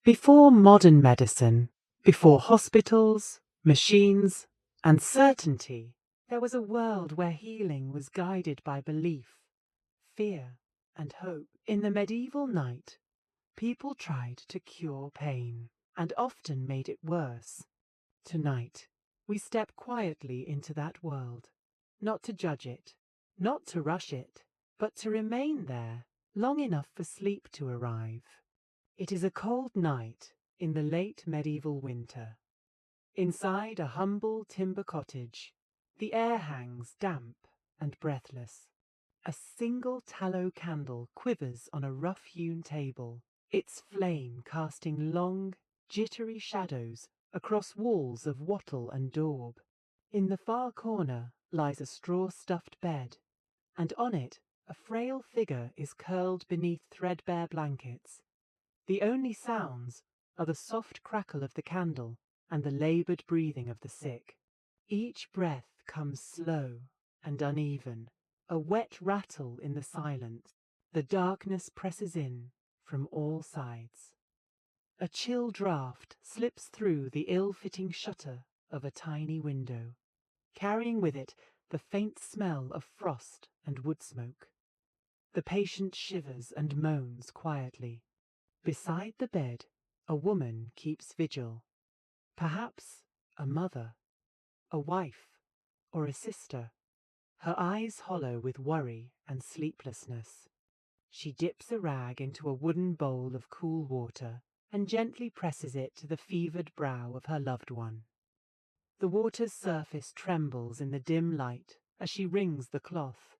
Before modern medicine, before hospitals, machines, and certainty, there was a world where healing was guided by belief, fear, and hope. In the medieval night, people tried to cure pain, and often made it worse. Tonight, we step quietly into that world, not to judge it, not to rush it, but to remain there long enough for sleep to arrive. It is a cold night in the late medieval winter. Inside a humble timber cottage, the air hangs damp and breathless. A single tallow candle quivers on a rough-hewn table, its flame casting long, jittery shadows across walls of wattle and daub. In the far corner lies a straw-stuffed bed, and on it a frail figure is curled beneath threadbare blankets. The only sounds are the soft crackle of the candle and the laboured breathing of the sick. Each breath comes slow and uneven, a wet rattle in the silence. The darkness presses in from all sides. A chill draught slips through the ill-fitting shutter of a tiny window, carrying with it the faint smell of frost and wood smoke. The patient shivers and moans quietly. Beside the bed, a woman keeps vigil. Perhaps a mother, a wife, or a sister, her eyes hollow with worry and sleeplessness. She dips a rag into a wooden bowl of cool water and gently presses it to the fevered brow of her loved one. The water's surface trembles in the dim light as she wrings the cloth.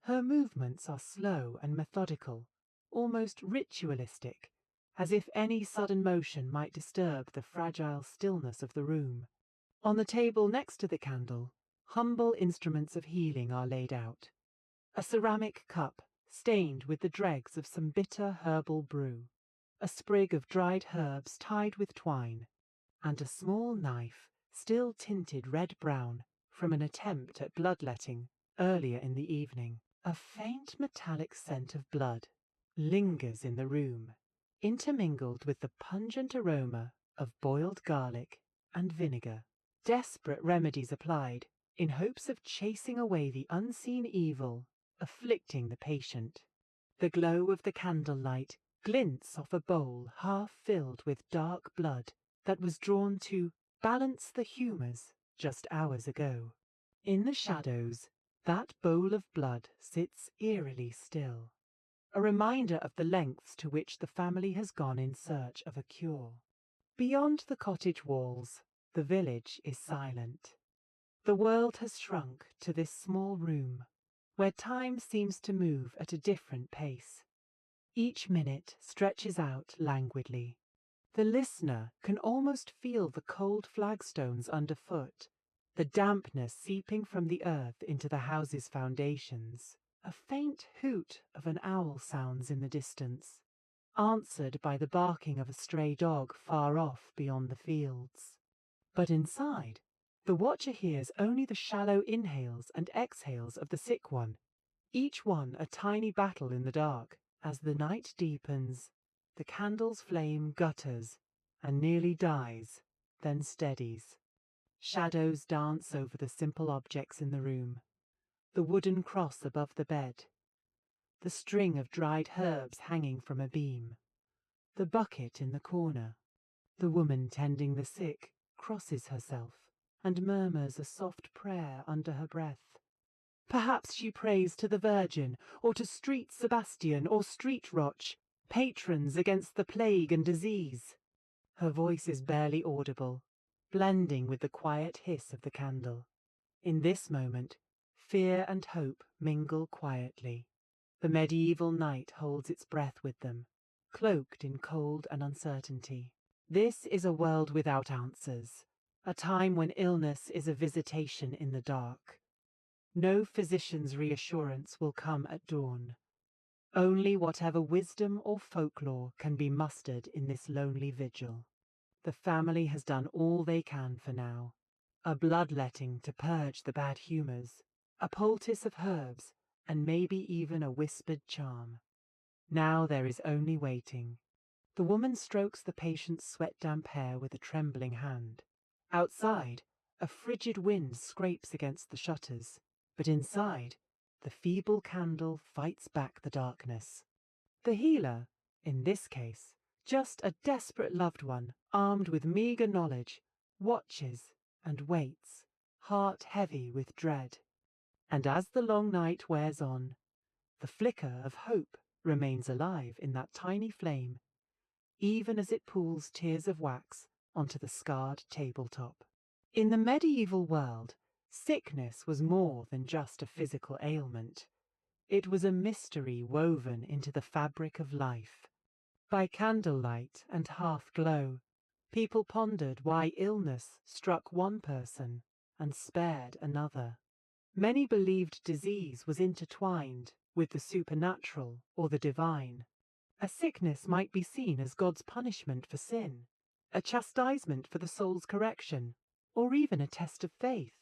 Her movements are slow and methodical, almost ritualistic, as if any sudden motion might disturb the fragile stillness of the room. On the table next to the candle, humble instruments of healing are laid out. A ceramic cup stained with the dregs of some bitter herbal brew, a sprig of dried herbs tied with twine, and a small knife still tinted red-brown from an attempt at bloodletting earlier in the evening. A faint metallic scent of blood lingers in the room, intermingled with the pungent aroma of boiled garlic and vinegar. Desperate remedies applied in hopes of chasing away the unseen evil afflicting the patient. The glow of the candlelight glints off a bowl half filled with dark blood that was drawn to balance the humours just hours ago. In the shadows, that bowl of blood sits eerily still, a reminder of the lengths to which the family has gone in search of a cure. Beyond the cottage walls, the village is silent. The world has shrunk to this small room, where time seems to move at a different pace. Each minute stretches out languidly. The listener can almost feel the cold flagstones underfoot, the dampness seeping from the earth into the house's foundations. A faint hoot of an owl sounds in the distance, answered by the barking of a stray dog far off beyond the fields. But inside, the watcher hears only the shallow inhales and exhales of the sick one, each one a tiny battle in the dark. As the night deepens, the candle's flame gutters and nearly dies, then steadies. Shadows dance over the simple objects in the room, the wooden cross above the bed, the string of dried herbs hanging from a beam, the bucket in the corner. The woman tending the sick crosses herself and murmurs a soft prayer under her breath. Perhaps she prays to the Virgin, or to Street Sebastian or Street Roch, patrons against the plague and disease. Her voice is barely audible, blending with the quiet hiss of the candle. In this moment, fear and hope mingle quietly. The medieval night holds its breath with them, cloaked in cold and uncertainty. This is a world without answers, a time when illness is a visitation in the dark. No physician's reassurance will come at dawn. Only whatever wisdom or folklore can be mustered in this lonely vigil. The family has done all they can for now. A bloodletting to purge the bad humours, a poultice of herbs, and maybe even a whispered charm. Now there is only waiting. The woman strokes the patient's sweat-damp hair with a trembling hand. Outside, a frigid wind scrapes against the shutters, but inside, the feeble candle fights back the darkness. The healer, in this case, just a desperate loved one, armed with meagre knowledge, watches and waits, heart heavy with dread. And as the long night wears on, the flicker of hope remains alive in that tiny flame, even as it pools tears of wax onto the scarred tabletop. In the medieval world, sickness was more than just a physical ailment. It was a mystery woven into the fabric of life. By candlelight and half-glow, people pondered why illness struck one person and spared another. Many believed disease was intertwined with the supernatural or the divine. A sickness might be seen as God's punishment for sin, a chastisement for the soul's correction, or even a test of faith.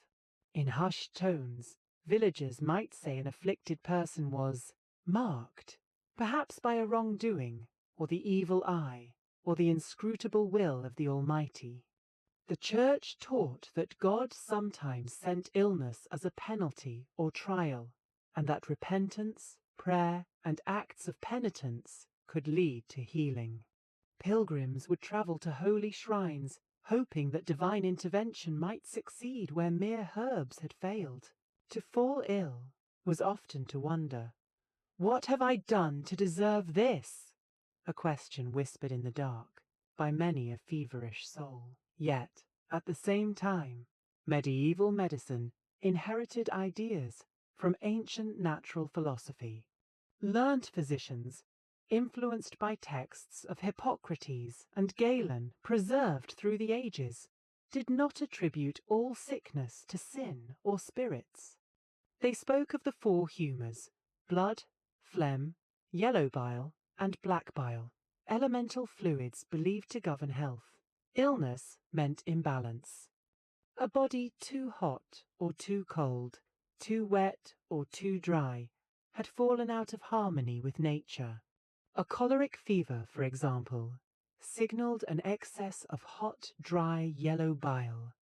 In hushed tones, villagers might say an afflicted person was marked, perhaps by a wrongdoing, or the evil eye, or the inscrutable will of the Almighty. The Church taught that God sometimes sent illness as a penalty or trial, and that repentance, prayer, and acts of penitence could lead to healing. Pilgrims would travel to holy shrines, hoping that divine intervention might succeed where mere herbs had failed. To fall ill was often to wonder, "What have I done to deserve this?" A question whispered in the dark by many a feverish soul. Yet, at the same time, medieval medicine inherited ideas from ancient natural philosophy. Learned physicians, influenced by texts of Hippocrates and Galen preserved through the ages, did not attribute all sickness to sin or spirits. They spoke of the four humours: blood, phlegm, yellow bile, and black bile, elemental fluids believed to govern health. Illness meant imbalance. A body too hot or too cold, too wet or too dry, had fallen out of harmony with nature. A choleric fever, for example, signalled an excess of hot, dry, yellow bile.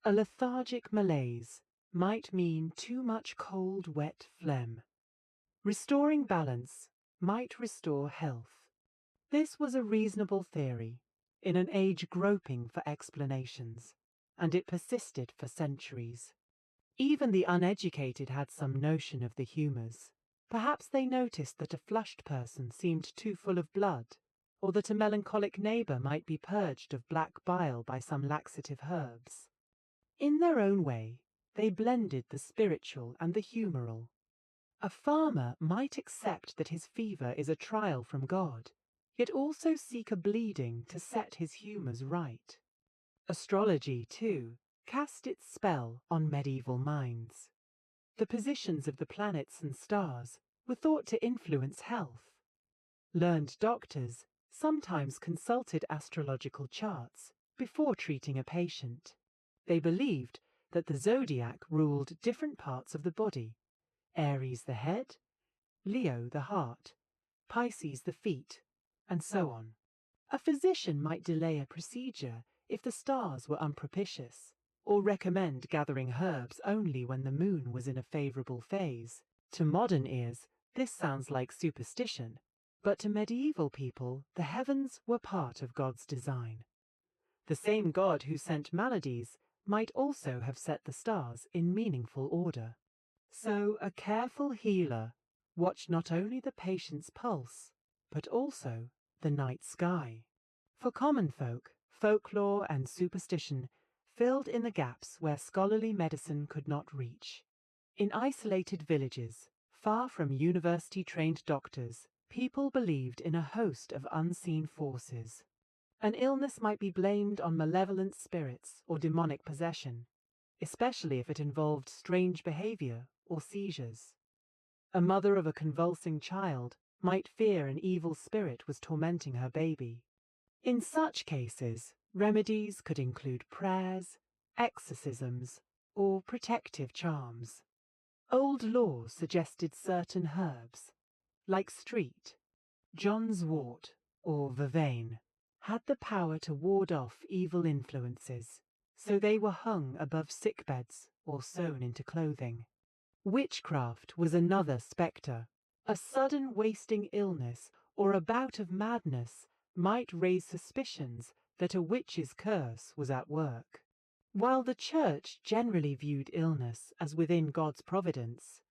A lethargic malaise might mean too much cold, wet phlegm. Restoring balance might restore health. This was a reasonable theory in an age groping for explanations, and it persisted for centuries. Even the uneducated had some notion of the humours. Perhaps they noticed that a flushed person seemed too full of blood, or that a melancholic neighbour might be purged of black bile by some laxative herbs. In their own way, they blended the spiritual and the humoral. A farmer might accept that his fever is a trial from God, yet also seek a bleeding to set his humours right. Astrology, too, cast its spell on medieval minds. The positions of the planets and stars were thought to influence health. Learned doctors sometimes consulted astrological charts before treating a patient. They believed that the zodiac ruled different parts of the body: Aries the head, Leo the heart, Pisces the feet, and so on. A physician might delay a procedure if the stars were unpropitious, or recommend gathering herbs only when the moon was in a favourable phase. To modern ears, this sounds like superstition, but to medieval people, the heavens were part of God's design. The same God who sent maladies might also have set the stars in meaningful order. So a careful healer watched not only the patient's pulse, but also the night sky. For common folk, folklore and superstition filled in the gaps where scholarly medicine could not reach. In isolated villages, far from university-trained doctors, people believed in a host of unseen forces. An illness might be blamed on malevolent spirits or demonic possession, especially if it involved strange behavior or seizures. A mother of a convulsing child might fear an evil spirit was tormenting her baby. In such cases, remedies could include prayers, exorcisms, or protective charms. Old law suggested certain herbs, like street, John's wort, or vervain, had the power to ward off evil influences, so they were hung above sickbeds or sewn into clothing. Witchcraft was another spectre. A sudden wasting illness or a bout of madness might raise suspicions that a witch's curse was at work. While the Church generally viewed illness as within God's providence,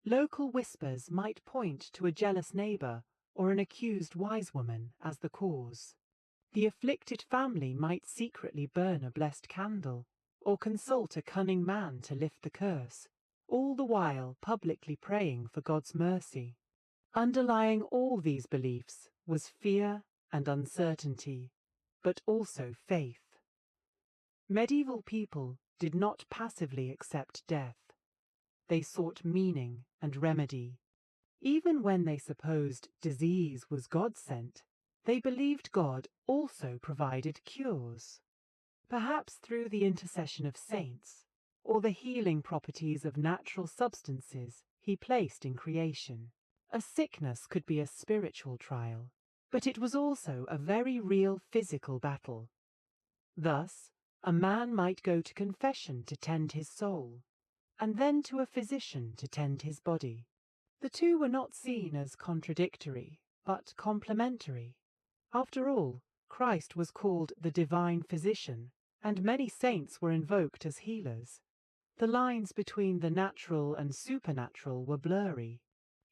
local whispers might point to a jealous neighbour or an accused wise woman as the cause. The afflicted family might secretly burn a blessed candle or consult a cunning man to lift the curse, all the while publicly praying for God's mercy. Underlying all these beliefs was fear and uncertainty, but also faith. Medieval people did not passively accept death. They sought meaning and remedy. Even when they supposed disease was God-sent, they believed God also provided cures. Perhaps through the intercession of saints, or the healing properties of natural substances he placed in creation. A sickness could be a spiritual trial, but it was also a very real physical battle. Thus, a man might go to confession to tend his soul, and then to a physician to tend his body. The two were not seen as contradictory, but complementary. After all, Christ was called the divine physician, and many saints were invoked as healers. The lines between the natural and supernatural were blurry.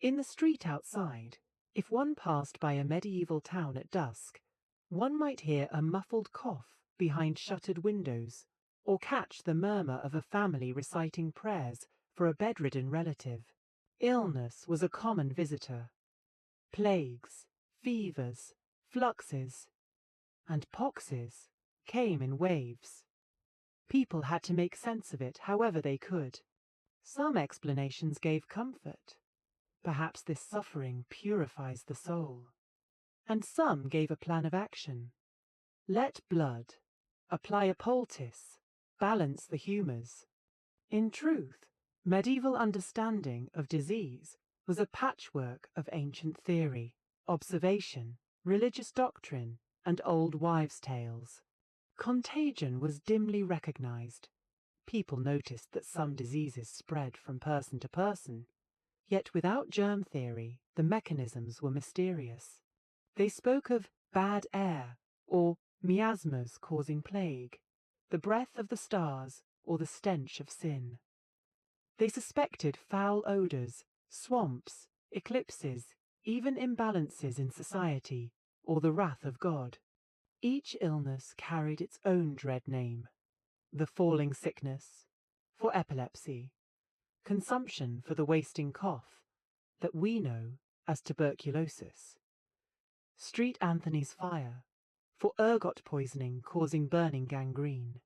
In the street outside, if one passed by a medieval town at dusk, one might hear a muffled cough behind shuttered windows, or catch the murmur of a family reciting prayers for a bedridden relative. Illness was a common visitor. Plagues, fevers, fluxes, and poxes came in waves. People had to make sense of it however they could. Some explanations gave comfort. Perhaps this suffering purifies the soul. And some gave a plan of action. Let blood, apply a poultice, balance the humours. In truth, medieval understanding of disease was a patchwork of ancient theory, observation, religious doctrine, and old wives' tales. Contagion was dimly recognized. People noticed that some diseases spread from person to person, yet without germ theory, the mechanisms were mysterious. They spoke of bad air, or miasmas causing plague, the breath of the stars, or the stench of sin. They suspected foul odours, swamps, eclipses, even imbalances in society, or the wrath of God. Each illness carried its own dread name. The falling sickness, for epilepsy; consumption for the wasting cough, that we know as tuberculosis; Street Anthony's fire, for ergot poisoning causing burning gangrene.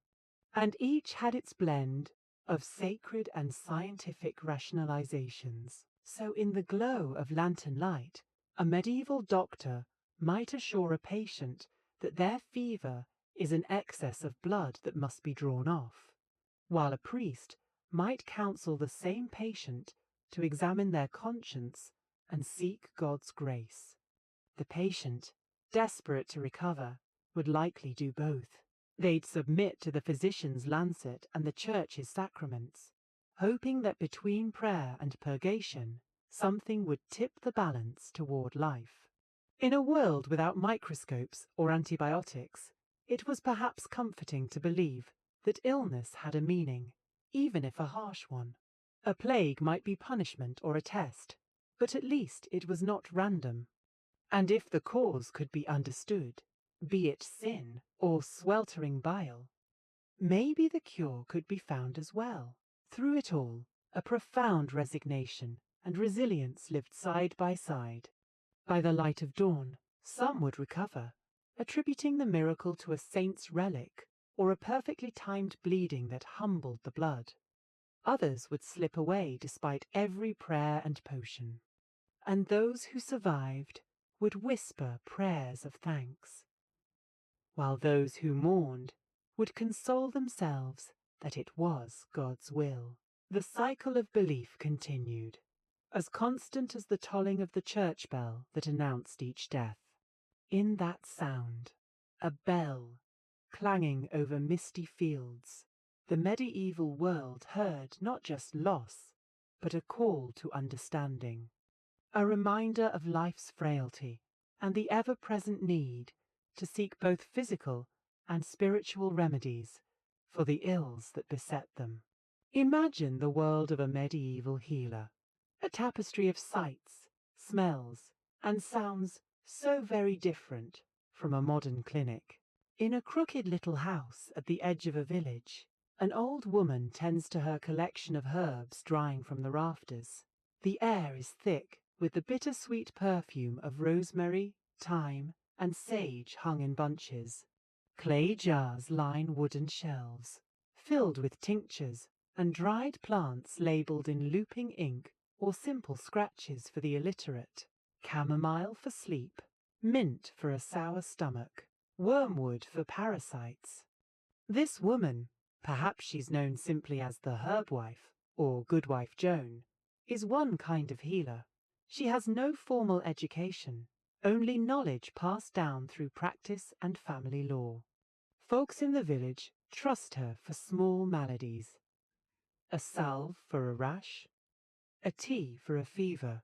And each had its blend of sacred and scientific rationalizations. So in the glow of lantern light, a medieval doctor might assure a patient that their fever is an excess of blood that must be drawn off, while a priest might counsel the same patient to examine their conscience and seek God's grace. The patient, desperate to recover, would likely do both. They'd submit to the physician's lancet and the church's sacraments, hoping that between prayer and purgation, something would tip the balance toward life. In a world without microscopes or antibiotics, it was perhaps comforting to believe that illness had a meaning, even if a harsh one. A plague might be punishment or a test, but at least it was not random. And if the cause could be understood, be it sin or sweltering bile, maybe the cure could be found as well. Through it all, a profound resignation and resilience lived side by side. By the light of dawn, some would recover, attributing the miracle to a saint's relic or a perfectly timed bleeding that humbled the blood. Others would slip away despite every prayer and potion. And those who survived would whisper prayers of thanks, while those who mourned would console themselves that it was God's will. The cycle of belief continued, as constant as the tolling of the church bell that announced each death. In that sound, a bell clanging over misty fields, the medieval world heard not just loss, but a call to understanding, a reminder of life's frailty and the ever-present need to seek both physical and spiritual remedies for the ills that beset them. Imagine the world of a medieval healer, a tapestry of sights, smells, and sounds so very different from a modern clinic. In a crooked little house at the edge of a village, an old woman tends to her collection of herbs drying from the rafters. The air is thick with the bittersweet perfume of rosemary, thyme, and sage hung in bunches. Clay jars line wooden shelves, filled with tinctures and dried plants labelled in looping ink or simple scratches for the illiterate. Chamomile for sleep, mint for a sour stomach, wormwood for parasites. This woman, perhaps she's known simply as the Herb Wife or Goodwife Joan, is one kind of healer. She has no formal education, only knowledge passed down through practice and family law. Folks in the village trust her for small maladies. A salve for a rash, a tea for a fever.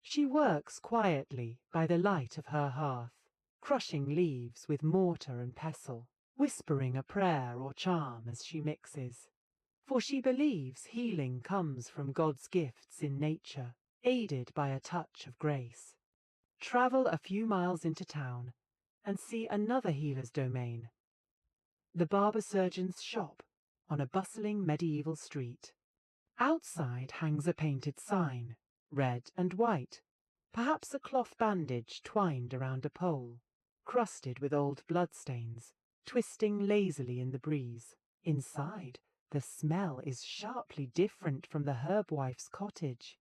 She works quietly by the light of her hearth, crushing leaves with mortar and pestle, whispering a prayer or charm as she mixes. For she believes healing comes from God's gifts in nature, aided by a touch of grace. Travel a few miles into town and see another healer's domain, the barber-surgeon's shop on a bustling medieval street. Outside hangs a painted sign, red and white, perhaps a cloth bandage twined around a pole, crusted with old bloodstains, twisting lazily in the breeze. Inside, the smell is sharply different from the herb wife's cottage.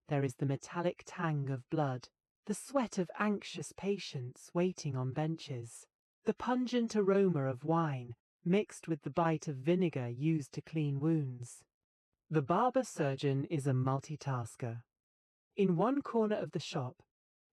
There is the metallic tang of blood, the sweat of anxious patients waiting on benches, the pungent aroma of wine mixed with the bite of vinegar used to clean wounds. The barber-surgeon is a multitasker. In one corner of the shop,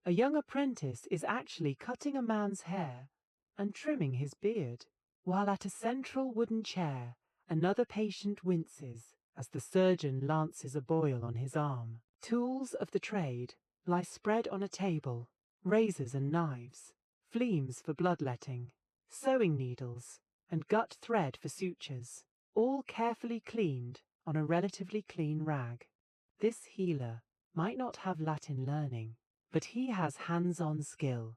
a young apprentice is actually cutting a man's hair and trimming his beard, while at a central wooden chair, another patient winces as the surgeon lances a boil on his arm. Tools of the trade lie spread on a table, razors and knives, fleams for bloodletting, sewing needles, and gut thread for sutures, all carefully cleaned on a relatively clean rag. This healer might not have Latin learning, but he has hands-on skill.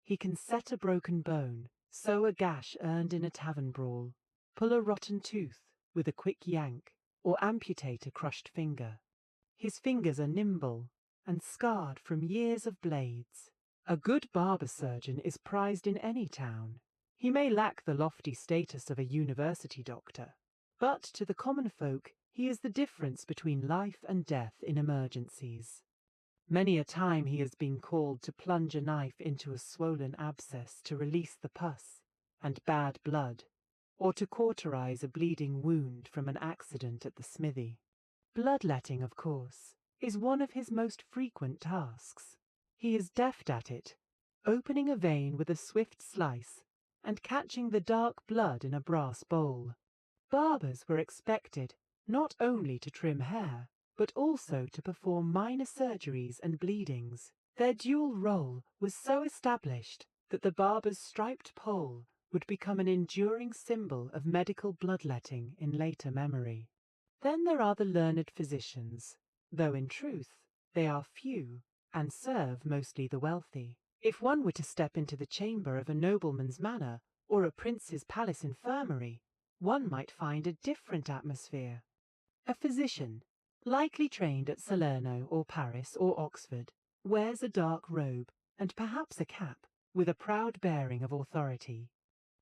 He can set a broken bone, sew a gash earned in a tavern brawl, pull a rotten tooth with a quick yank, or amputate a crushed finger. His fingers are nimble and scarred from years of blades. A good barber-surgeon is prized in any town. He may lack the lofty status of a university doctor, but to the common folk he is the difference between life and death in emergencies. Many a time he has been called to plunge a knife into a swollen abscess to release the pus and bad blood, or to cauterize a bleeding wound from an accident at the smithy. Bloodletting, of course, is one of his most frequent tasks. He is deft at it, opening a vein with a swift slice and catching the dark blood in a brass bowl. Barbers were expected not only to trim hair, but also to perform minor surgeries and bleedings. Their dual role was so established that the barber's striped pole would become an enduring symbol of medical bloodletting in later memory. Then there are the learned physicians, though in truth they are few and serve mostly the wealthy. If one were to step into the chamber of a nobleman's manor or a prince's palace infirmary, one might find a different atmosphere. A physician, likely trained at Salerno or Paris or Oxford, wears a dark robe and perhaps a cap with a proud bearing of authority.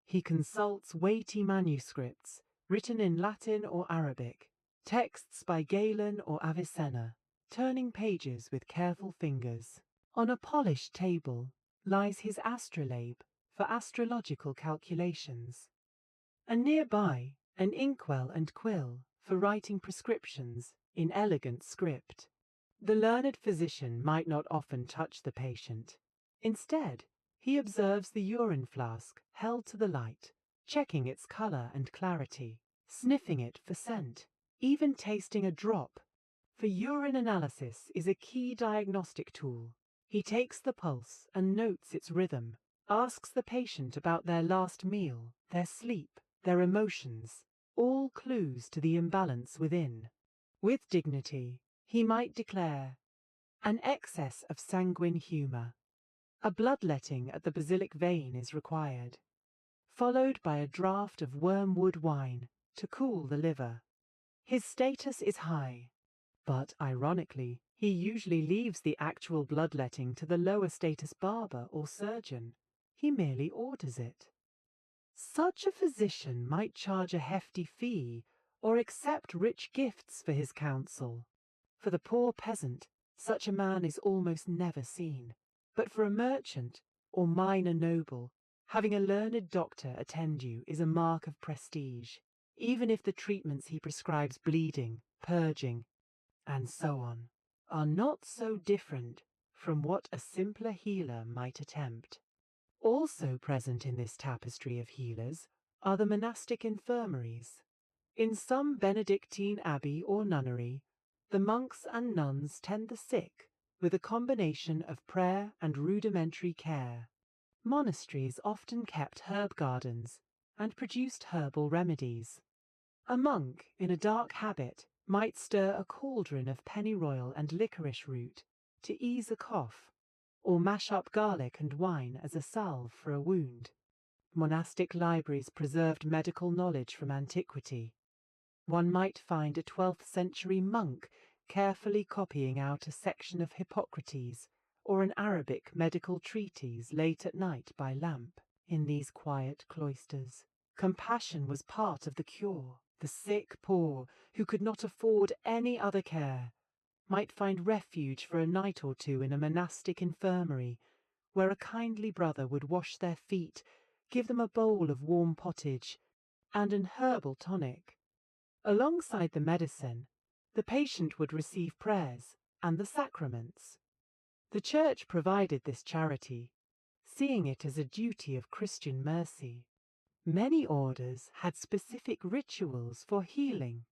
He consults weighty manuscripts written in Latin or Arabic, texts by Galen or Avicenna, turning pages with careful fingers. On a polished table lies his astrolabe for astrological calculations, and nearby an inkwell and quill for writing prescriptions in elegant script. The learned physician might not often touch the patient. Instead, He observes the urine flask held to the light, checking its colour and clarity, sniffing it for scent, even tasting a drop. For urine analysis is a key diagnostic tool. He takes the pulse and notes its rhythm, asks the patient about their last meal, their sleep, their emotions, all clues to the imbalance within. With dignity, he might declare, an excess of sanguine humour. A bloodletting at the basilic vein is required, followed by a draught of wormwood wine to cool the liver. His status is high, but ironically, he usually leaves the actual bloodletting to the lower status barber or surgeon. He merely orders it. Such a physician might charge a hefty fee or accept rich gifts for his counsel. For the poor peasant, such a man is almost never seen. But for a merchant or minor noble, having a learned doctor attend you is a mark of prestige, even if the treatments he prescribes, bleeding, purging, and so on, are not so different from what a simpler healer might attempt. Also present in this tapestry of healers are the monastic infirmaries. In some Benedictine abbey or nunnery, the monks and nuns tend the sick with a combination of prayer and rudimentary care. Monasteries often kept herb gardens and produced herbal remedies. A monk in a dark habit might stir a cauldron of pennyroyal and licorice root to ease a cough, or mash up garlic and wine as a salve for a wound. Monastic libraries preserved medical knowledge from antiquity. One might find a 12th century monk carefully copying out a section of Hippocrates or an Arabic medical treatise late at night by lamp. In these quiet cloisters, compassion was part of the cure. The sick poor, who could not afford any other care, might find refuge for a night or two in a monastic infirmary, where a kindly brother would wash their feet, give them a bowl of warm pottage, and an herbal tonic. Alongside the medicine, the patient would receive prayers and the sacraments. The Church provided this charity, seeing it as a duty of Christian mercy. Many orders had specific rituals for healing.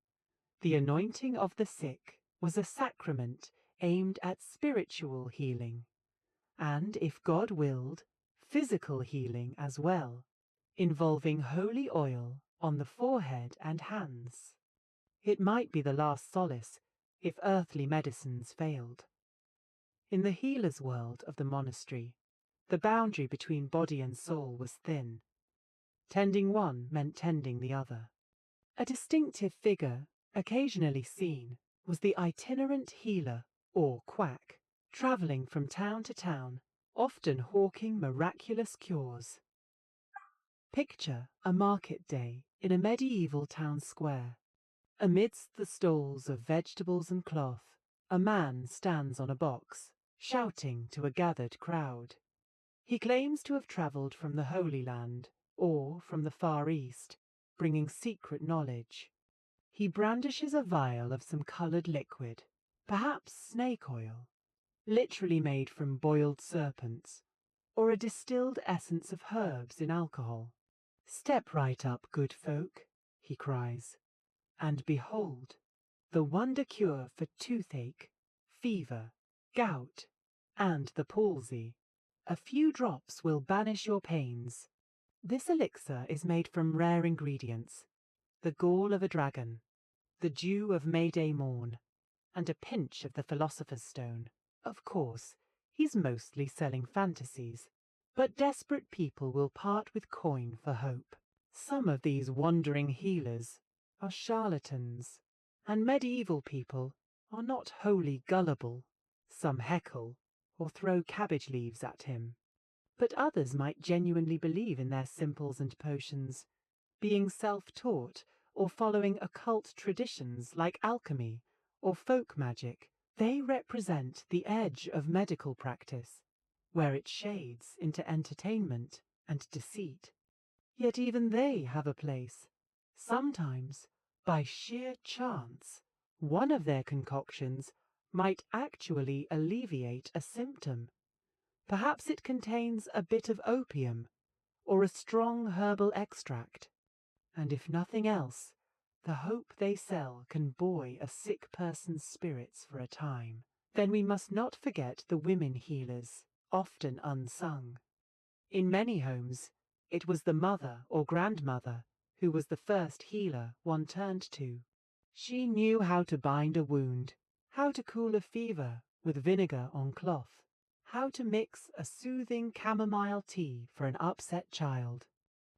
The anointing of the sick was a sacrament aimed at spiritual healing, and, if God willed, physical healing as well, involving holy oil on the forehead and hands. It might be the last solace if earthly medicines failed. In the healer's world of the monastery, the boundary between body and soul was thin. Tending one meant tending the other. A distinctive figure, occasionally seen, was the itinerant healer, or quack, travelling from town to town, often hawking miraculous cures. Picture a market day in a medieval town square. Amidst the stalls of vegetables and cloth, a man stands on a box, shouting to a gathered crowd. He claims to have travelled from the Holy Land, or from the Far East, bringing secret knowledge. He brandishes a vial of some coloured liquid, perhaps snake oil, literally made from boiled serpents, or a distilled essence of herbs in alcohol. "Step right up, good folk," he cries, "and behold, the wonder cure for toothache, fever, gout, and the palsy. A few drops will banish your pains." This elixir is made from rare ingredients: the gall of a dragon, the dew of May-Day morn, and a pinch of the philosopher's stone. Of course, he's mostly selling fantasies, but desperate people will part with coin for hope. Some of these wandering healers are charlatans, and medieval people are not wholly gullible. Some heckle or throw cabbage leaves at him, but others might genuinely believe in their simples and potions, being self-taught or following occult traditions like alchemy or folk magic. They represent the edge of medical practice, where it shades into entertainment and deceit. Yet even they have a place. Sometimes, by sheer chance, one of their concoctions might actually alleviate a symptom. Perhaps it contains a bit of opium or a strong herbal extract. And if nothing else, the hope they sell can buoy a sick person's spirits for a time. Then we must not forget the women healers, often unsung. In many homes, it was the mother or grandmother who was the first healer one turned to. She knew how to bind a wound, how to cool a fever with vinegar on cloth, how to mix a soothing chamomile tea for an upset child.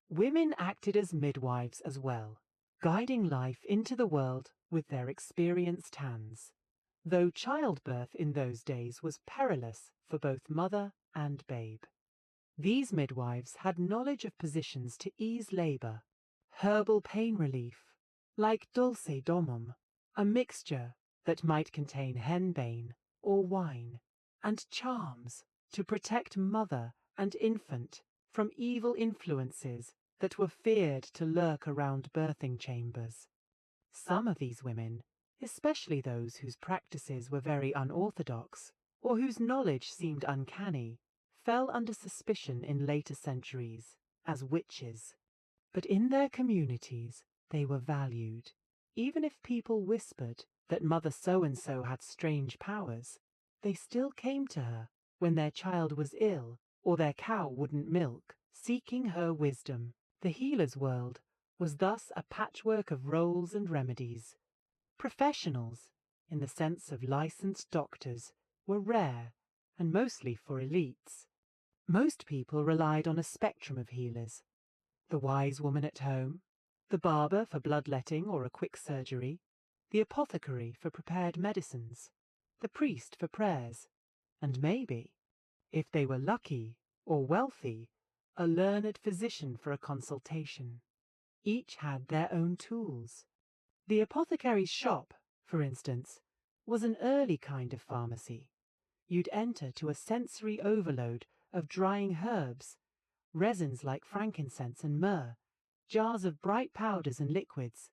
Women acted as midwives as well, guiding life into the world with their experienced hands. Though childbirth in those days was perilous for both mother and babe. These midwives had knowledge of positions to ease labour, herbal pain relief, like dulce domum, a mixture that might contain henbane or wine, and charms to protect mother and infant from evil influences that were feared to lurk around birthing chambers. Some of these women, especially those whose practices were very unorthodox, or whose knowledge seemed uncanny, fell under suspicion in later centuries as witches. But in their communities they were valued. Even if people whispered that Mother So-and-so had strange powers, they still came to her when their child was ill or their cow wouldn't milk, seeking her wisdom. The healer's world was thus a patchwork of roles and remedies. Professionals, in the sense of licensed doctors, were rare and mostly for elites. Most people relied on a spectrum of healers. The wise woman at home, the barber for bloodletting or a quick surgery, the apothecary for prepared medicines, the priest for prayers, and maybe, if they were lucky or wealthy, a learned physician for a consultation. Each had their own tools. The apothecary's shop, for instance, was an early kind of pharmacy. You'd enter to a sensory overload of drying herbs, resins like frankincense and myrrh, jars of bright powders and liquids,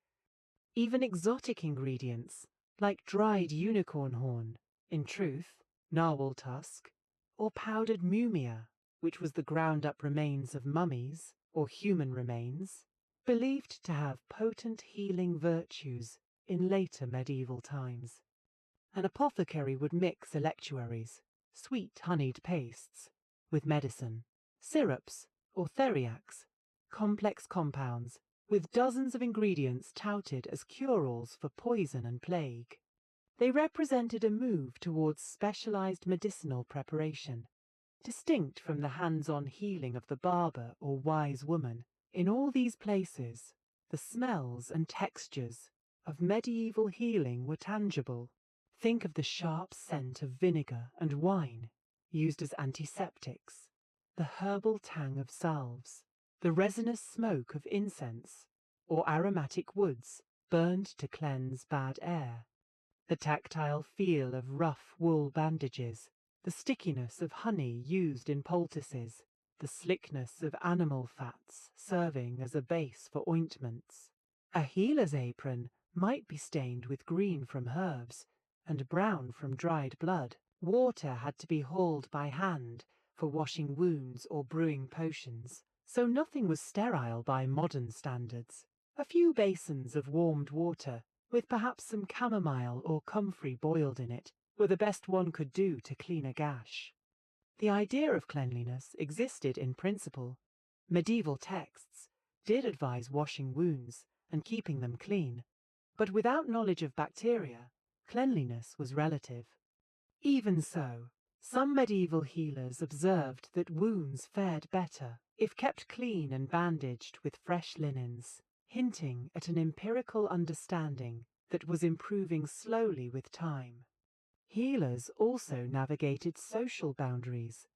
even exotic ingredients like dried unicorn horn, in truth, narwhal tusk, or powdered mumia, which was the ground-up remains of mummies or human remains, believed to have potent healing virtues in later medieval times. An apothecary would mix electuaries, sweet honeyed pastes, with medicine, syrups or theriacs, complex compounds with dozens of ingredients touted as cure-alls for poison and plague. They represented a move towards specialized medicinal preparation, distinct from the hands-on healing of the barber or wise woman. In all these places, the smells and textures of medieval healing were tangible. Think of the sharp scent of vinegar and wine, used as antiseptics, the herbal tang of salves, the resinous smoke of incense, or aromatic woods burned to cleanse bad air, the tactile feel of rough wool bandages, the stickiness of honey used in poultices, the slickness of animal fats serving as a base for ointments. A healer's apron might be stained with green from herbs and brown from dried blood. Water had to be hauled by hand for washing wounds or brewing potions, so nothing was sterile by modern standards. A few basins of warmed water, with perhaps some chamomile or comfrey boiled in it, were the best one could do to clean a gash. The idea of cleanliness existed in principle. Medieval texts did advise washing wounds and keeping them clean, but without knowledge of bacteria, cleanliness was relative. Even so, some medieval healers observed that wounds fared better if kept clean and bandaged with fresh linens, hinting at an empirical understanding that was improving slowly with time. Healers also navigated social boundaries.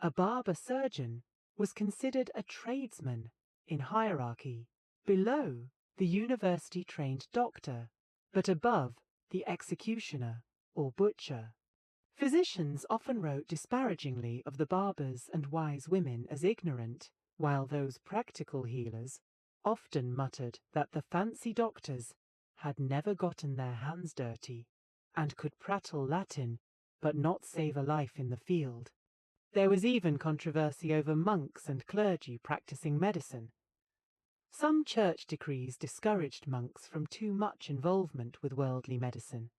A barber-surgeon was considered a tradesman in hierarchy, below the university-trained doctor, but above the executioner or butcher. Physicians often wrote disparagingly of the barbers and wise women as ignorant, while those practical healers often muttered that the fancy doctors had never gotten their hands dirty and could prattle Latin but not save a life in the field. There was even controversy over monks and clergy practicing medicine. Some church decrees discouraged monks from too much involvement with worldly medicine,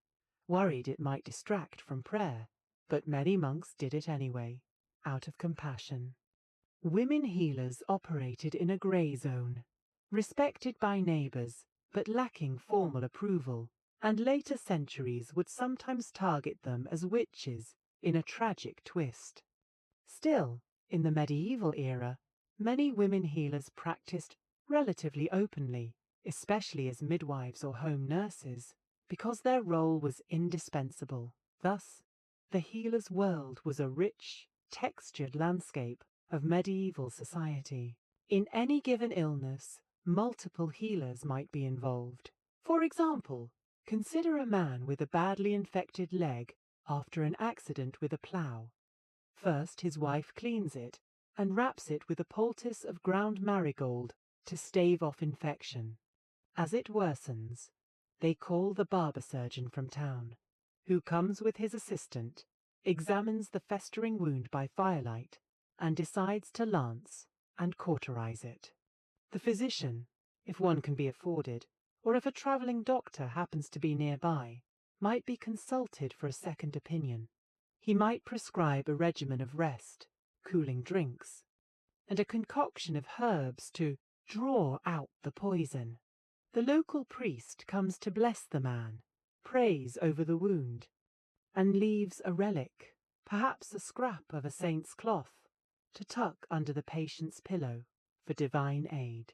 worried it might distract from prayer, but many monks did it anyway, out of compassion. Women healers operated in a grey zone, respected by neighbours but lacking formal approval, and later centuries would sometimes target them as witches in a tragic twist. Still, in the medieval era, many women healers practiced relatively openly, especially as midwives or home nurses, because their role was indispensable. Thus, the healer's world was a rich, textured landscape of medieval society. In any given illness, multiple healers might be involved. For example, consider a man with a badly infected leg after an accident with a plough. First, his wife cleans it and wraps it with a poultice of ground marigold to stave off infection. As it worsens, they call the barber surgeon from town, who comes with his assistant, examines the festering wound by firelight, and decides to lance and cauterize it. The physician, if one can be afforded, or if a travelling doctor happens to be nearby, might be consulted for a second opinion. He might prescribe a regimen of rest, cooling drinks, and a concoction of herbs to draw out the poison. The local priest comes to bless the man, prays over the wound, and leaves a relic, perhaps a scrap of a saint's cloth, to tuck under the patient's pillow for divine aid.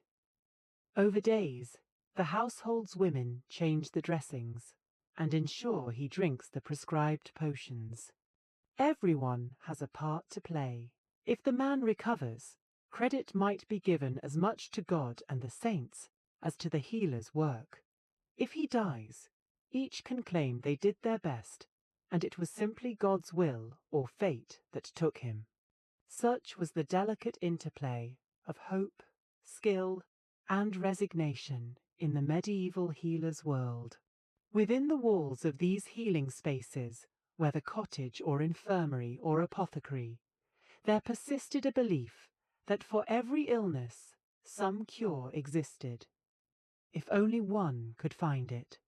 Over days, the household's women change the dressings and ensure he drinks the prescribed potions. Everyone has a part to play. If the man recovers, credit might be given as much to God and the saints as to the healer's work. If he dies, each can claim they did their best, and it was simply God's will or fate that took him. Such was the delicate interplay of hope, skill, and resignation in the medieval healer's world. Within the walls of these healing spaces, whether cottage or infirmary or apothecary, there persisted a belief that for every illness some cure existed, if only one could find it.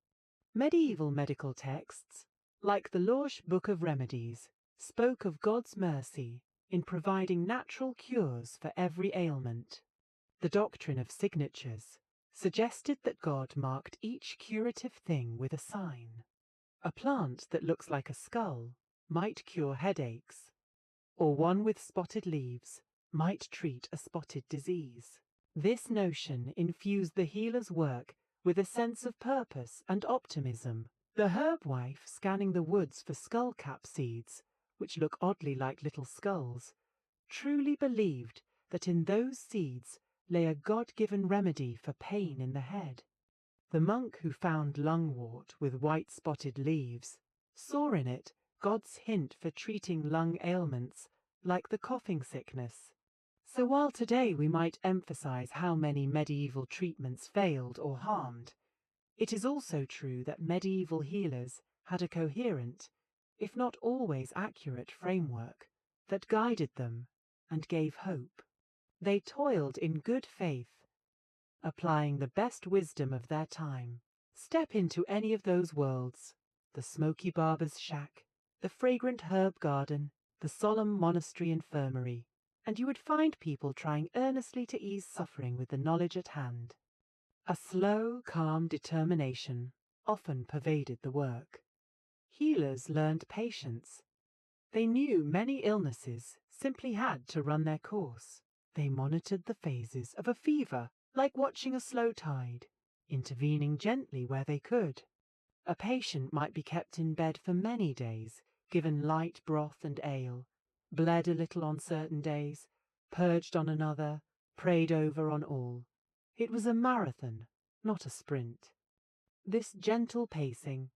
Medieval medical texts, like the Lorsch Book of Remedies, spoke of God's mercy in providing natural cures for every ailment. The doctrine of signatures suggested that God marked each curative thing with a sign. A plant that looks like a skull might cure headaches, or one with spotted leaves might treat a spotted disease. This notion infused the healer's work with a sense of purpose and optimism. The herb wife scanning the woods for skullcap seeds, which look oddly like little skulls, truly believed that in those seeds lay a God-given remedy for pain in the head. The monk who found lungwort with white spotted leaves saw in it God's hint for treating lung ailments like the coughing sickness. So while today we might emphasize how many medieval treatments failed or harmed, it is also true that medieval healers had a coherent, if not always accurate, framework that guided them and gave hope. They toiled in good faith, applying the best wisdom of their time. Step into any of those worlds, the smoky barber's shack, the fragrant herb garden, the solemn monastery infirmary, and you would find people trying earnestly to ease suffering with the knowledge at hand. A slow, calm determination often pervaded the work. Healers learned patience. They knew many illnesses simply had to run their course. They monitored the phases of a fever, like watching a slow tide, intervening gently where they could. A patient might be kept in bed for many days, given light broth and ale, bled a little on certain days, purged on another, prayed over on all. It was a marathon, not a sprint. This gentle pacing,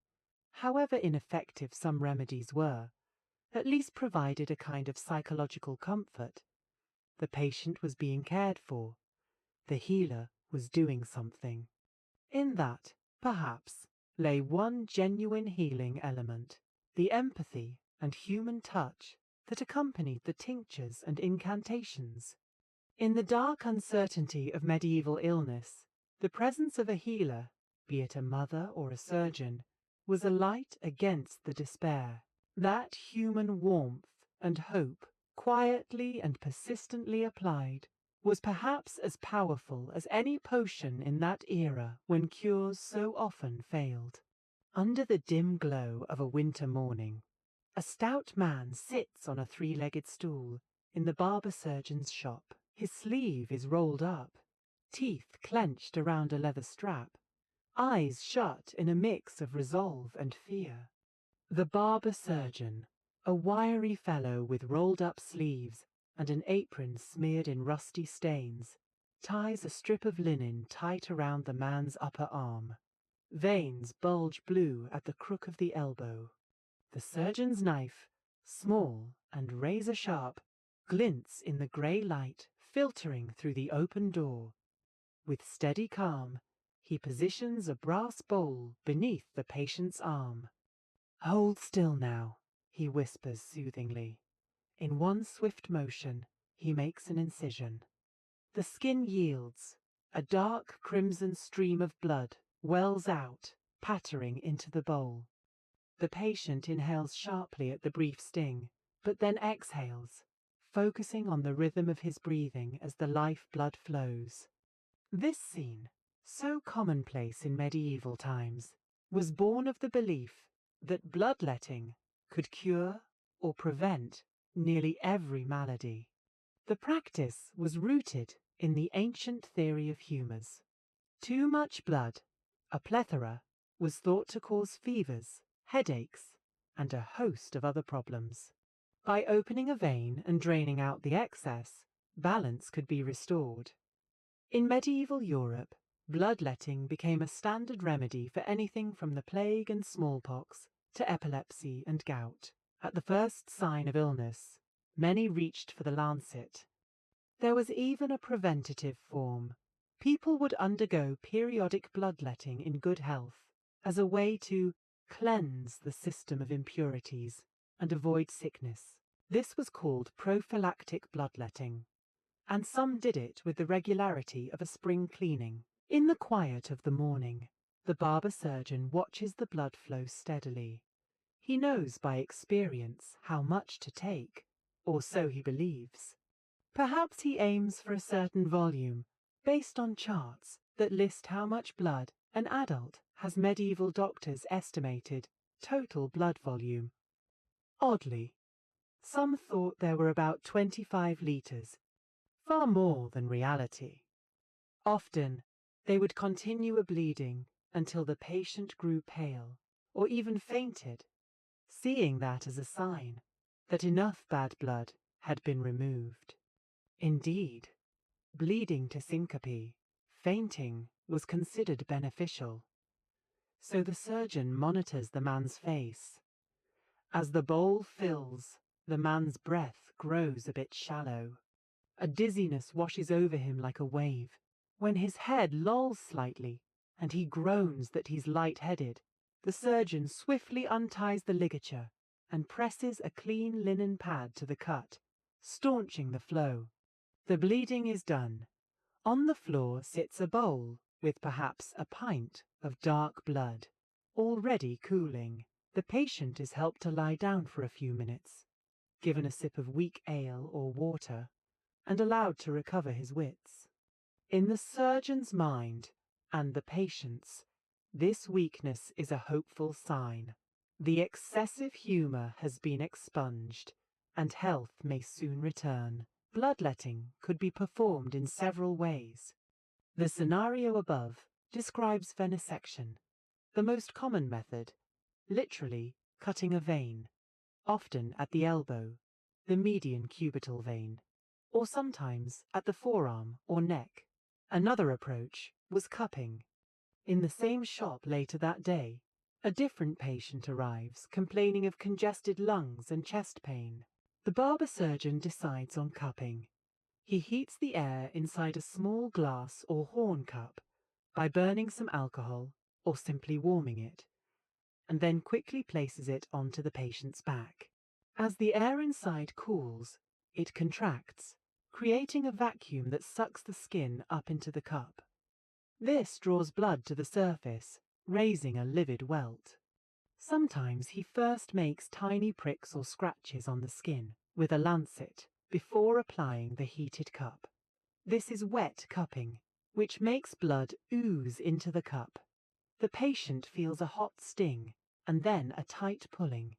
however ineffective some remedies were, at least provided a kind of psychological comfort. The patient was being cared for. The healer was doing something. In that, perhaps, lay one genuine healing element, the empathy and human touch that accompanied the tinctures and incantations. In the dark uncertainty of medieval illness, the presence of a healer, be it a mother or a surgeon, was a light against the despair. That human warmth and hope, quietly and persistently applied, was perhaps as powerful as any potion in that era when cures so often failed. Under the dim glow of a winter morning, a stout man sits on a three-legged stool in the barber surgeon's shop. His sleeve is rolled up, teeth clenched around a leather strap, eyes shut in a mix of resolve and fear. The barber surgeon, a wiry fellow with rolled-up sleeves and an apron smeared in rusty stains, ties a strip of linen tight around the man's upper arm. Veins bulge blue at the crook of the elbow. The surgeon's knife, small and razor-sharp, glints in the grey light filtering through the open door. With steady calm, he positions a brass bowl beneath the patient's arm. "Hold still now," he whispers soothingly. In one swift motion, he makes an incision. The skin yields. A dark crimson stream of blood wells out, pattering into the bowl. The patient inhales sharply at the brief sting, but then exhales, focusing on the rhythm of his breathing as the life blood flows. This scene, so commonplace in medieval times, was born of the belief that bloodletting could cure or prevent nearly every malady. The practice was rooted in the ancient theory of humours. Too much blood, a plethora, was thought to cause fevers, headaches, and a host of other problems. By opening a vein and draining out the excess, balance could be restored. In medieval Europe, bloodletting became a standard remedy for anything from the plague and smallpox to epilepsy and gout. At the first sign of illness, many reached for the lancet. There was even a preventative form. People would undergo periodic bloodletting in good health as a way to cleanse the system of impurities and avoid sickness. This was called prophylactic bloodletting, and some did it with the regularity of a spring cleaning. In the quiet of the morning, the barber surgeon watches the blood flow steadily. He knows by experience how much to take, or so he believes. Perhaps he aims for a certain volume, based on charts that list how much blood an adult has. Medieval doctors estimated total blood volume. Oddly, some thought there were about 25 litres, far more than reality. Often, they would continue a bleeding until the patient grew pale, or even fainted, seeing that as a sign that enough bad blood had been removed. Indeed, bleeding to syncope, fainting, was considered beneficial. So the surgeon monitors the man's face. As the bowl fills, the man's breath grows a bit shallow. A dizziness washes over him like a wave. When his head lolls slightly, and he groans that he's light-headed, the surgeon swiftly unties the ligature and presses a clean linen pad to the cut, staunching the flow. The bleeding is done. On the floor sits a bowl with perhaps a pint of dark blood, already cooling. The patient is helped to lie down for a few minutes, given a sip of weak ale or water, and allowed to recover his wits. In the surgeon's mind, and the patient's, this weakness is a hopeful sign. The excessive humour has been expunged, and health may soon return. Bloodletting could be performed in several ways. The scenario above describes venesection, the most common method, literally cutting a vein, often at the elbow, the median cubital vein, or sometimes at the forearm or neck. Another approach was cupping. In the same shop later that day, a different patient arrives complaining of congested lungs and chest pain. The barber surgeon decides on cupping. He heats the air inside a small glass or horn cup by burning some alcohol or simply warming it, and then quickly places it onto the patient's back. As the air inside cools, it contracts, creating a vacuum that sucks the skin up into the cup. This draws blood to the surface, raising a livid welt. Sometimes he first makes tiny pricks or scratches on the skin with a lancet before applying the heated cup. This is wet cupping, which makes blood ooze into the cup. The patient feels a hot sting and then a tight pulling.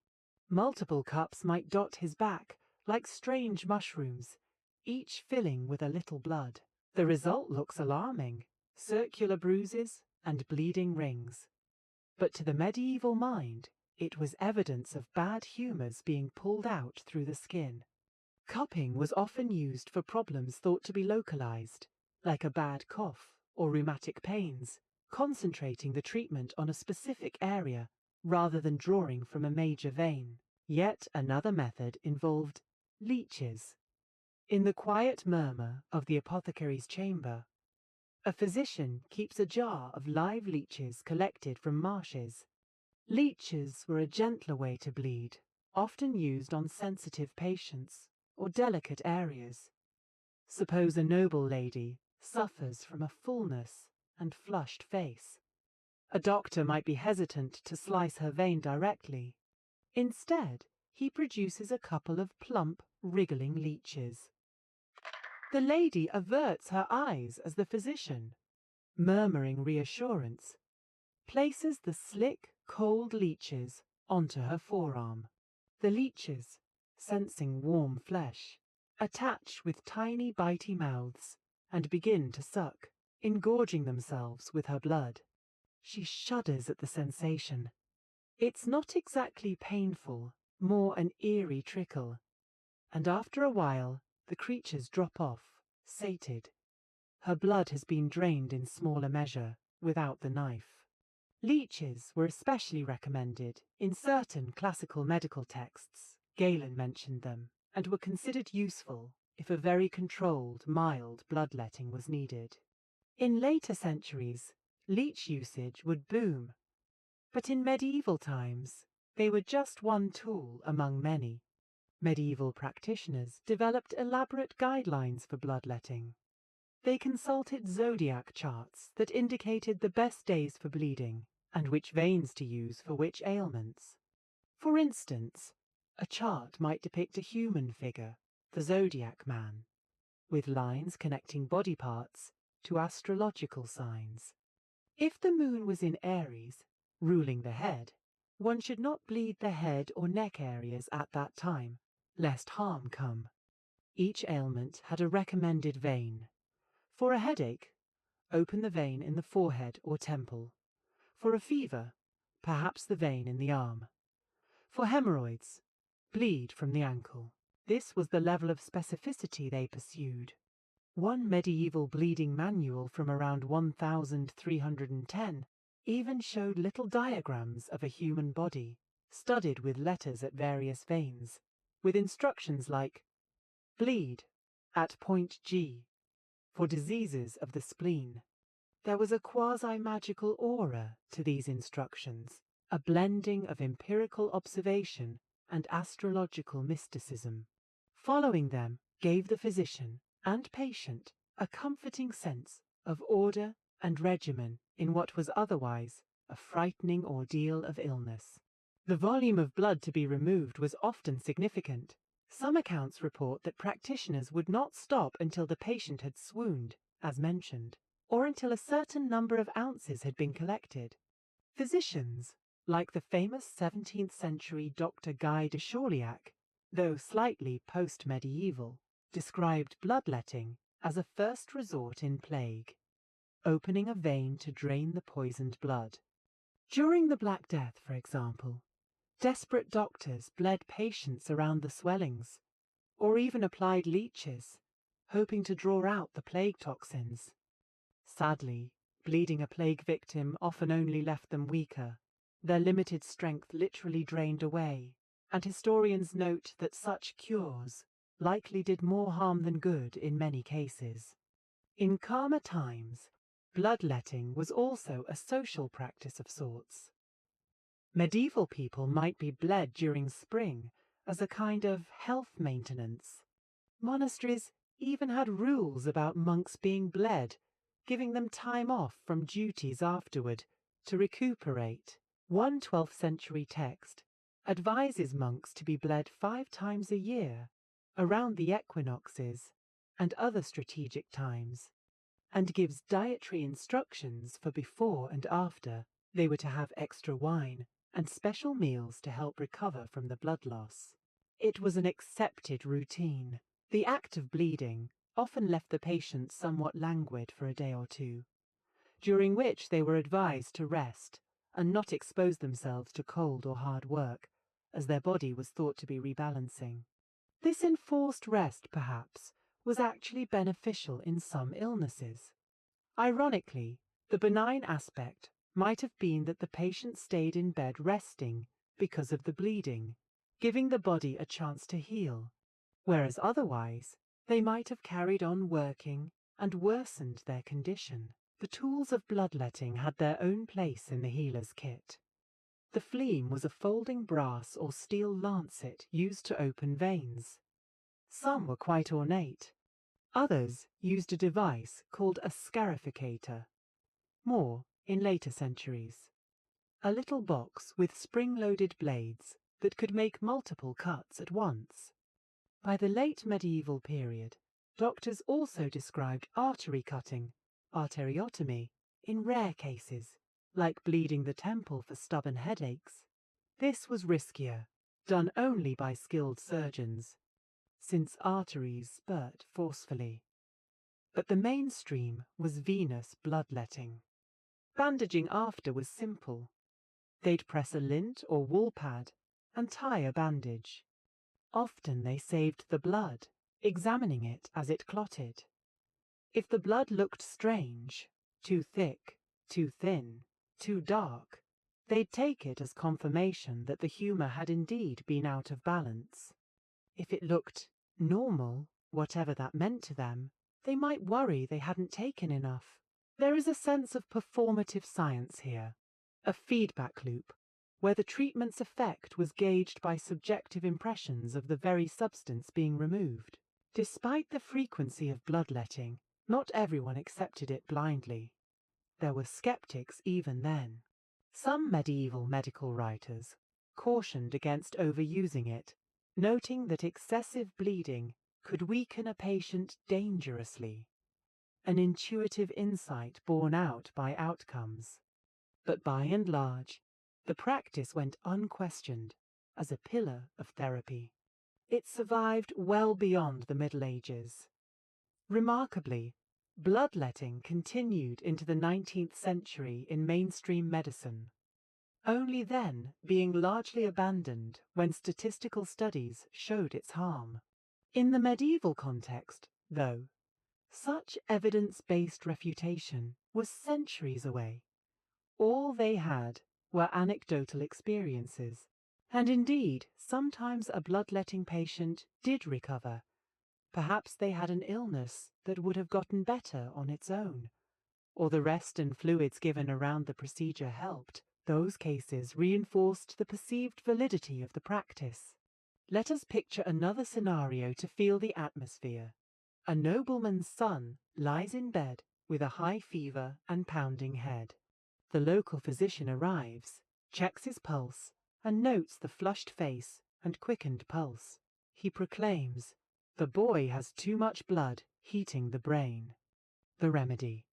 Multiple cups might dot his back like strange mushrooms, each filling with a little blood. The result looks alarming: circular bruises and bleeding rings. But to the medieval mind, it was evidence of bad humours being pulled out through the skin. Cupping was often used for problems thought to be localized, like a bad cough or rheumatic pains, concentrating the treatment on a specific area rather than drawing from a major vein. Yet another method involved leeches. In the quiet murmur of the apothecary's chamber, a physician keeps a jar of live leeches collected from marshes. Leeches were a gentler way to bleed, often used on sensitive patients or delicate areas. Suppose a noble lady suffers from a fullness and flushed face. A doctor might be hesitant to slice her vein directly. Instead, he produces a couple of plump, wriggling leeches. The lady averts her eyes as the physician, murmuring reassurance, places the slick, cold leeches onto her forearm. The leeches, sensing warm flesh, attach with tiny bitey mouths and begin to suck, engorging themselves with her blood. She shudders at the sensation. It's not exactly painful, more an eerie trickle, and after a while the creatures drop off, sated. Her blood has been drained in smaller measure, without the knife. Leeches were especially recommended in certain classical medical texts. Galen mentioned them, and were considered useful if a very controlled, mild bloodletting was needed. In later centuries, leech usage would boom, but in medieval times, they were just one tool among many. Medieval practitioners developed elaborate guidelines for bloodletting. They consulted zodiac charts that indicated the best days for bleeding and which veins to use for which ailments. For instance, a chart might depict a human figure, the zodiac man, with lines connecting body parts to astrological signs. If the moon was in Aries, ruling the head, one should not bleed the head or neck areas at that time, lest harm come. Each ailment had a recommended vein. For a headache, open the vein in the forehead or temple. For a fever, perhaps the vein in the arm. For hemorrhoids, bleed from the ankle. This was the level of specificity they pursued. One medieval bleeding manual from around 1310 even showed little diagrams of a human body, studded with letters at various veins, with instructions like, bleed at point G, for diseases of the spleen. There was a quasi-magical aura to these instructions, a blending of empirical observation and astrological mysticism. Following them gave the physician and patient a comforting sense of order and regimen in what was otherwise a frightening ordeal of illness. The volume of blood to be removed was often significant. Some accounts report that practitioners would not stop until the patient had swooned, as mentioned, or until a certain number of ounces had been collected. Physicians, like the famous 17th century Dr. Guy de Chauliac, though slightly post-medieval, described bloodletting as a first resort in plague, opening a vein to drain the poisoned blood. During the Black Death, for example, desperate doctors bled patients around the swellings, or even applied leeches, hoping to draw out the plague toxins. Sadly, bleeding a plague victim often only left them weaker, their limited strength literally drained away, and historians note that such cures likely did more harm than good in many cases. In calmer times, bloodletting was also a social practice of sorts. Medieval people might be bled during spring as a kind of health maintenance. Monasteries even had rules about monks being bled, giving them time off from duties afterward to recuperate. One 12th century text advises monks to be bled 5 times a year, around the equinoxes and other strategic times, and gives dietary instructions for before and after they were to have extra wine and special meals to help recover from the blood loss. It was an accepted routine. The act of bleeding often left the patient somewhat languid for a day or two, during which they were advised to rest and not expose themselves to cold or hard work, as their body was thought to be rebalancing. This enforced rest, perhaps, was actually beneficial in some illnesses. Ironically, the benign aspect might have been that the patient stayed in bed resting because of the bleeding, giving the body a chance to heal, whereas otherwise they might have carried on working and worsened their condition. The tools of bloodletting had their own place in the healer's kit. The phleem was a folding brass or steel lancet used to open veins. Some were quite ornate. Others used a device called a scarificator, more in later centuries. A little box with spring-loaded blades that could make multiple cuts at once. By the late medieval period, doctors also described artery cutting, arteriotomy, in rare cases, like bleeding the temple for stubborn headaches. This was riskier, done only by skilled surgeons, since arteries spurt forcefully. But the mainstream was venous bloodletting. Bandaging after was simple. They'd press a lint or wool pad and tie a bandage. Often they saved the blood, examining it as it clotted. If the blood looked strange, too thick, too thin, too dark, they'd take it as confirmation that the humour had indeed been out of balance. If it looked normal, whatever that meant to them, they might worry they hadn't taken enough. There is a sense of performative science here, a feedback loop, where the treatment's effect was gauged by subjective impressions of the very substance being removed. Despite the frequency of bloodletting, not everyone accepted it blindly. There were skeptics even then. Some medieval medical writers cautioned against overusing it, noting that excessive bleeding could weaken a patient dangerously, an intuitive insight borne out by outcomes. But by and large, the practice went unquestioned as a pillar of therapy. It survived well beyond the Middle Ages. Remarkably, bloodletting continued into the 19th century in mainstream medicine, only then being largely abandoned when statistical studies showed its harm. In the medieval context, though, such evidence-based refutation was centuries away. All they had were anecdotal experiences, and indeed sometimes a bloodletting patient did recover. Perhaps they had an illness that would have gotten better on its own, or the rest and fluids given around the procedure helped. Those cases reinforced the perceived validity of the practice. Let us picture another scenario to feel the atmosphere. A nobleman's son lies in bed with a high fever and pounding head. The local physician arrives, checks his pulse, and notes the flushed face and quickened pulse. He proclaims, "The boy has too much blood heating the brain." The remedy: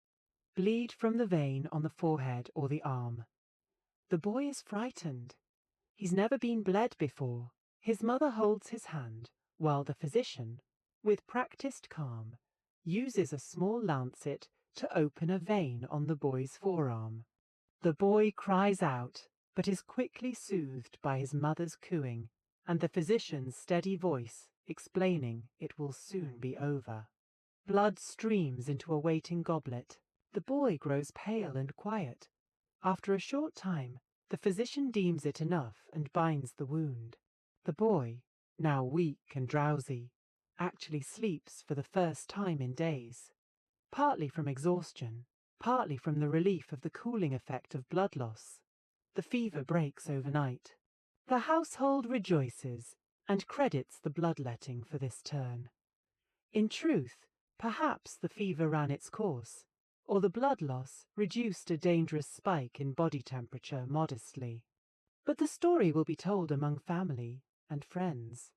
bleed from the vein on the forehead or the arm. The boy is frightened. He's never been bled before. His mother holds his hand, while the physician, with practiced calm, uses a small lancet to open a vein on the boy's forearm. The boy cries out, but is quickly soothed by his mother's cooing and the physician's steady voice explaining it will soon be over. Blood streams into a waiting goblet. The boy grows pale and quiet. After a short time, the physician deems it enough and binds the wound. The boy, now weak and drowsy, actually sleeps for the first time in days, partly from exhaustion, partly from the relief of the cooling effect of blood loss. The fever breaks overnight. The household rejoices, and credits the bloodletting for this turn. In truth, perhaps the fever ran its course, or the blood loss reduced a dangerous spike in body temperature modestly. But the story will be told among family and friends.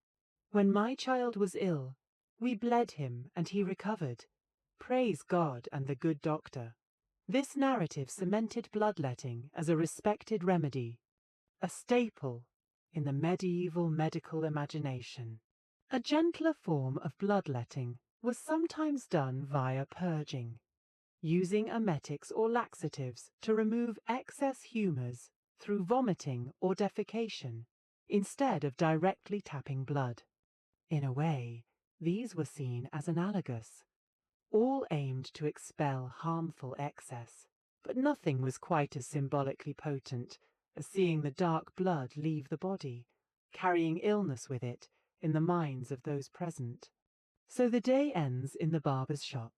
When my child was ill, we bled him and he recovered. Praise God and the good doctor. This narrative cemented bloodletting as a respected remedy, a staple in the medieval medical imagination. A gentler form of bloodletting was sometimes done via purging, using emetics or laxatives to remove excess humours through vomiting or defecation, instead of directly tapping blood. In a way, these were seen as analogous, all aimed to expel harmful excess, but nothing was quite as symbolically potent as seeing the dark blood leave the body, carrying illness with it in the minds of those present. So the day ends in the barber's shop.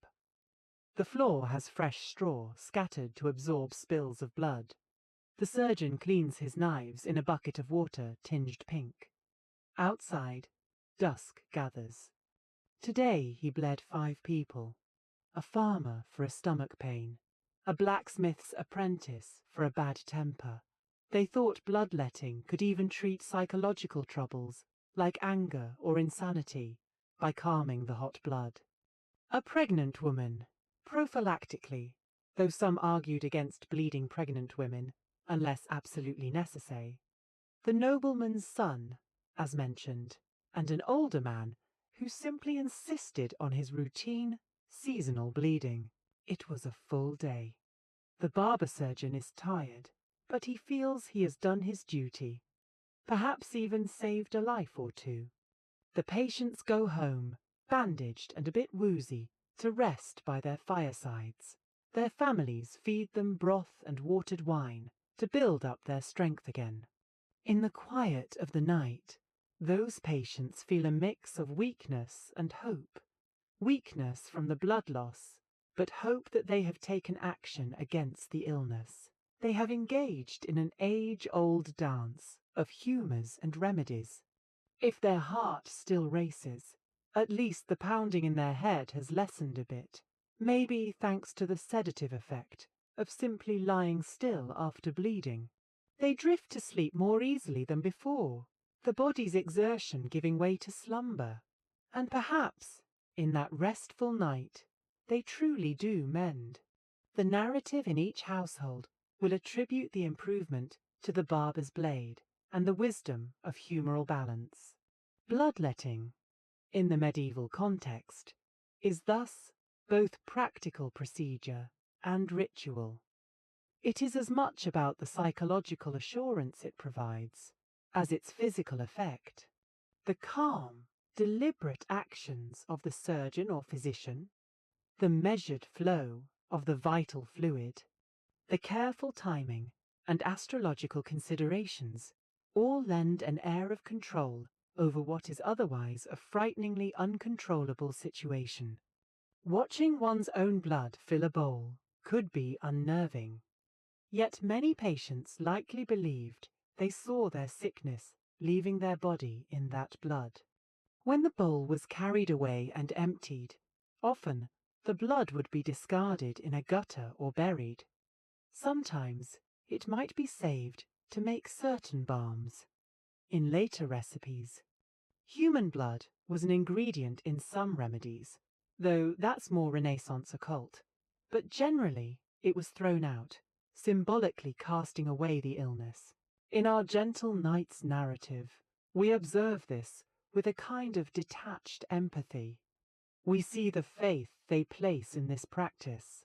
The floor has fresh straw scattered to absorb spills of blood. The surgeon cleans his knives in a bucket of water tinged pink. Outside, dusk gathers. Today he bled 5 people. A farmer for a stomach pain, a blacksmith's apprentice for a bad temper. They thought bloodletting could even treat psychological troubles like anger or insanity by calming the hot blood. A pregnant woman, prophylactically, though some argued against bleeding pregnant women unless absolutely necessary. The nobleman's son, as mentioned, and an older man who simply insisted on his routine, seasonal bleeding. It was a full day. The barber surgeon is tired, but he feels he has done his duty, perhaps even saved a life or two. The patients go home, bandaged and a bit woozy, to rest by their firesides. Their families feed them broth and watered wine to build up their strength again. In the quiet of the night, those patients feel a mix of weakness and hope. Weakness from the blood loss, but hope that they have taken action against the illness. They have engaged in an age-old dance of humours and remedies. If their heart still races, at least the pounding in their head has lessened a bit, maybe thanks to the sedative effect of simply lying still after bleeding. They drift to sleep more easily than before, the body's exertion giving way to slumber. And perhaps, in that restful night, they truly do mend. The narrative in each household will attribute the improvement to the barber's blade and the wisdom of humoral balance. Bloodletting, in the medieval context, is thus both practical procedure and ritual. It is as much about the psychological assurance it provides as its physical effect. The calm, deliberate actions of the surgeon or physician, the measured flow of the vital fluid, the careful timing and astrological considerations all lend an air of control over what is otherwise a frighteningly uncontrollable situation. Watching one's own blood fill a bowl could be unnerving. Yet many patients likely believed they saw their sickness leaving their body in that blood. When the bowl was carried away and emptied, often the blood would be discarded in a gutter or buried. Sometimes it might be saved to make certain balms. In later recipes, human blood was an ingredient in some remedies, though that's more Renaissance occult. But generally it was thrown out, symbolically casting away the illness. In our gentle knight's narrative, we observe this with a kind of detached empathy. We see the faith they place in this practice.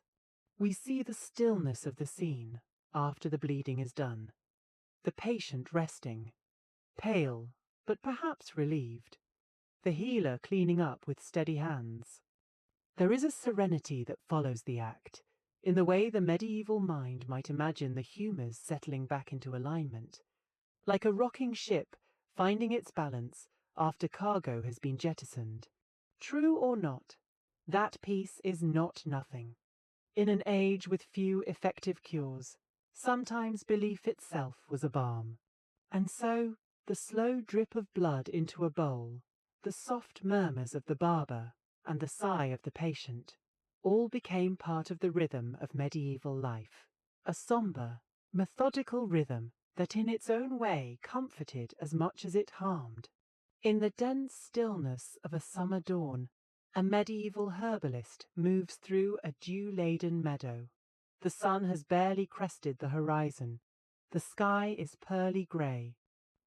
We see the stillness of the scene after the bleeding is done, the patient resting, pale but perhaps relieved, the healer cleaning up with steady hands. There is a serenity that follows the act, in the way the medieval mind might imagine the humours settling back into alignment, like a rocking ship finding its balance after cargo has been jettisoned. True or not, that peace is not nothing. In an age with few effective cures, sometimes belief itself was a balm. And so, The slow drip of blood into a bowl, the soft murmurs of the barber, and the sigh of the patient, all became part of the rhythm of medieval life. A sombre, methodical rhythm that in its own way comforted as much as it harmed. In the dense stillness of a summer dawn, a medieval herbalist moves through a dew-laden meadow. The sun has barely crested the horizon. The sky is pearly grey.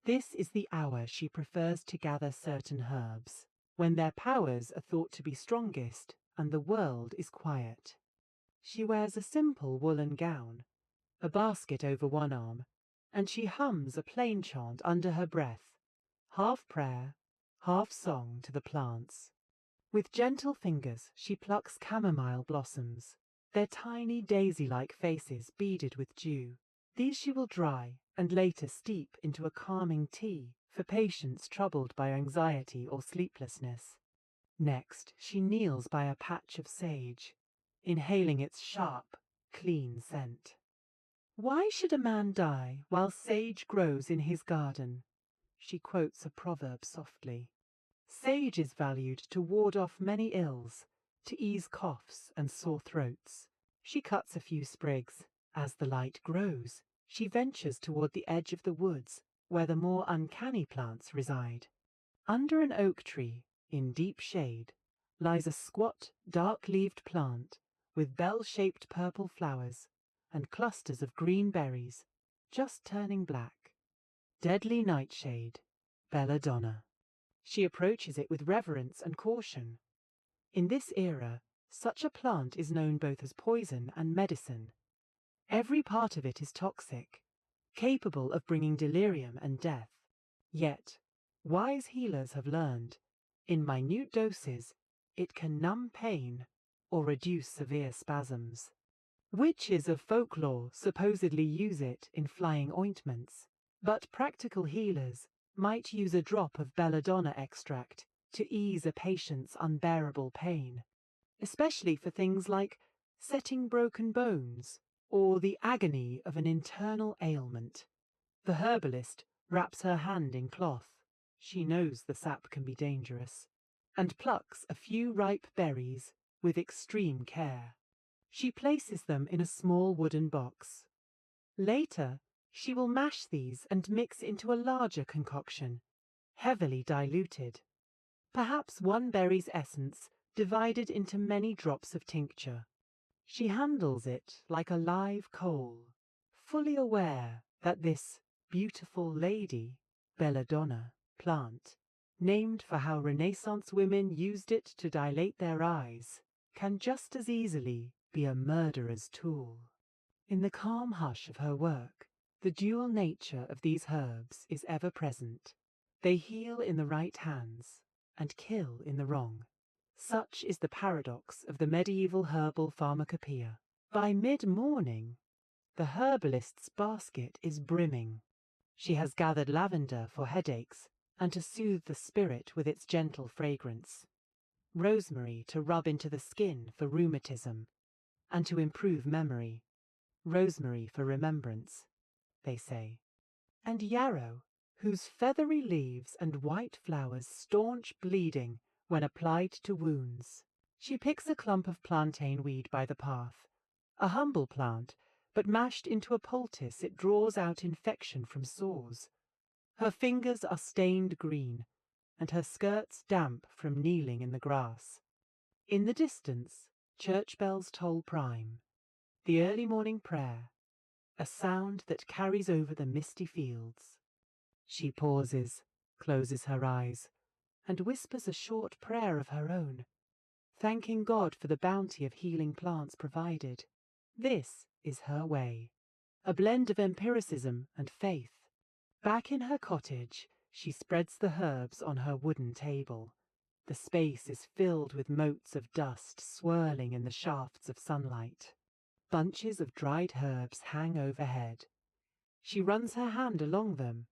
This is the hour she prefers to gather certain herbs, when their powers are thought to be strongest and the world is quiet. She wears a simple woolen gown, a basket over one arm, and she hums a plain chant under her breath, half prayer, half song to the plants. With gentle fingers she plucks chamomile blossoms, their tiny daisy-like faces beaded with dew. These she will dry and later steep into a calming tea for patients troubled by anxiety or sleeplessness. Next, she kneels by a patch of sage, inhaling its sharp, clean scent. "Why should a man die while sage grows in his garden?" She quotes a proverb softly. Sage is valued to ward off many ills, to ease coughs and sore throats. She cuts a few sprigs. As the light grows, she ventures toward the edge of the woods, where the more uncanny plants reside. Under an oak tree, in deep shade, lies a squat, dark-leaved plant with bell-shaped purple flowers and clusters of green berries, just turning black. Deadly nightshade, belladonna. She approaches it with reverence and caution. In this era, such a plant is known both as poison and medicine. Every part of it is toxic, capable of bringing delirium and death. Yet, wise healers have learned, in minute doses, it can numb pain or reduce severe spasms. Witches of folklore supposedly use it in flying ointments, but practical healers might use a drop of belladonna extract to ease a patient's unbearable pain, especially for things like setting broken bones or the agony of an internal ailment. The herbalist wraps her hand in cloth. She knows the sap can be dangerous, and plucks a few ripe berries with extreme care. She places them in a small wooden box. Later, she will mash these and mix into a larger concoction, heavily diluted. Perhaps one berry's essence divided into many drops of tincture. She handles it like a live coal, fully aware that this beautiful lady, belladonna, plant, named for how Renaissance women used it to dilate their eyes, can just as easily be a murderer's tool. In the calm hush of her work, the dual nature of these herbs is ever present. They heal in the right hands and kill in the wrong. Such is the paradox of the medieval herbal pharmacopoeia. By mid-morning, the herbalist's basket is brimming. She has gathered lavender for headaches and to soothe the spirit with its gentle fragrance, rosemary to rub into the skin for rheumatism and to improve memory, rosemary for remembrance, they say, and yarrow, whose feathery leaves and white flowers staunch bleeding when applied to wounds. She picks a clump of plantain weed by the path, a humble plant, but mashed into a poultice it draws out infection from sores. Her fingers are stained green, and her skirts damp from kneeling in the grass. In the distance, church bells toll prime, the early morning prayer, a sound that carries over the misty fields. She pauses, closes her eyes, and whispers a short prayer of her own, thanking God for the bounty of healing plants provided. This is her way, a blend of empiricism and faith. Back in her cottage, she spreads the herbs on her wooden table. The space is filled with motes of dust swirling in the shafts of sunlight. Bunches of dried herbs hang overhead. She runs her hand along them.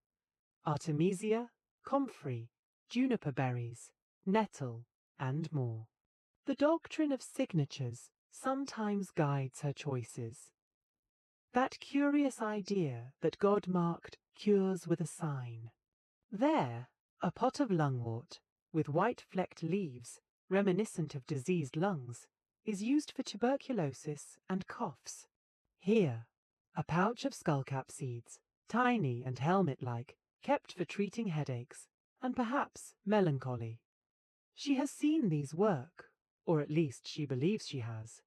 Artemisia, comfrey, juniper berries, nettle, and more. The doctrine of signatures sometimes guides her choices. That curious idea that God marked cures with a sign. There, a pot of lungwort, with white flecked leaves, reminiscent of diseased lungs, is used for tuberculosis and coughs. Here, a pouch of skullcap seeds, tiny and helmet-like, kept for treating headaches, and perhaps melancholy. She has seen these work, or at least she believes she has.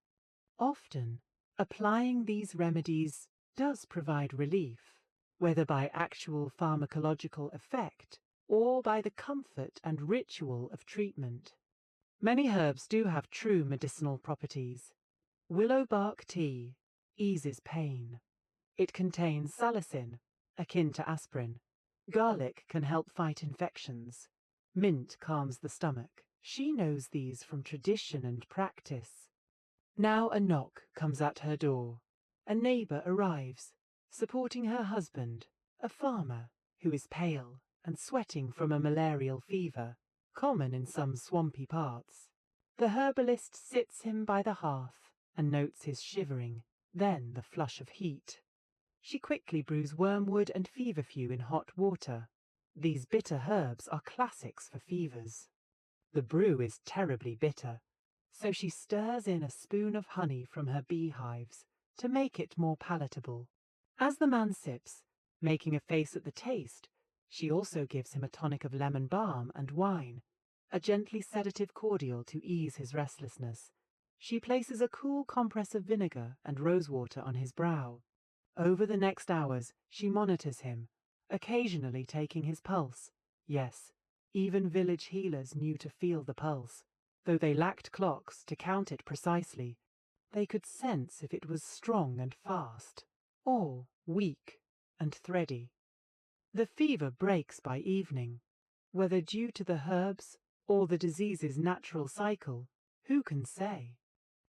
Often, applying these remedies does provide relief, whether by actual pharmacological effect or by the comfort and ritual of treatment. Many herbs do have true medicinal properties. Willow bark tea eases pain. It contains salicin, akin to aspirin. Garlic can help fight infections. Mint calms the stomach. She knows these from tradition and practice. Now a knock comes at her door. A neighbour arrives, supporting her husband, a farmer, who is pale and sweating from a malarial fever, common in some swampy parts. The herbalist sits him by the hearth and notes his shivering, then the flush of heat. She quickly brews wormwood and feverfew in hot water. These bitter herbs are classics for fevers. The brew is terribly bitter, so she stirs in a spoon of honey from her beehives to make it more palatable. As the man sips, making a face at the taste, she also gives him a tonic of lemon balm and wine, a gently sedative cordial to ease his restlessness. She places a cool compress of vinegar and rosewater on his brow. Over the next hours, she monitors him, occasionally taking his pulse. Yes, even village healers knew to feel the pulse. Though they lacked clocks to count it precisely, they could sense if it was strong and fast, or weak and thready. The fever breaks by evening. Whether due to the herbs or the disease's natural cycle, who can say?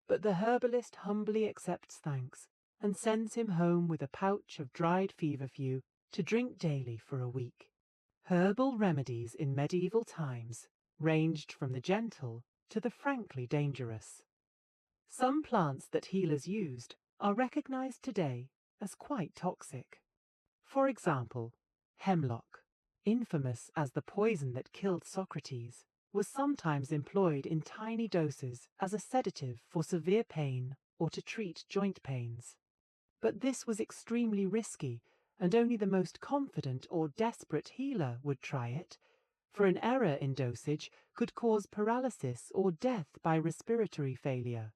But the herbalist humbly accepts thanks and sends him home with a pouch of dried feverfew to drink daily for a week. Herbal remedies in medieval times ranged from the gentle to the frankly dangerous. Some plants that healers used are recognized today as quite toxic. For example, hemlock, infamous as the poison that killed Socrates, was sometimes employed in tiny doses as a sedative for severe pain or to treat joint pains. But this was extremely risky, and only the most confident or desperate healer would try it, for an error in dosage could cause paralysis or death by respiratory failure.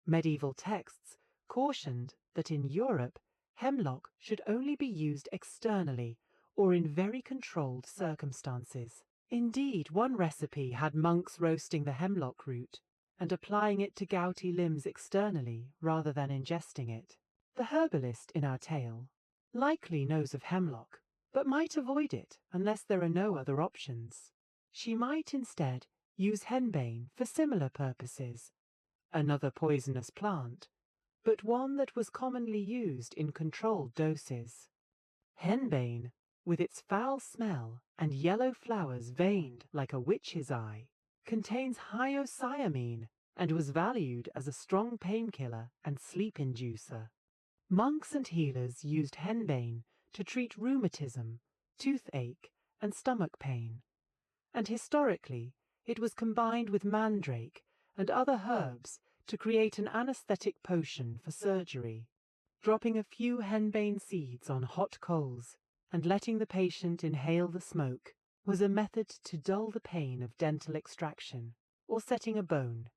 Medieval texts cautioned that in Europe, hemlock should only be used externally or in very controlled circumstances. Indeed, one recipe had monks roasting the hemlock root and applying it to gouty limbs externally rather than ingesting it. The herbalist in our tale likely knows of hemlock, but might avoid it unless there are no other options. She might instead use henbane for similar purposes, another poisonous plant, but one that was commonly used in controlled doses. Henbane, with its foul smell and yellow flowers veined like a witch's eye, contains hyoscyamine and was valued as a strong painkiller and sleep inducer. Monks and healers used henbane to treat rheumatism, toothache, and stomach pain, and historically it was combined with mandrake and other herbs to create an anesthetic potion for surgery. Dropping a few henbane seeds on hot coals and letting the patient inhale the smoke was a method to dull the pain of dental extraction or setting a bone,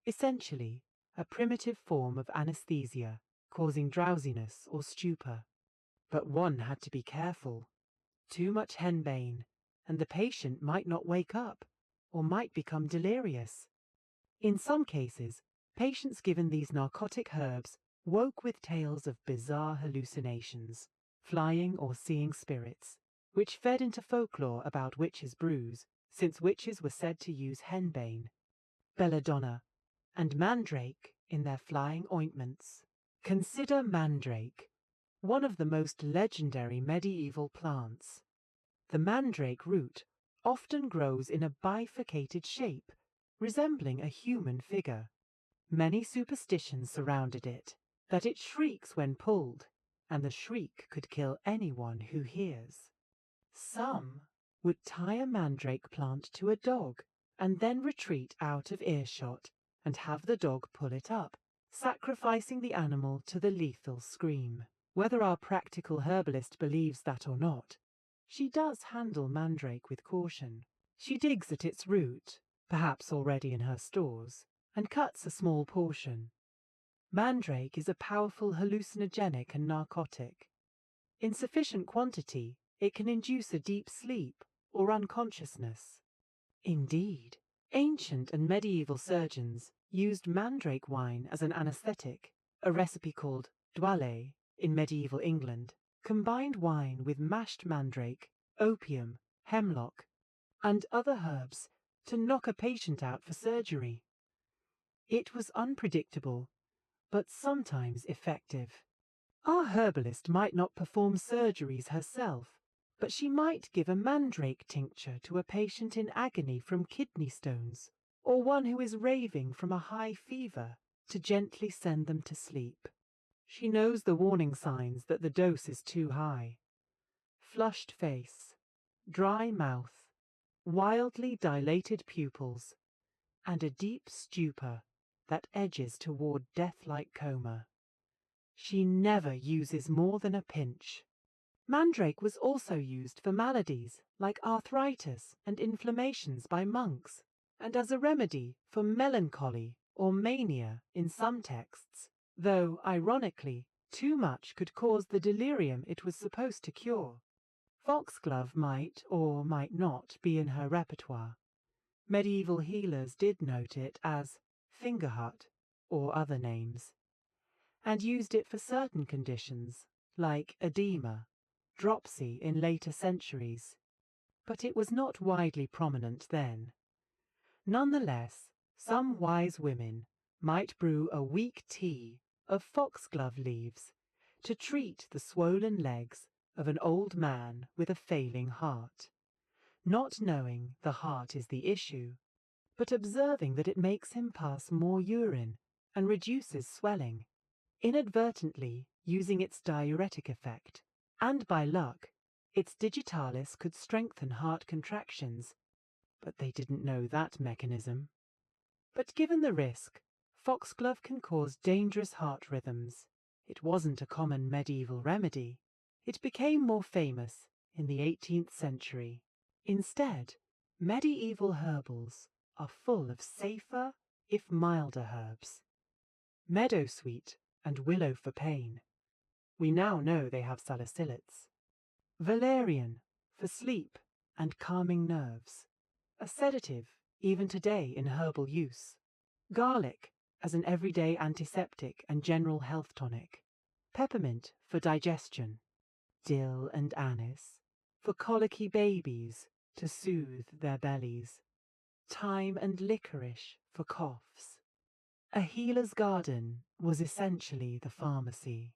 essentially a primitive form of anesthesia causing drowsiness or stupor. But one had to be careful. Too much henbane, and the patient might not wake up or might become delirious. In some cases, patients given these narcotic herbs woke with tales of bizarre hallucinations, flying or seeing spirits, which fed into folklore about witches' brews, since witches were said to use henbane, belladonna, and mandrake in their flying ointments. Consider mandrake, one of the most legendary medieval plants. The mandrake root often grows in a bifurcated shape, resembling a human figure. Many superstitions surrounded it, that it shrieks when pulled, and the shriek could kill anyone who hears. Some would tie a mandrake plant to a dog and then retreat out of earshot and have the dog pull it up, sacrificing the animal to the lethal scream. Whether our practical herbalist believes that or not, she does handle mandrake with caution. She digs at its root, perhaps already in her stores, and cuts a small portion. Mandrake is a powerful hallucinogenic and narcotic. In sufficient quantity, it can induce a deep sleep or unconsciousness. Indeed, ancient and medieval surgeons used mandrake wine as an anesthetic. A recipe called dwale in medieval England combined wine with mashed mandrake, opium, hemlock, and other herbs to knock a patient out for surgery. It was unpredictable, but sometimes effective. Our herbalist might not perform surgeries herself, but she might give a mandrake tincture to a patient in agony from kidney stones, or one who is raving from a high fever, to gently send them to sleep. She knows the warning signs that the dose is too high. Flushed face, dry mouth, wildly dilated pupils, and a deep stupor that edges toward death-like coma. She never uses more than a pinch. Mandrake was also used for maladies like arthritis and inflammations by monks, and as a remedy for melancholy or mania in some texts, though, ironically, too much could cause the delirium it was supposed to cure. Foxglove might or might not be in her repertoire. Medieval healers did note it as fingerhut or other names, and used it for certain conditions like edema, dropsy in later centuries, but it was not widely prominent then. Nonetheless, some wise women might brew a weak tea of foxglove leaves to treat the swollen legs of an old man with a failing heart, not knowing the heart is the issue, but observing that it makes him pass more urine and reduces swelling, inadvertently using its diuretic effect, and by luck, its digitalis could strengthen heart contractions, but they didn't know that mechanism. But given the risk, foxglove can cause dangerous heart rhythms. It wasn't a common medieval remedy. It became more famous in the 18th century. Instead, medieval herbals are full of safer, if milder herbs. Meadowsweet and willow for pain. We now know they have salicylates. Valerian for sleep and calming nerves. A sedative even today in herbal use. Garlic as an everyday antiseptic and general health tonic. Peppermint for digestion. Dill and anise for colicky babies to soothe their bellies. Thyme and licorice for coughs. A healer's garden was essentially the pharmacy.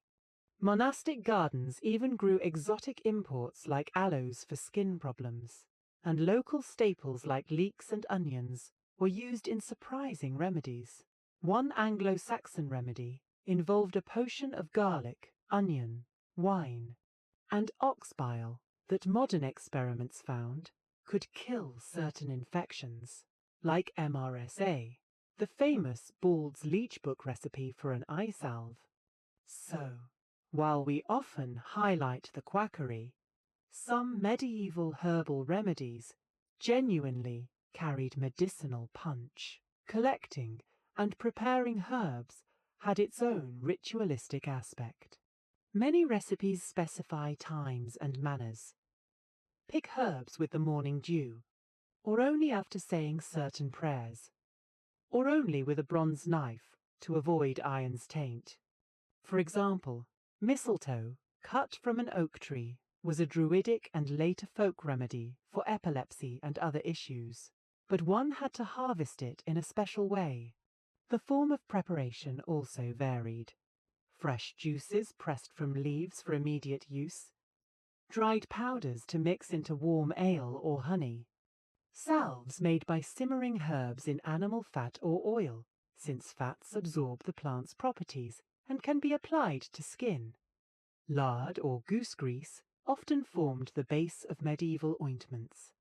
Monastic gardens even grew exotic imports like aloes for skin problems, and local staples like leeks and onions were used in surprising remedies. One Anglo-Saxon remedy involved a potion of garlic, onion, wine, and ox bile that modern experiments found could kill certain infections, like MRSA, the famous Bald's Leech Book recipe for an eye salve. So, while we often highlight the quackery, some medieval herbal remedies genuinely carried medicinal punch. Collecting and preparing herbs had its own ritualistic aspect. Many recipes specify times and manners. Pick herbs with the morning dew, or only after saying certain prayers, or only with a bronze knife to avoid iron's taint. For example, mistletoe, cut from an oak tree, was a druidic and later folk remedy for epilepsy and other issues, but one had to harvest it in a special way. The form of preparation also varied. Fresh juices pressed from leaves for immediate use, dried powders to mix into warm ale or honey, salves made by simmering herbs in animal fat or oil, since fats absorb the plant's properties and can be applied to skin, lard or goose grease often formed the base of medieval ointments.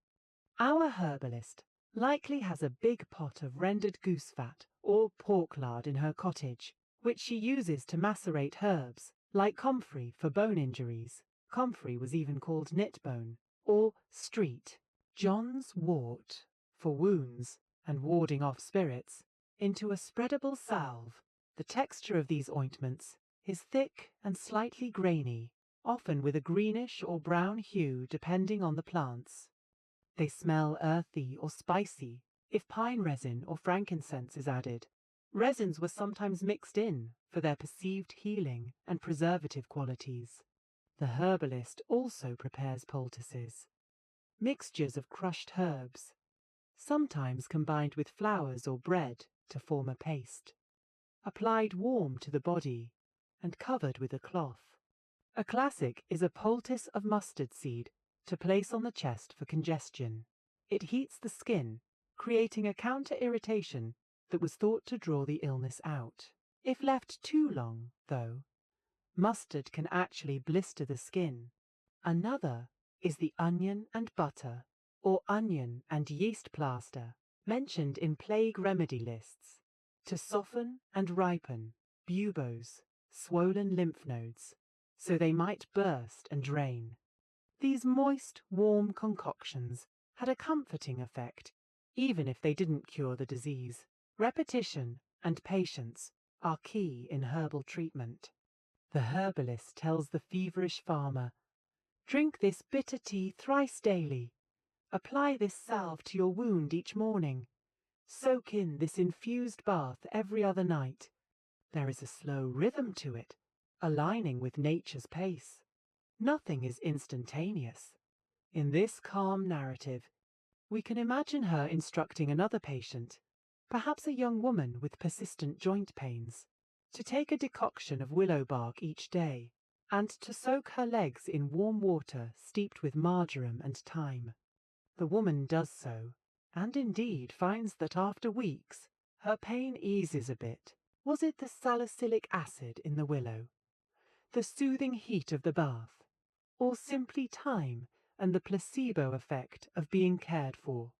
Our herbalist likely has a big pot of rendered goose fat or pork lard in her cottage, which she uses to macerate herbs like comfrey for bone injuries. Comfrey was even called knitbone, or street. John's wort for wounds and warding off spirits, into a spreadable salve. The texture of these ointments is thick and slightly grainy, often with a greenish or brown hue depending on the plants. They smell earthy or spicy if pine resin or frankincense is added. Resins were sometimes mixed in for their perceived healing and preservative qualities. The herbalist also prepares poultices, mixtures of crushed herbs, sometimes combined with flowers or bread to form a paste, applied warm to the body and covered with a cloth. A classic is a poultice of mustard seed to place on the chest for congestion. It heats the skin, creating a counter-irritation that was thought to draw the illness out. If left too long, though, mustard can actually blister the skin. Another is the onion and butter, or onion and yeast plaster, mentioned in plague remedy lists, to soften and ripen buboes, swollen lymph nodes, so they might burst and drain. These moist, warm concoctions had a comforting effect, even if they didn't cure the disease. Repetition and patience are key in herbal treatment. The herbalist tells the feverish farmer, "Drink this bitter tea thrice daily. Apply this salve to your wound each morning. Soak in this infused bath every other night. There is a slow rhythm to it, aligning with nature's pace. Nothing is instantaneous." In this calm narrative, we can imagine her instructing another patient, perhaps a young woman with persistent joint pains, to take a decoction of willow bark each day, and to soak her legs in warm water steeped with marjoram and thyme. The woman does so, and indeed finds that after weeks her pain eases a bit. Was it the salicylic acid in the willow, the soothing heat of the bath, or simply time and the placebo effect of being cared for?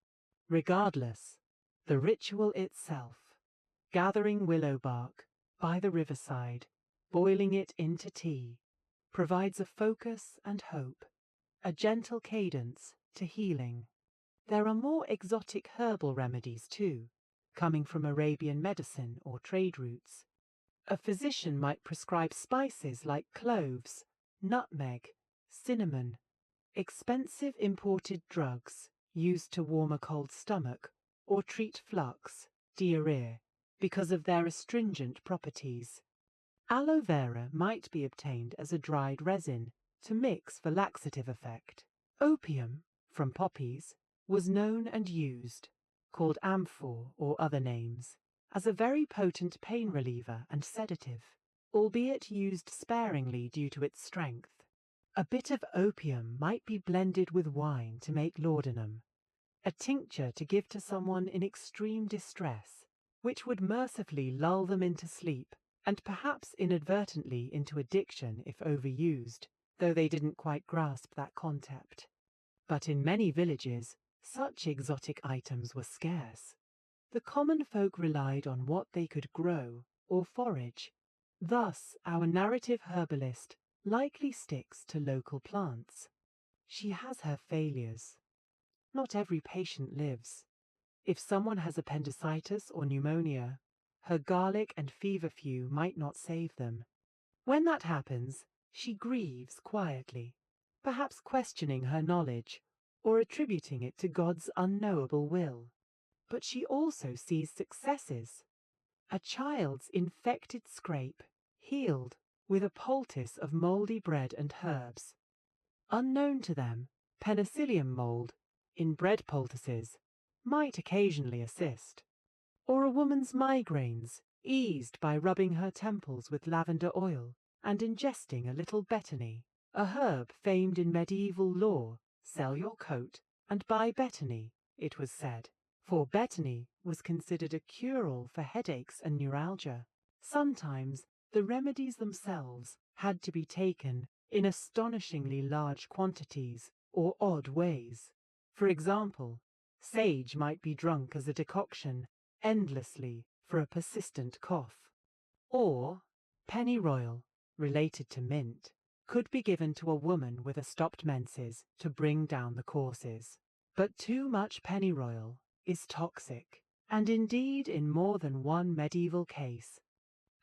Regardless, the ritual itself, gathering willow bark by the riverside, boiling it into tea, provides a focus and hope, a gentle cadence to healing. There are more exotic herbal remedies too, coming from Arabian medicine or trade routes. A physician might prescribe spices like cloves, nutmeg, cinnamon, expensive imported drugs used to warm a cold stomach or treat flux, diarrhea, because of their astringent properties. Aloe vera might be obtained as a dried resin to mix for laxative effect. Opium, from poppies, was known and used, called amphor or other names, as a very potent pain reliever and sedative, albeit used sparingly due to its strength. A bit of opium might be blended with wine to make laudanum, a tincture to give to someone in extreme distress, which would mercifully lull them into sleep, and perhaps inadvertently into addiction if overused, though they didn't quite grasp that concept. But in many villages, such exotic items were scarce. The common folk relied on what they could grow or forage. Thus, our narrative herbalist likely sticks to local plants. She has her failures. Not every patient lives. If someone has appendicitis or pneumonia, her garlic and feverfew might not save them. When that happens, she grieves quietly, perhaps questioning her knowledge or attributing it to God's unknowable will. But she also sees successes. A child's infected scrape healed with a poultice of mouldy bread and herbs. Unknown to them, penicillium mold in bread poultices might occasionally assist. Or a woman's migraines eased by rubbing her temples with lavender oil and ingesting a little betony, a herb famed in medieval lore. Sell your coat and buy betony, it was said, for betony was considered a cure-all for headaches and neuralgia. Sometimes the remedies themselves had to be taken in astonishingly large quantities or odd ways. For example, sage might be drunk as a decoction endlessly for a persistent cough. Or pennyroyal, related to mint, could be given to a woman with a stopped menses to bring down the courses. But too much pennyroyal is toxic, and indeed in more than one medieval case,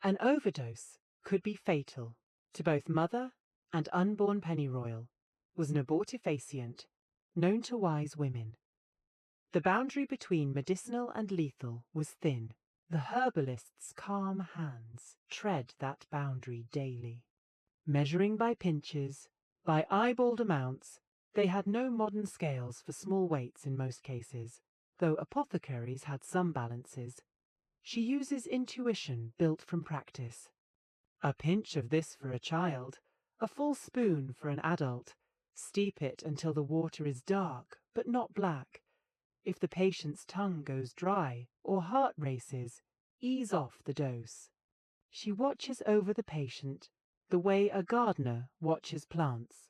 an overdose could be fatal to both mother and unborn pennyroyal was an abortifacient known to wise women. The boundary between medicinal and lethal was thin. The herbalist's calm hands tread that boundary daily. Measuring by pinches, by eyeballed amounts, they had no modern scales for small weights in most cases, though apothecaries had some balances. She uses intuition built from practice. A pinch of this for a child, a full spoon for an adult. Steep it until the water is dark, but not black. If the patient's tongue goes dry or heart races, ease off the dose. She watches over the patient the way a gardener watches plants,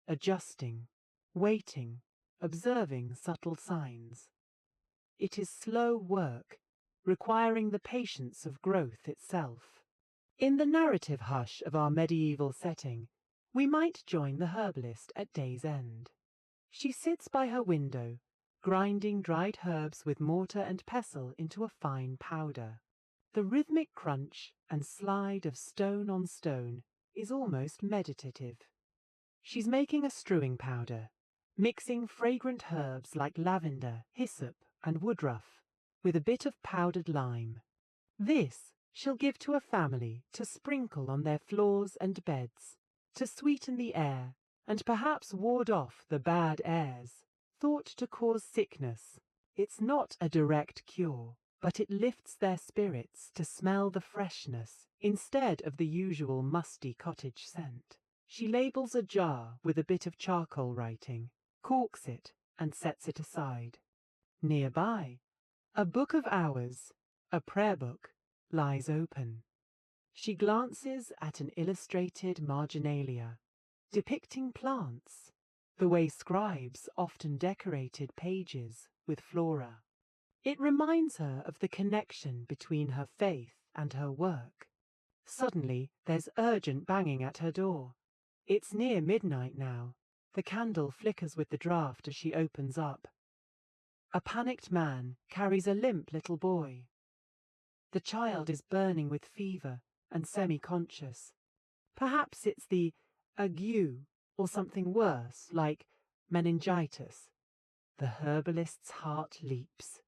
adjusting, waiting, observing subtle signs. It is slow work, requiring the patience of growth itself. In the narrative hush of our medieval setting, we might join the herbalist at day's end. She sits by her window, grinding dried herbs with mortar and pestle into a fine powder. The rhythmic crunch and slide of stone on stone is almost meditative. She's making a strewing powder, mixing fragrant herbs like lavender, hyssop, and woodruff, with a bit of powdered lime. This she'll give to a family to sprinkle on their floors and beds, to sweeten the air, and perhaps ward off the bad airs, thought to cause sickness. It's not a direct cure, but it lifts their spirits to smell the freshness instead of the usual musty cottage scent. She labels a jar with a bit of charcoal writing, corks it, and sets it aside. Nearby, a book of hours, a prayer book, lies open. She glances at an illustrated marginalia, depicting plants, the way scribes often decorated pages with flora. It reminds her of the connection between her faith and her work. Suddenly, there's urgent banging at her door. It's near midnight now. The candle flickers with the draught as she opens up. A panicked man carries a limp little boy. The child is burning with fever and semi-conscious. Perhaps it's the ague or something worse, like meningitis. The herbalist's heart leaps.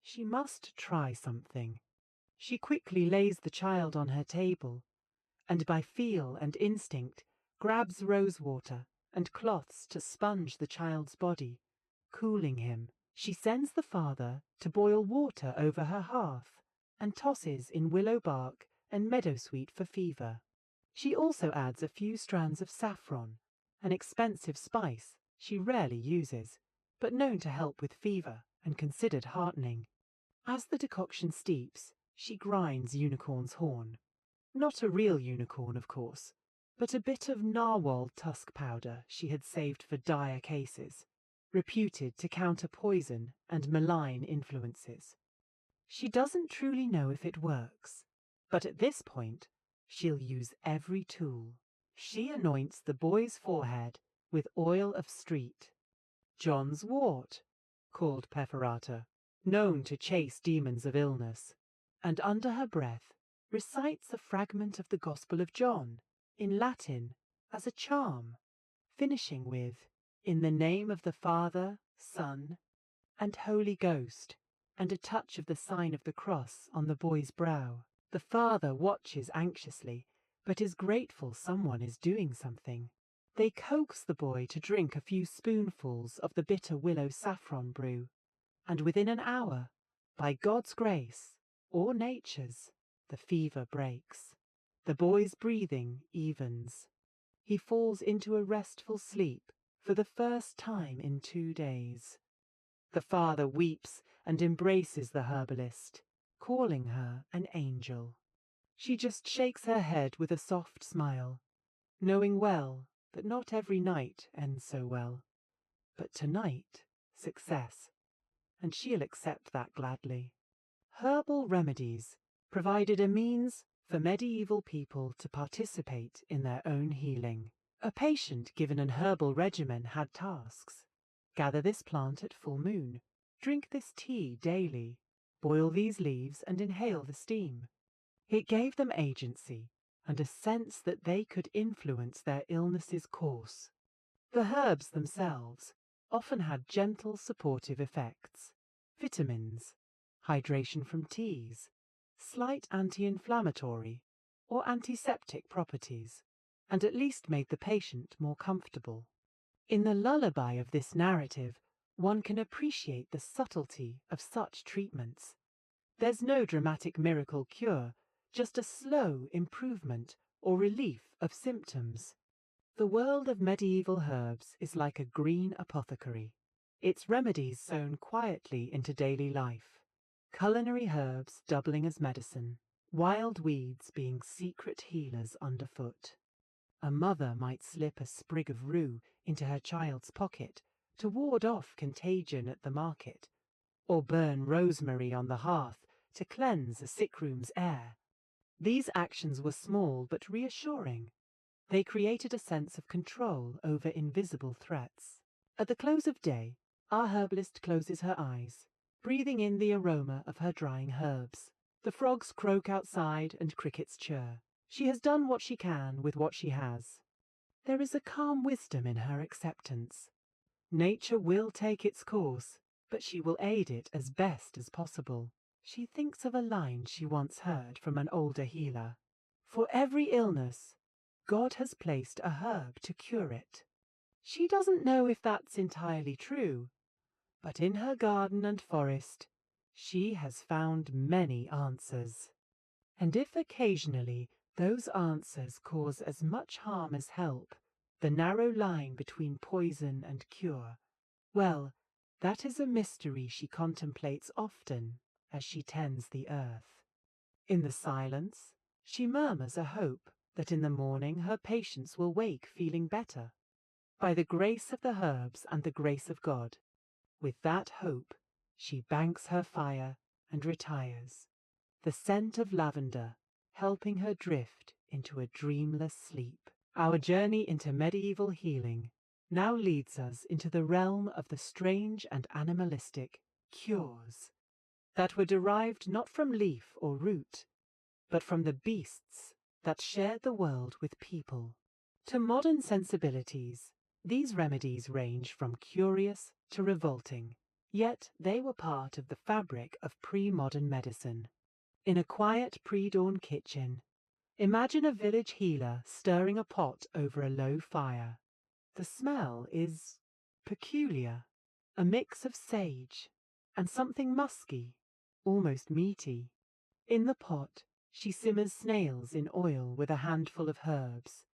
She must try something. She quickly lays the child on her table, and by feel and instinct grabs rosewater and cloths to sponge the child's body, cooling him. She sends the father to boil water over her hearth and tosses in willow bark and meadowsweet for fever. She also adds a few strands of saffron, an expensive spice she rarely uses, but known to help with fever and considered heartening. As the decoction steeps, she grinds unicorn's horn. Not a real unicorn, of course, but a bit of narwhal tusk powder she had saved for dire cases, reputed to counter poison and malign influences. She doesn't truly know if it works, but at this point, she'll use every tool. She anoints the boy's forehead with oil of street. John's wort, called Peforata, known to chase demons of illness, and under her breath recites a fragment of the Gospel of John in Latin as a charm, finishing with, "In the name of the Father, Son, and Holy Ghost," and a touch of the sign of the cross on the boy's brow. The father watches anxiously, but is grateful someone is doing something. They coax the boy to drink a few spoonfuls of the bitter willow saffron brew, and within an hour, by God's grace, or nature's, the fever breaks. The boy's breathing evens. He falls into a restful sleep for the first time in 2 days. The father weeps and embraces the herbalist, calling her an angel. She just shakes her head with a soft smile, knowing well that not every night ends so well. But tonight, success, and she'll accept that gladly. Herbal remedies provided a means for medieval people to participate in their own healing. A patient given an herbal regimen had tasks. Gather this plant at full moon. Drink this tea daily. Boil these leaves and inhale the steam. It gave them agency and a sense that they could influence their illness's course. The herbs themselves often had gentle supportive effects. Vitamins, hydration from teas, slight anti-inflammatory or antiseptic properties, and at least made the patient more comfortable. In the lullaby of this narrative, one can appreciate the subtlety of such treatments. There's no dramatic miracle cure, just a slow improvement or relief of symptoms. The world of medieval herbs is like a green apothecary, its remedies sown quietly into daily life. Culinary herbs doubling as medicine, wild weeds being secret healers underfoot. A mother might slip a sprig of rue into her child's pocket to ward off contagion at the market, or burn rosemary on the hearth to cleanse a sick room's air. These actions were small but reassuring. They created a sense of control over invisible threats. At the close of day, our herbalist closes her eyes, breathing in the aroma of her drying herbs. The frogs croak outside and crickets chirr. She has done what she can with what she has. There is a calm wisdom in her acceptance. Nature will take its course, but she will aid it as best as possible. She thinks of a line she once heard from an older healer. For every illness, God has placed a herb to cure it. She doesn't know if that's entirely true, but in her garden and forest, she has found many answers. And if occasionally those answers cause as much harm as help, the narrow line between poison and cure, well, that is a mystery she contemplates often as she tends the earth. In the silence, she murmurs a hope that in the morning her patients will wake feeling better. By the grace of the herbs and the grace of God, with that hope, she banks her fire and retires, the scent of lavender helping her drift into a dreamless sleep. Our journey into medieval healing now leads us into the realm of the strange and animalistic cures that were derived not from leaf or root, but from the beasts that shared the world with people. To modern sensibilities, these remedies range from curious to revolting, yet they were part of the fabric of pre-modern medicine. In a quiet pre-dawn kitchen, imagine a village healer stirring a pot over a low fire. The smell is peculiar, a mix of sage and something musky, almost meaty. In the pot, she simmers snails in oil with a handful of herbs.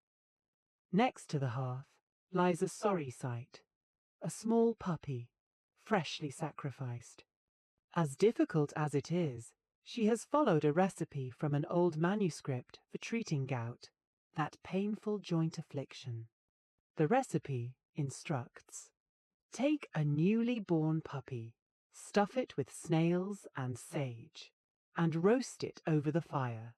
Next to the hearth lies a sorry sight, a small puppy, freshly sacrificed. As difficult as it is, she has followed a recipe from an old manuscript for treating gout, that painful joint affliction. The recipe instructs: take a newly born puppy, stuff it with snails and sage, and roast it over the fire.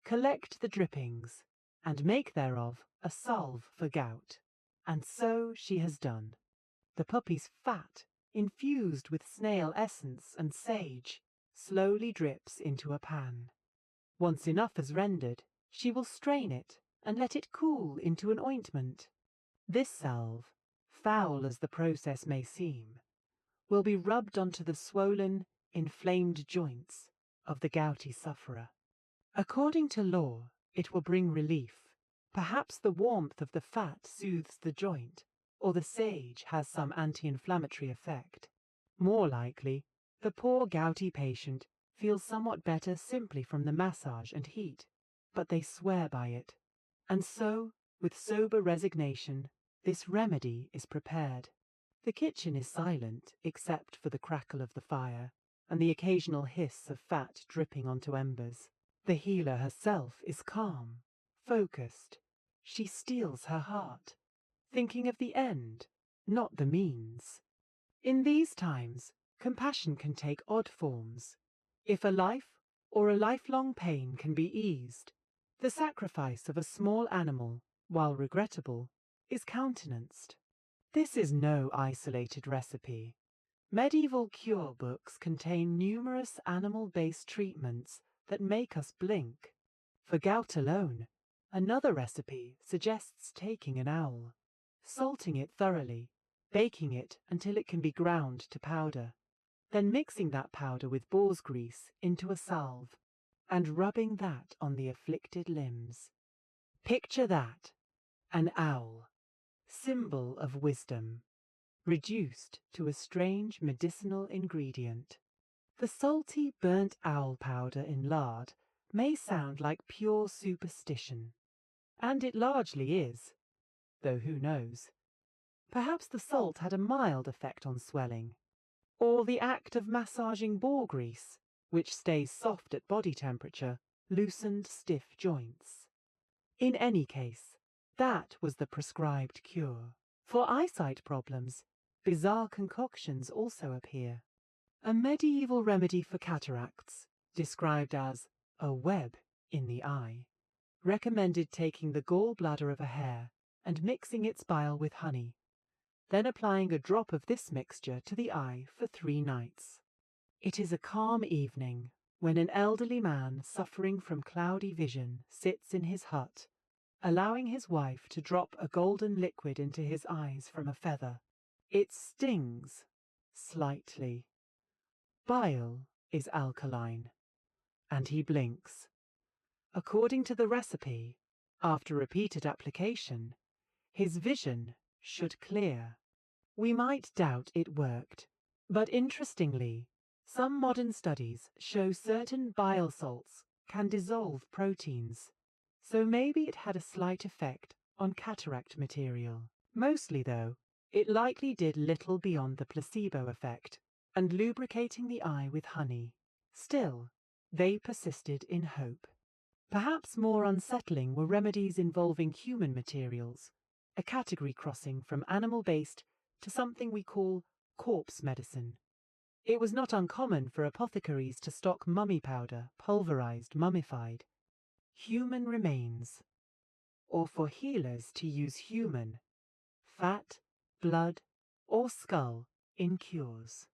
Collect the drippings, and make thereof a salve for gout. And so she has done. The puppy's fat, infused with snail essence and sage, slowly drips into a pan. Once enough is rendered, she will strain it and let it cool into an ointment. This salve, foul as the process may seem, will be rubbed onto the swollen, inflamed joints of the gouty sufferer. According to law, it will bring relief. Perhaps the warmth of the fat soothes the joint, or the sage has some anti-inflammatory effect. More likely, the poor gouty patient feels somewhat better simply from the massage and heat, but they swear by it. And so, with sober resignation, this remedy is prepared. The kitchen is silent except for the crackle of the fire and the occasional hiss of fat dripping onto embers. The healer herself is calm, focused. She steels her heart, thinking of the end, not the means. In these times, compassion can take odd forms. If a life or a lifelong pain can be eased, the sacrifice of a small animal, while regrettable, is countenanced. This is no isolated recipe. Medieval cure books contain numerous animal-based treatments that make us blink. For gout alone, another recipe suggests taking an owl, salting it thoroughly, baking it until it can be ground to powder, then mixing that powder with boar's grease into a salve, and rubbing that on the afflicted limbs. Picture that, an owl, symbol of wisdom, reduced to a strange medicinal ingredient. The salty, burnt owl powder in lard may sound like pure superstition, and it largely is, though who knows? Perhaps the salt had a mild effect on swelling, or the act of massaging boar grease, which stays soft at body temperature, loosened stiff joints. In any case, that was the prescribed cure. For eyesight problems, bizarre concoctions also appear. A medieval remedy for cataracts, described as a web in the eye, recommended taking the gallbladder of a hare and mixing its bile with honey, then applying a drop of this mixture to the eye for 3 nights. It is a calm evening when an elderly man suffering from cloudy vision sits in his hut, allowing his wife to drop a golden liquid into his eyes from a feather. It stings slightly. Bile is alkaline, and he blinks. According to the recipe, after repeated application, his vision should clear. We might doubt it worked, but interestingly, some modern studies show certain bile salts can dissolve proteins, so maybe it had a slight effect on cataract material. Mostly, though, it likely did little beyond the placebo effect and lubricating the eye with honey. Still, they persisted in hope. Perhaps more unsettling were remedies involving human materials, a category crossing from animal-based to something we call corpse medicine. It was not uncommon for apothecaries to stock mummy powder, pulverized, mummified, human remains, or for healers to use human, fat, blood, or skull in cures.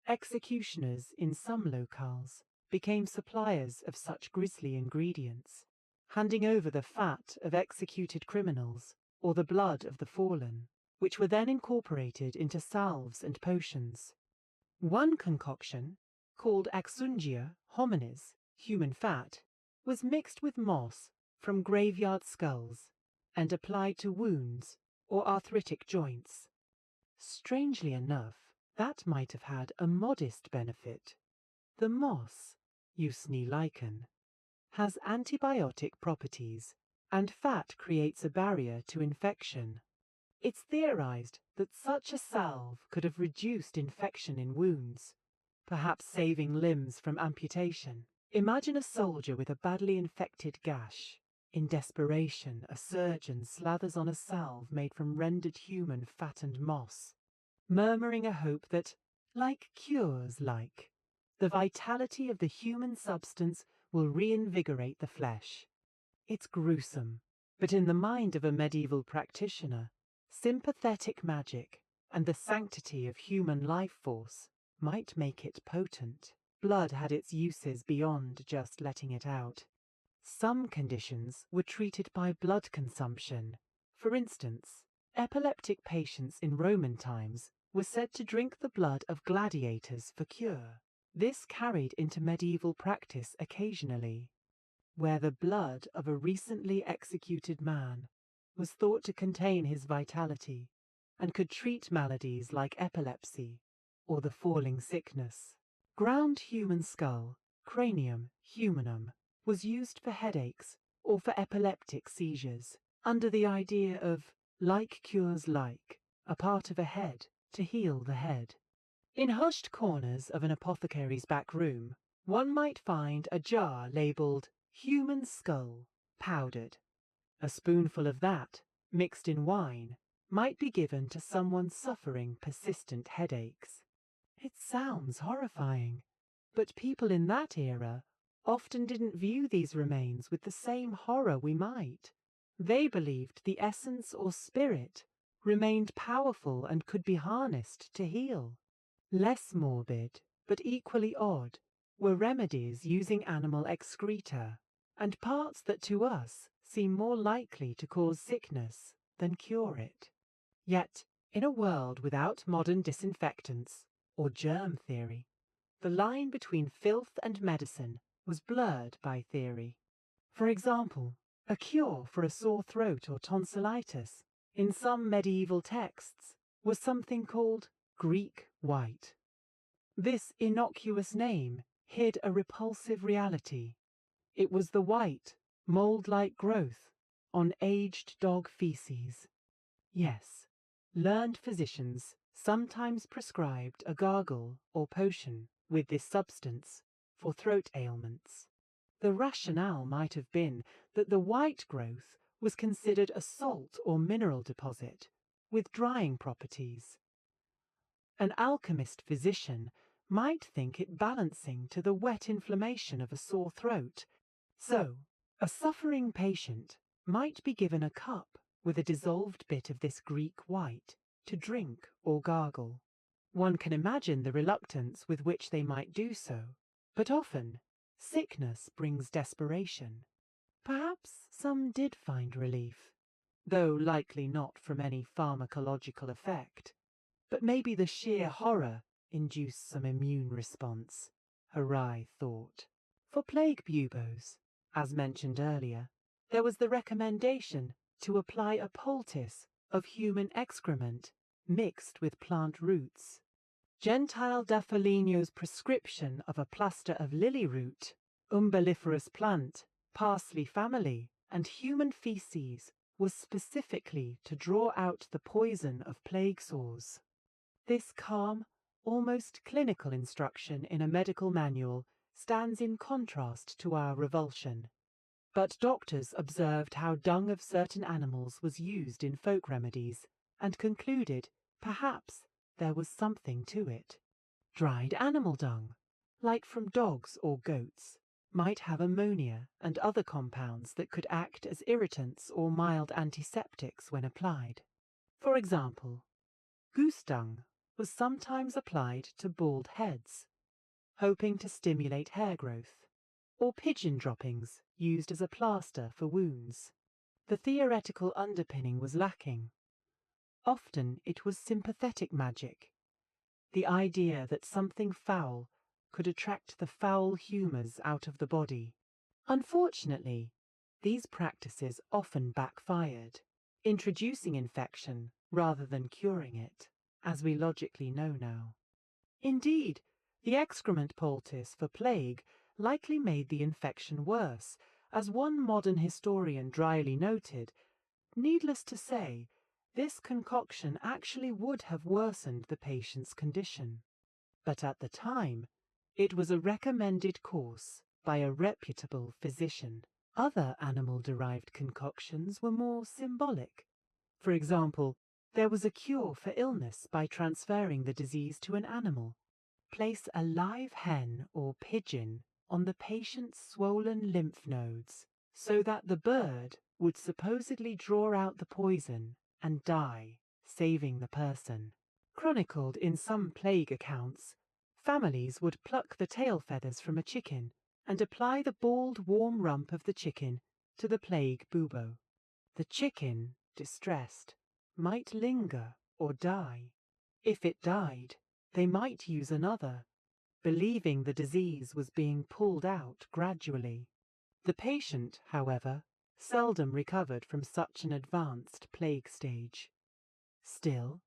Executioners in some locales became suppliers of such grisly ingredients, handing over the fat of executed criminals or the blood of the fallen, which were then incorporated into salves and potions. One concoction, called Axungia hominis, human fat, was mixed with moss from graveyard skulls and applied to wounds or arthritic joints. Strangely enough, that might have had a modest benefit. The moss, Usni lichen, has antibiotic properties, and fat creates a barrier to infection. It's theorized that such a salve could have reduced infection in wounds, perhaps saving limbs from amputation. Imagine a soldier with a badly infected gash. In desperation, a surgeon slathers on a salve made from rendered human fat and moss, murmuring a hope that, like cures like, the vitality of the human substance will reinvigorate the flesh. It's gruesome, but in the mind of a medieval practitioner, sympathetic magic and the sanctity of human life force might make it potent. Blood had its uses beyond just letting it out. Some conditions were treated by blood consumption. For instance, epileptic patients in Roman times were said to drink the blood of gladiators for cure. This carried into medieval practice occasionally, where the blood of a recently executed man was thought to contain his vitality and could treat maladies like epilepsy or the falling sickness. Ground human skull, cranium humanum, was used for headaches or for epileptic seizures, under the idea of like cures like, a part of a head to heal the head. In hushed corners of an apothecary's back room, one might find a jar labelled human skull, powdered. A spoonful of that, mixed in wine, might be given to someone suffering persistent headaches. It sounds horrifying, but people in that era often didn't view these remains with the same horror we might. They believed the essence or spirit remained powerful and could be harnessed to heal. Less morbid, but equally odd, were remedies using animal excreta, and parts that to us seem more likely to cause sickness than cure it. Yet, in a world without modern disinfectants or germ theory, the line between filth and medicine was blurred by theory. For example, a cure for a sore throat or tonsillitis in some medieval texts was something called Greek white. This innocuous name hid a repulsive reality. It was the white, mold-like growth on aged dog feces. Yes, learned physicians sometimes prescribed a gargle or potion with this substance for throat ailments. The rationale might have been that the white growth was considered a salt or mineral deposit with drying properties. An alchemist physician might think it balancing to the wet inflammation of a sore throat. So, a suffering patient might be given a cup with a dissolved bit of this Greek white to drink or gargle. One can imagine the reluctance with which they might do so, but often sickness brings desperation. Perhaps some did find relief, though likely not from any pharmacological effect. But maybe the sheer horror induced some immune response, a wry thought. For plague buboes, as mentioned earlier, there was the recommendation to apply a poultice of human excrement mixed with plant roots. Gentile da Foligno's prescription of a plaster of lily root, umbelliferous plant, parsley family, and human feces was specifically to draw out the poison of plague sores. This calm, almost clinical instruction in a medical manual stands in contrast to our revulsion. But doctors observed how dung of certain animals was used in folk remedies and concluded perhaps there was something to it. Dried animal dung, like from dogs or goats, might have ammonia and other compounds that could act as irritants or mild antiseptics when applied. For example, goose dung was sometimes applied to bald heads, hoping to stimulate hair growth, or pigeon droppings used as a plaster for wounds. The theoretical underpinning was lacking. Often it was sympathetic magic, the idea that something foul could attract the foul humours out of the body. Unfortunately, these practices often backfired, introducing infection rather than curing it, as we logically know now. Indeed, the excrement poultice for plague likely made the infection worse, as one modern historian dryly noted. Needless to say, this concoction actually would have worsened the patient's condition. But at the time, it was a recommended course by a reputable physician. Other animal-derived concoctions were more symbolic. For example, there was a cure for illness by transferring the disease to an animal. Place a live hen or pigeon on the patient's swollen lymph nodes so that the bird would supposedly draw out the poison and die, saving the person. Chronicled in some plague accounts, families would pluck the tail feathers from a chicken and apply the bald, warm rump of the chicken to the plague bubo. The chicken, distressed, might linger or die. If it died, they might use another, believing the disease was being pulled out gradually. The patient, however, seldom recovered from such an advanced plague stage. Still,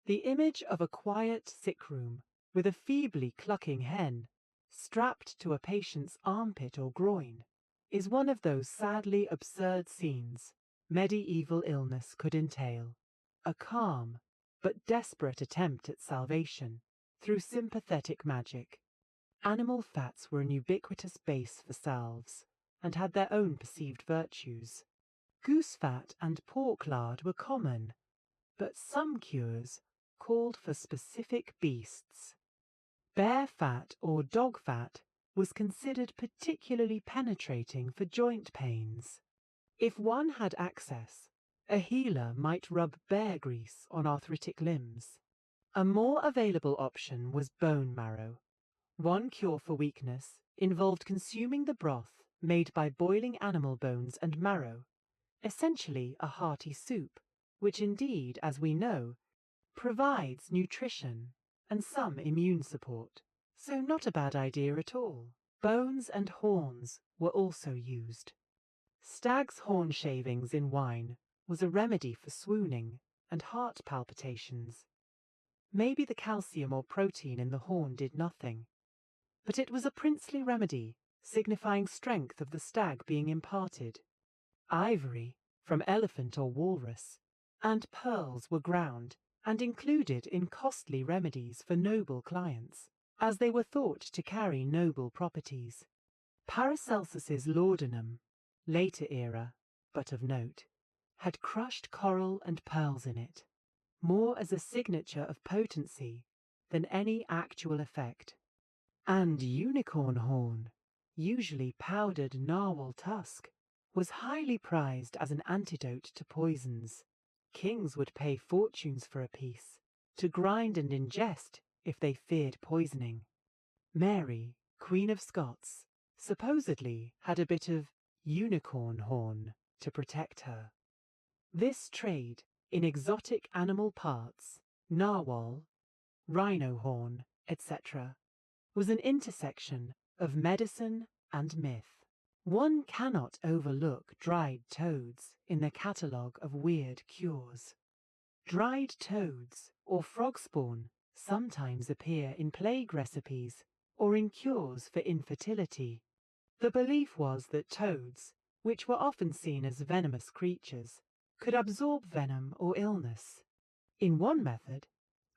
the image of a quiet sick room with a feebly clucking hen strapped to a patient's armpit or groin is one of those sadly absurd scenes medieval illness could entail. A calm but desperate attempt at salvation through sympathetic magic. Animal fats were an ubiquitous base for salves and had their own perceived virtues. Goose fat and pork lard were common, but some cures called for specific beasts. Bear fat or dog fat was considered particularly penetrating for joint pains. If one had access, a healer might rub bear grease on arthritic limbs. A more available option was bone marrow. One cure for weakness involved consuming the broth made by boiling animal bones and marrow, essentially a hearty soup, which indeed, as we know, provides nutrition and some immune support. So not a bad idea at all. Bones and horns were also used. Stag's horn shavings in wine was a remedy for swooning and heart palpitations. Maybe the calcium or protein in the horn did nothing, but it was a princely remedy, signifying strength of the stag being imparted. Ivory, from elephant or walrus, and pearls were ground and included in costly remedies for noble clients, as they were thought to carry noble properties. Paracelsus's laudanum, later era, but of note, had crushed coral and pearls in it, more as a signature of potency than any actual effect. And unicorn horn, usually powdered narwhal tusk, was highly prized as an antidote to poisons. Kings would pay fortunes for a piece, to grind and ingest if they feared poisoning. Mary, Queen of Scots, supposedly had a bit of unicorn horn to protect her. This trade in exotic animal parts, narwhal, rhino horn, etc., was an intersection of medicine and myth. One cannot overlook dried toads in the catalogue of weird cures. Dried toads or frog spawn sometimes appear in plague recipes or in cures for infertility. The belief was that toads, which were often seen as venomous creatures, could absorb venom or illness. In one method,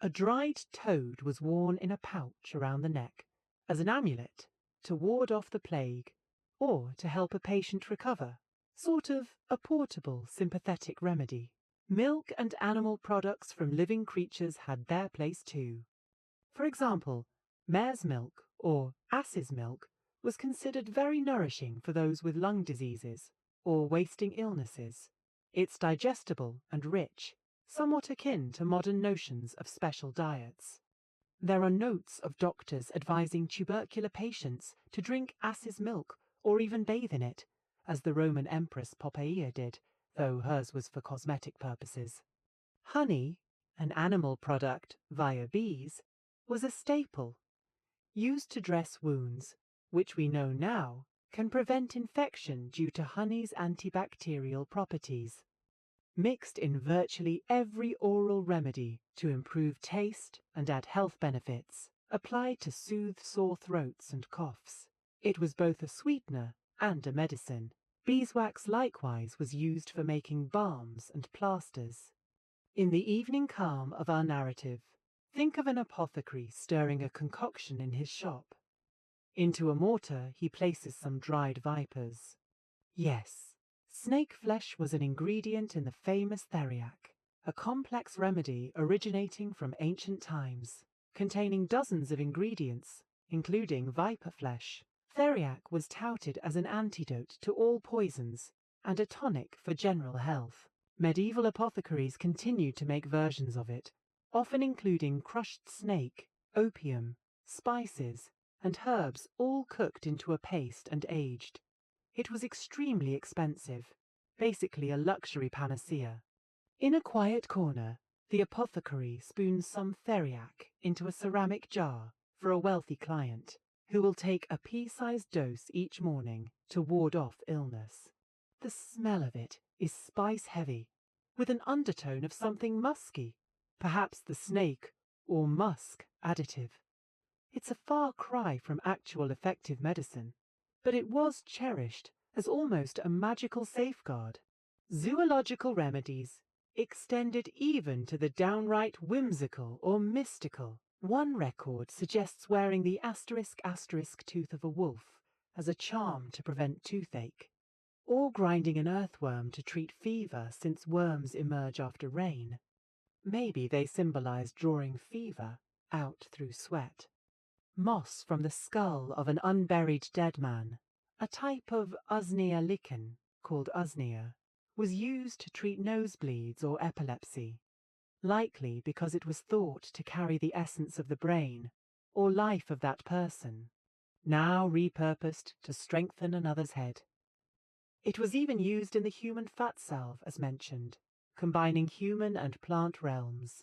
a dried toad was worn in a pouch around the neck as an amulet to ward off the plague or to help a patient recover, sort of a portable sympathetic remedy. Milk and animal products from living creatures had their place too. For example, mare's milk or ass's milk was considered very nourishing for those with lung diseases or wasting illnesses. It's digestible and rich, somewhat akin to modern notions of special diets. There are notes of doctors advising tubercular patients to drink ass's milk or even bathe in it, as the Roman Empress Poppaea did, though hers was for cosmetic purposes. Honey, an animal product via bees, was a staple, used to dress wounds, which we know now can prevent infection due to honey's antibacterial properties. Mixed in virtually every oral remedy to improve taste and add health benefits, applied to soothe sore throats and coughs. It was both a sweetener and a medicine. Beeswax likewise was used for making balms and plasters. In the evening calm of our narrative, think of an apothecary stirring a concoction in his shop. Into a mortar he places some dried vipers. Yes, snake flesh was an ingredient in the famous theriac, a complex remedy originating from ancient times, containing dozens of ingredients, including viper flesh. Theriac was touted as an antidote to all poisons and a tonic for general health. Medieval apothecaries continued to make versions of it, often including crushed snake, opium, spices, and herbs all cooked into a paste and aged. It was extremely expensive, basically a luxury panacea. In a quiet corner, the apothecary spoons some theriac into a ceramic jar for a wealthy client, who will take a pea-sized dose each morning to ward off illness. The smell of it is spice-heavy, with an undertone of something musky, perhaps the snake or musk additive. It's a far cry from actual effective medicine, but it was cherished as almost a magical safeguard. Zoological remedies extended even to the downright whimsical or mystical. One record suggests wearing the *** tooth of a wolf as a charm to prevent toothache, or grinding an earthworm to treat fever since worms emerge after rain. Maybe they symbolize drawing fever out through sweat. Moss from the skull of an unburied dead man, a type of usnea lichen called usnea, was used to treat nosebleeds or epilepsy, likely because it was thought to carry the essence of the brain or life of that person, now repurposed to strengthen another's head. It was even used in the human fat salve, as mentioned, combining human and plant realms.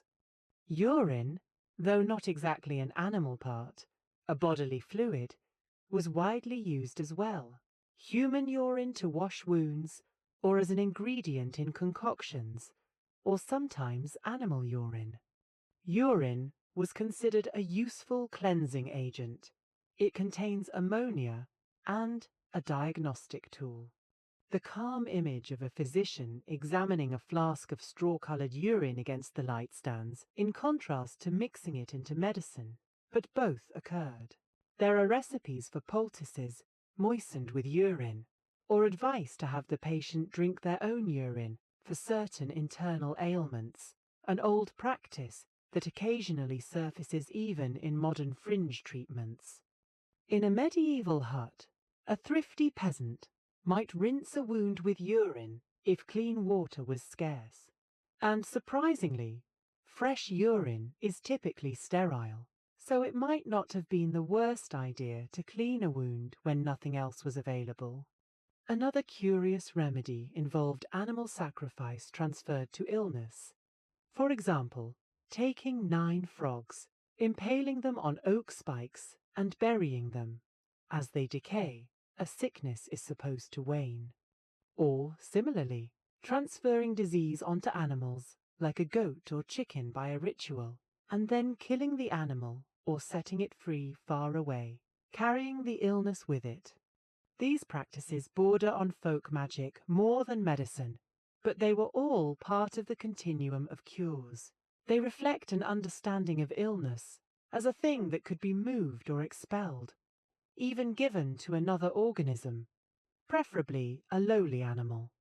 Urine, though not exactly an animal part, a bodily fluid, was widely used as well. Human urine to wash wounds, or as an ingredient in concoctions, or sometimes animal urine. Urine was considered a useful cleansing agent. It contains ammonia and a diagnostic tool. The calm image of a physician examining a flask of straw-coloured urine against the light stands in contrast to mixing it into medicine, but both occurred. There are recipes for poultices moistened with urine, or advice to have the patient drink their own urine for certain internal ailments, an old practice that occasionally surfaces even in modern fringe treatments. In a medieval hut, a thrifty peasant might rinse a wound with urine if clean water was scarce. And surprisingly, fresh urine is typically sterile, so it might not have been the worst idea to clean a wound when nothing else was available. Another curious remedy involved animal sacrifice transferred to illness. For example, taking 9 frogs, impaling them on oak spikes and burying them. As they decay, a sickness is supposed to wane. Or, similarly, transferring disease onto animals, like a goat or chicken by a ritual, and then killing the animal or setting it free far away, carrying the illness with it. These practices border on folk magic more than medicine, but they were all part of the continuum of cures. They reflect an understanding of illness as a thing that could be moved or expelled, even given to another organism, preferably a lowly animal.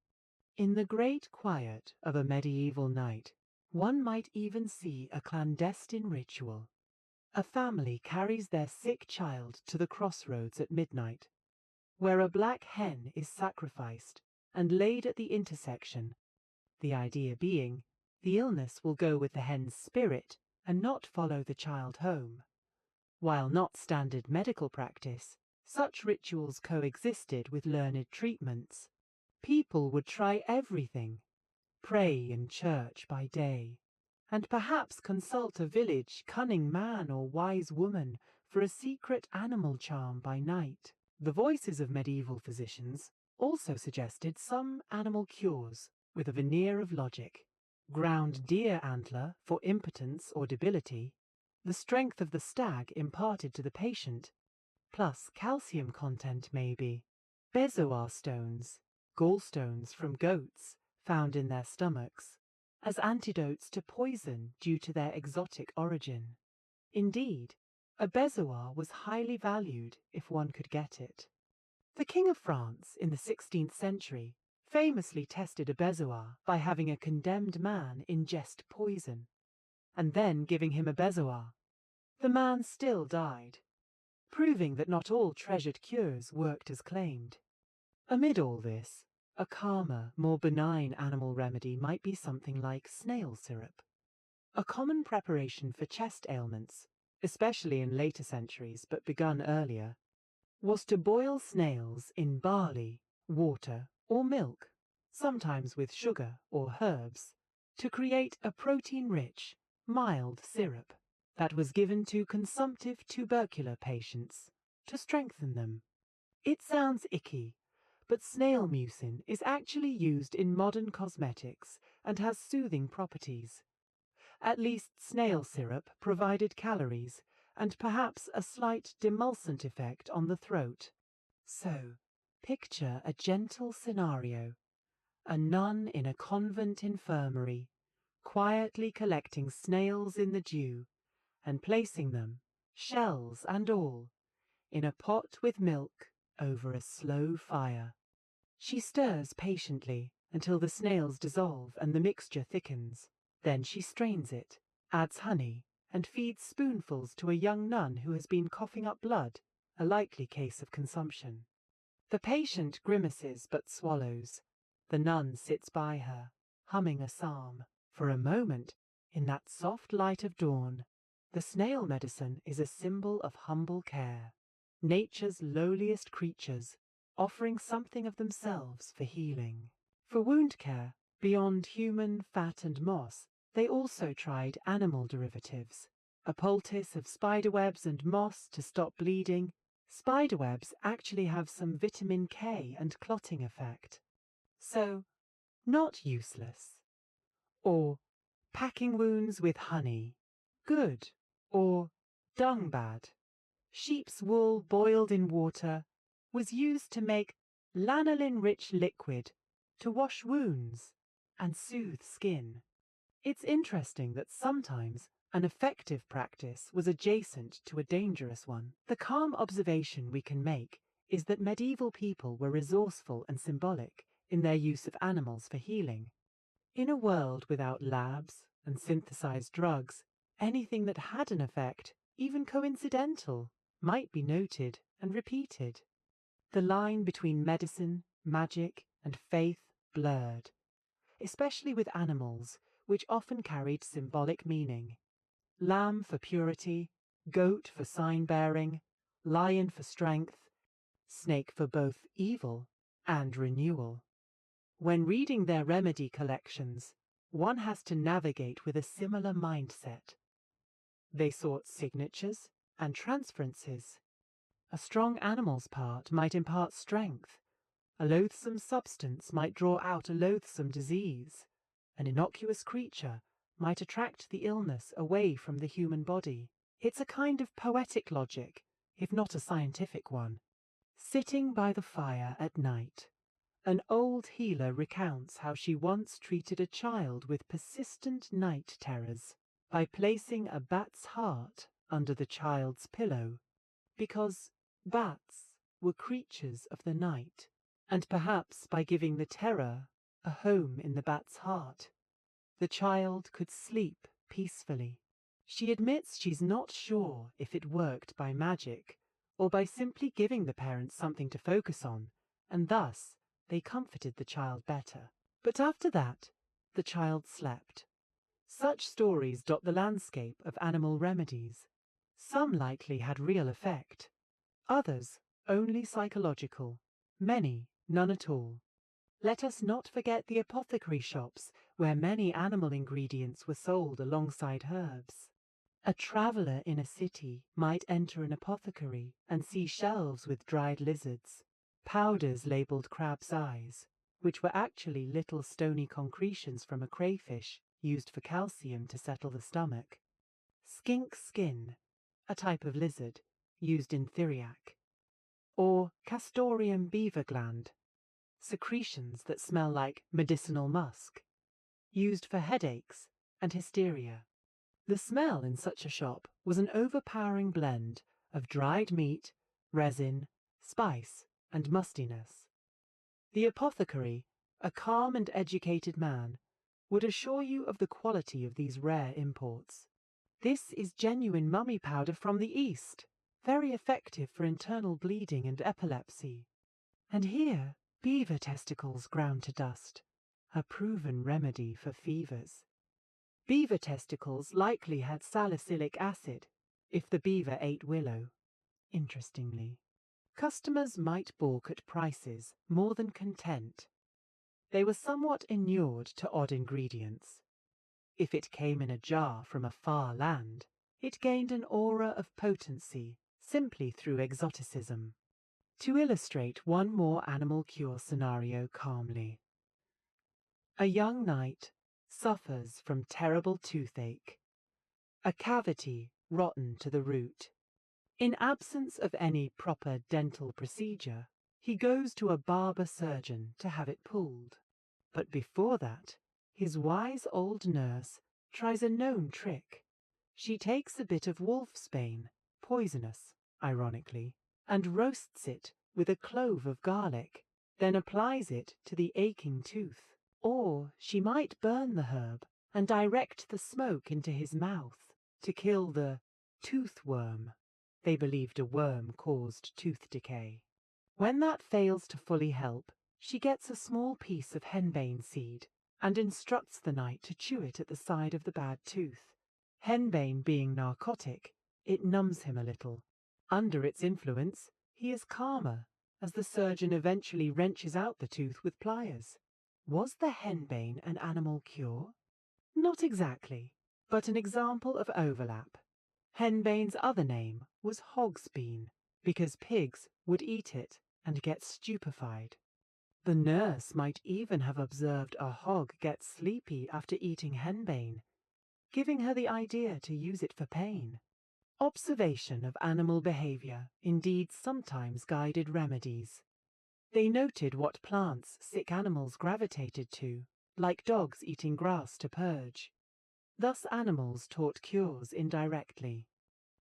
In the great quiet of a medieval night, one might even see a clandestine ritual. A family carries their sick child to the crossroads at midnight, where a black hen is sacrificed and laid at the intersection, the idea being the illness will go with the hen's spirit and not follow the child home. While not standard medical practice, such rituals coexisted with learned treatments. People would try everything, pray in church by day, and perhaps consult a village cunning man or wise woman for a secret animal charm by night. The voices of medieval physicians also suggested some animal cures with a veneer of logic. Ground deer antler for impotence or debility, the strength of the stag imparted to the patient, plus calcium content maybe. Bezoar stones, gallstones from goats found in their stomachs, as antidotes to poison due to their exotic origin. Indeed, a bezoar was highly valued if one could get it. The King of France in the 16th century famously tested a bezoar by having a condemned man ingest poison, and then giving him a bezoar. The man still died, proving that not all treasured cures worked as claimed. Amid all this, a calmer, more benign animal remedy might be something like snail syrup. A common preparation for chest ailments, especially in later centuries but begun earlier, was to boil snails in barley, water, or milk, sometimes with sugar or herbs, to create a protein-rich, mild syrup that was given to consumptive tubercular patients to strengthen them. It sounds icky, but snail mucin is actually used in modern cosmetics and has soothing properties. At least snail syrup provided calories and perhaps a slight demulcent effect on the throat. So, picture a gentle scenario: a nun in a convent infirmary, quietly collecting snails in the dew and placing them, shells and all, in a pot with milk over a slow fire. She stirs patiently until the snails dissolve and the mixture thickens. Then she strains it, adds honey, and feeds spoonfuls to a young nun who has been coughing up blood, a likely case of consumption. The patient grimaces but swallows. The nun sits by her, humming a psalm. For a moment, in that soft light of dawn, the snail medicine is a symbol of humble care. Nature's lowliest creatures, offering something of themselves for healing. For wound care, beyond human fat and moss, they also tried animal derivatives. A poultice of spiderwebs and moss to stop bleeding. Spiderwebs actually have some vitamin K and clotting effect. So, not useless. Or, packing wounds with honey. Good. Or, dung bad. Sheep's wool boiled in water was used to make lanolin-rich liquid to wash wounds and soothe skin. It's interesting that sometimes an effective practice was adjacent to a dangerous one. The calm observation we can make is that medieval people were resourceful and symbolic in their use of animals for healing. In a world without labs and synthesized drugs, anything that had an effect, even coincidental, might be noted and repeated. The line between medicine, magic, and faith blurred, especially with animals, which often carried symbolic meaning. Lamb for purity, goat for sign-bearing, lion for strength, snake for both evil and renewal. When reading their remedy collections, one has to navigate with a similar mindset. They sought signatures and transferences. A strong animal's part might impart strength. A loathsome substance might draw out a loathsome disease. An innocuous creature might attract the illness away from the human body. It's a kind of poetic logic, if not a scientific one. Sitting by the fire at night, an old healer recounts how she once treated a child with persistent night terrors by placing a bat's heart under the child's pillow, because bats were creatures of the night, and perhaps by giving the terror a home in the bat's heart, the child could sleep peacefully. She admits she's not sure if it worked by magic or by simply giving the parents something to focus on, and thus they comforted the child better. But after that, the child slept. Such stories dot the landscape of animal remedies. Some likely had real effect, others only psychological, many none at all. Let us not forget the apothecary shops where many animal ingredients were sold alongside herbs. A traveller in a city might enter an apothecary and see shelves with dried lizards, powders labelled crab's eyes, which were actually little stony concretions from a crayfish used for calcium to settle the stomach, skink skin, a type of lizard used in theriac, or castoreum beaver gland, secretions that smell like medicinal musk, used for headaches and hysteria. The smell in such a shop was an overpowering blend of dried meat, resin, spice, and mustiness. The apothecary, a calm and educated man, would assure you of the quality of these rare imports. This is genuine mummy powder from the East, very effective for internal bleeding and epilepsy. And here, beaver testicles ground to dust, a proven remedy for fevers. Beaver testicles likely had salicylic acid, if the beaver ate willow. Interestingly, customers might balk at prices more than content. They were somewhat inured to odd ingredients. If it came in a jar from a far land, it gained an aura of potency simply through exoticism. To illustrate one more animal cure scenario calmly. A young knight suffers from terrible toothache, a cavity rotten to the root. In absence of any proper dental procedure, he goes to a barber surgeon to have it pulled. But before that, his wise old nurse tries a known trick. She takes a bit of wolfsbane, poisonous, ironically, and roasts it with a clove of garlic, then applies it to the aching tooth. Or she might burn the herb and direct the smoke into his mouth to kill the tooth worm. They believed a worm caused tooth decay. When that fails to fully help, she gets a small piece of henbane seed and instructs the knight to chew it at the side of the bad tooth. Henbane being narcotic, it numbs him a little. Under its influence, he is calmer, as the surgeon eventually wrenches out the tooth with pliers. Was the henbane an animal cure? Not exactly, but an example of overlap. Henbane's other name was hogsbean, because pigs would eat it and get stupefied. The nurse might even have observed a hog get sleepy after eating henbane, giving her the idea to use it for pain. Observation of animal behavior indeed sometimes guided remedies. They noted what plants sick animals gravitated to, like dogs eating grass to purge. Thus animals taught cures indirectly.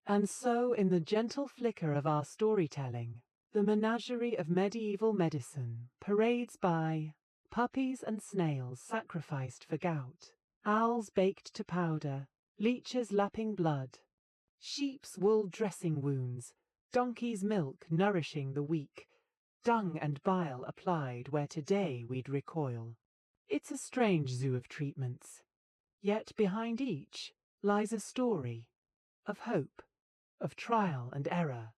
And so, in the gentle flicker of our storytelling, the menagerie of medieval medicine parades by puppies and snails sacrificed for gout, owls baked to powder, leeches lapping blood, sheep's wool dressing wounds, donkey's milk nourishing the weak, dung and bile applied where today we'd recoil. It's a strange zoo of treatments, yet behind each lies a story of hope, of trial and error,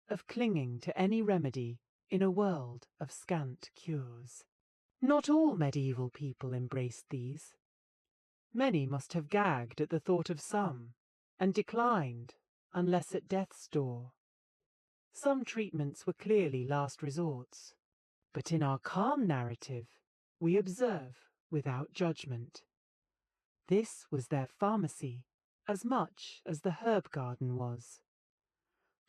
of clinging to any remedy in a world of scant cures. Not all medieval people embraced these. Many must have gagged at the thought of some, and declined, unless at death's door. Some treatments were clearly last resorts, but in our calm narrative, we observe without judgment. This was their pharmacy, as much as the herb garden was.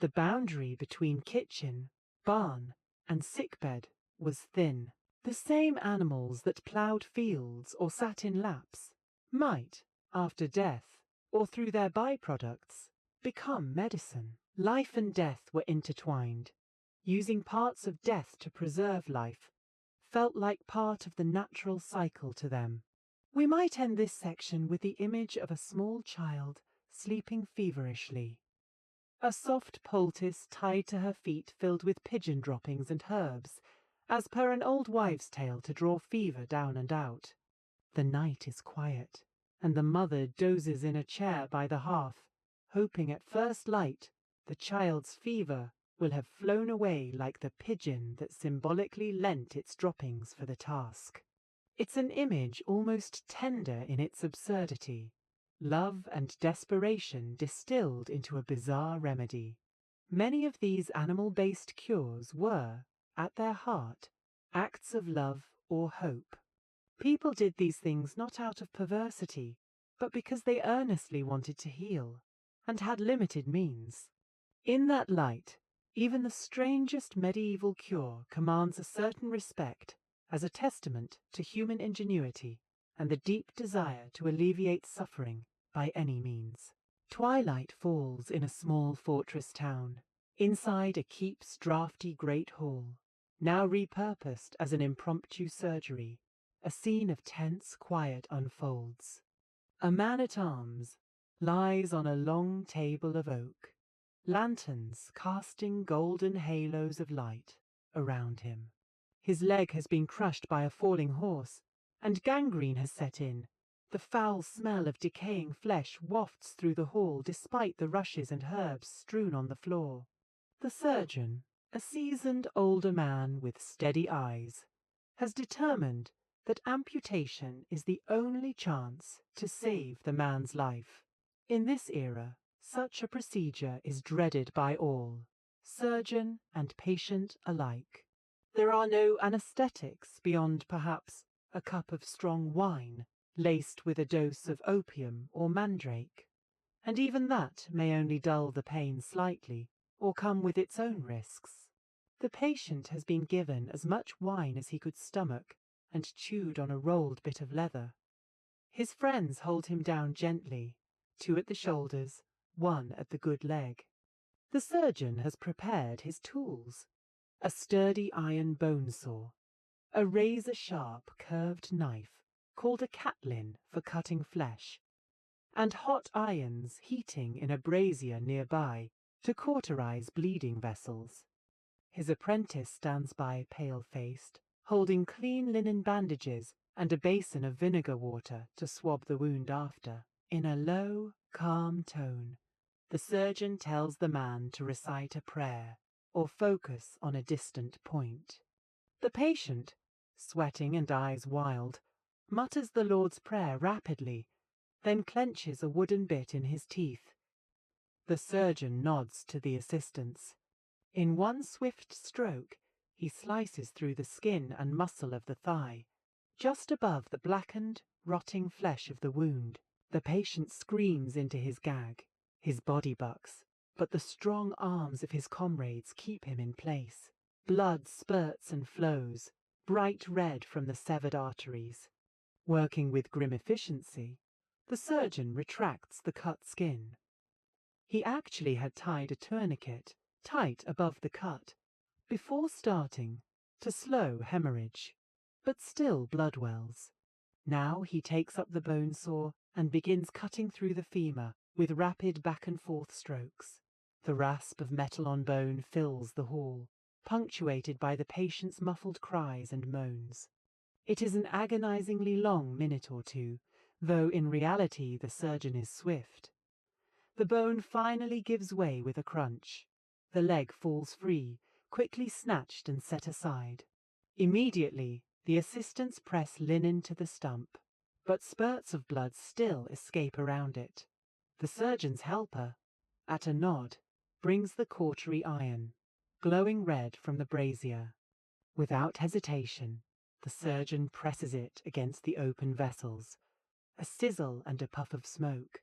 The boundary between kitchen, barn, and sickbed was thin. The same animals that ploughed fields or sat in laps might, after death, or through their byproducts, become medicine. Life and death were intertwined. Using parts of death to preserve life felt like part of the natural cycle to them. We might end this section with the image of a small child sleeping feverishly. A soft poultice tied to her feet filled with pigeon droppings and herbs, as per an old wives' tale to draw fever down and out. The night is quiet, and the mother dozes in a chair by the hearth, hoping at first light the child's fever will have flown away like the pigeon that symbolically lent its droppings for the task. It's an image almost tender in its absurdity. Love and desperation distilled into a bizarre remedy. Many of these animal-based cures were, at their heart, acts of love or hope. People did these things not out of perversity, but because they earnestly wanted to heal, and had limited means. In that light, even the strangest medieval cure commands a certain respect as a testament to human ingenuity and the deep desire to alleviate suffering by any means. Twilight falls in a small fortress town, inside a keep's draughty great hall, now repurposed as an impromptu surgery. A scene of tense quiet unfolds. A man-at-arms lies on a long table of oak, lanterns casting golden halos of light around him. His leg has been crushed by a falling horse, and gangrene has set in. The foul smell of decaying flesh wafts through the hall despite the rushes and herbs strewn on the floor. The surgeon, a seasoned older man with steady eyes, has determined that amputation is the only chance to save the man's life. In this era, such a procedure is dreaded by all, surgeon and patient alike. There are no anesthetics beyond perhaps a cup of strong wine laced with a dose of opium or mandrake, and even that may only dull the pain slightly or come with its own risks. The patient has been given as much wine as he could stomach and chewed on a rolled bit of leather. His friends hold him down gently, 2 at the shoulders, 1 at the good leg. The surgeon has prepared his tools: a sturdy iron bone saw, a razor-sharp curved knife called a catlin for cutting flesh, and hot irons heating in a brazier nearby to cauterize bleeding vessels. His apprentice stands by pale-faced, holding clean linen bandages and a basin of vinegar water to swab the wound after. In a low, calm tone, the surgeon tells the man to recite a prayer or focus on a distant point. The patient, sweating and eyes wild, mutters the Lord's Prayer rapidly, then clenches a wooden bit in his teeth. The surgeon nods to the assistants. In one swift stroke, he slices through the skin and muscle of the thigh, just above the blackened, rotting flesh of the wound. The patient screams into his gag. His body bucks, but the strong arms of his comrades keep him in place. Blood spurts and flows, bright red from the severed arteries. Working with grim efficiency, the surgeon retracts the cut skin. He actually had tied a tourniquet tight above the cut before starting to slow hemorrhage, but still blood wells. Now he takes up the bone saw and begins cutting through the femur with rapid back and forth strokes. The rasp of metal on bone fills the hall, punctuated by the patient's muffled cries and moans. It is an agonizingly long minute or two, though in reality the surgeon is swift. The bone finally gives way with a crunch. The leg falls free, quickly snatched and set aside. Immediately, the assistants press linen to the stump, but spurts of blood still escape around it. The surgeon's helper, at a nod, brings the cautery iron, glowing red from the brazier. Without hesitation, the surgeon presses it against the open vessels. A sizzle and a puff of smoke.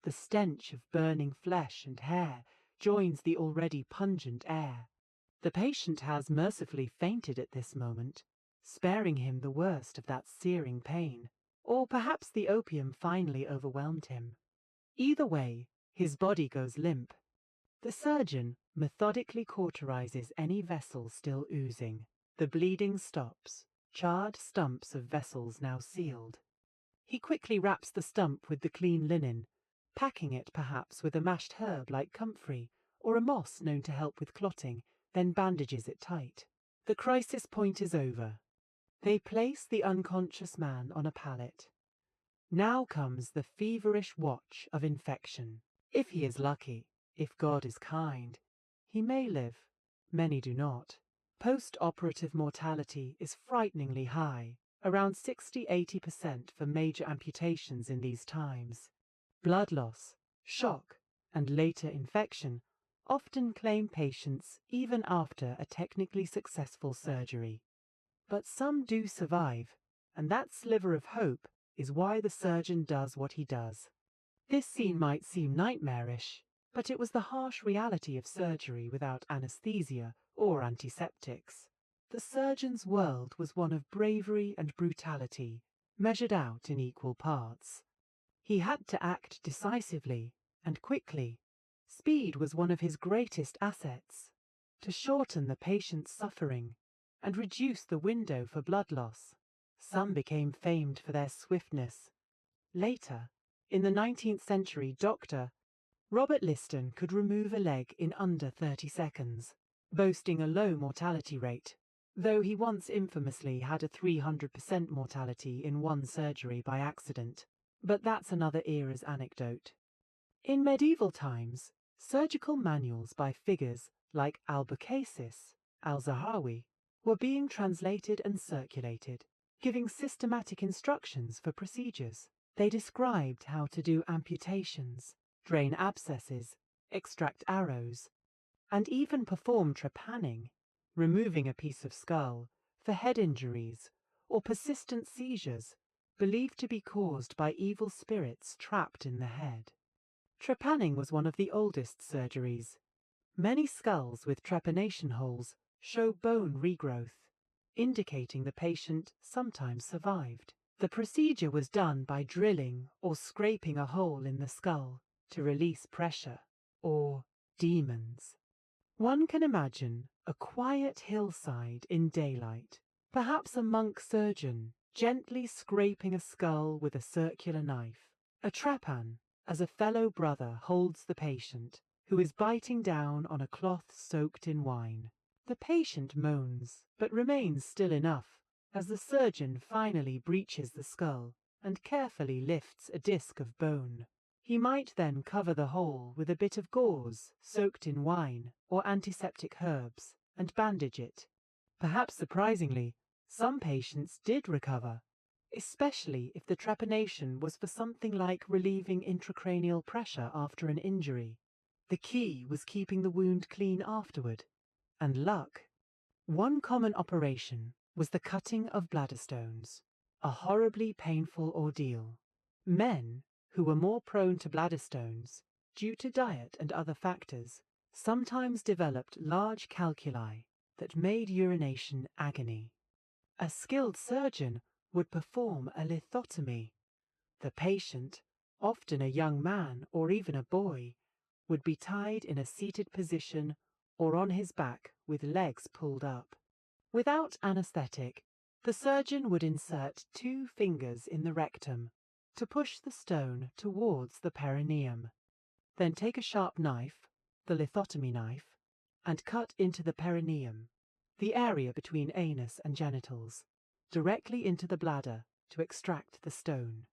The stench of burning flesh and hair joins the already pungent air. The patient has mercifully fainted at this moment, sparing him the worst of that searing pain, or perhaps the opium finally overwhelmed him. Either way, his body goes limp. The surgeon methodically cauterizes any vessel still oozing. The bleeding stops, charred stumps of vessels now sealed. He quickly wraps the stump with the clean linen, packing it perhaps with a mashed herb like comfrey or a moss known to help with clotting, then bandages it tight. The crisis point is over. They place the unconscious man on a pallet. Now comes the feverish watch of infection. If he is lucky, if God is kind, he may live. Many do not. Post-operative mortality is frighteningly high, around 60–80% for major amputations in these times. Blood loss, shock, and later infection often claim patients even after a technically successful surgery. But some do survive, and that sliver of hope is why the surgeon does what he does. This scene might seem nightmarish, but it was the harsh reality of surgery without anesthesia or antiseptics. The surgeon's world was one of bravery and brutality, measured out in equal parts. He had to act decisively and quickly. Speed was one of his greatest assets, to shorten the patient's suffering and reduce the window for blood loss. Some became famed for their swiftness. Later, in the 19th century, Dr. Robert Liston could remove a leg in under 30 seconds, boasting a low mortality rate, though he once infamously had a 300% mortality in one surgery by accident. But that's another era's anecdote. In medieval times, surgical manuals by figures like Albucasis, al-Zahawi, were being translated and circulated, giving systematic instructions for procedures. They described how to do amputations, drain abscesses, extract arrows, and even perform trepanning, removing a piece of skull, for head injuries or persistent seizures believed to be caused by evil spirits trapped in the head. Trepanning was one of the oldest surgeries. Many skulls with trepanation holes show bone regrowth, indicating the patient sometimes survived. The procedure was done by drilling or scraping a hole in the skull to release pressure, or demons. One can imagine a quiet hillside in daylight, perhaps a monk surgeon gently scraping a skull with a circular knife. A trapan, as a fellow brother, holds the patient, who is biting down on a cloth soaked in wine. The patient moans, but remains still enough, as the surgeon finally breaches the skull and carefully lifts a disc of bone. He might then cover the hole with a bit of gauze soaked in wine or antiseptic herbs and bandage it. Perhaps surprisingly, some patients did recover, especially if the trepanation was for something like relieving intracranial pressure after an injury. The key was keeping the wound clean afterward. And luck. One common operation was the cutting of bladder stones, a horribly painful ordeal. Men, who were more prone to bladder stones, due to diet and other factors, sometimes developed large calculi that made urination agony. A skilled surgeon would perform a lithotomy. The patient, often a young man or even a boy, would be tied in a seated position or on his back with legs pulled up. Without anesthetic, the surgeon would insert 2 fingers in the rectum to push the stone towards the perineum. Then take a sharp knife, the lithotomy knife, and cut into the perineum, the area between anus and genitals, directly into the bladder to extract the stone.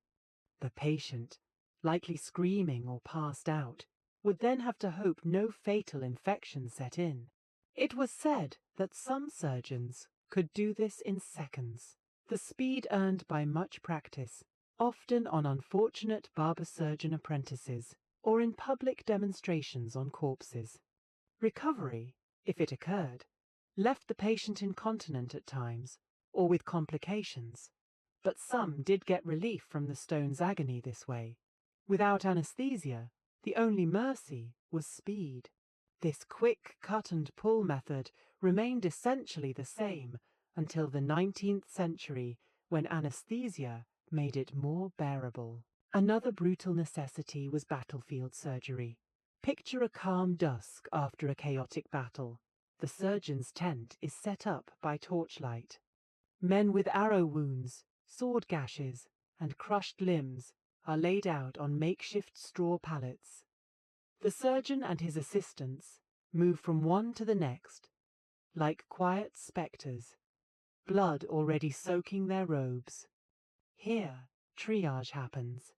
The patient, likely screaming or passed out, would then have to hope no fatal infection set in. It was said that some surgeons could do this in seconds, the speed earned by much practice, often on unfortunate barber-surgeon apprentices or in public demonstrations on corpses. Recovery, if it occurred, left the patient incontinent at times or with complications, but some did get relief from the stone's agony this way. Without anesthesia, the only mercy was speed. This quick cut-and-pull method remained essentially the same until the 19th century, when anesthesia made it more bearable. Another brutal necessity was battlefield surgery. Picture a calm dusk after a chaotic battle. The surgeon's tent is set up by torchlight. Men with arrow wounds, sword gashes, and crushed limbs are laid out on makeshift straw pallets. The surgeon and his assistants move from one to the next, like quiet spectres, blood already soaking their robes. Here, triage happens.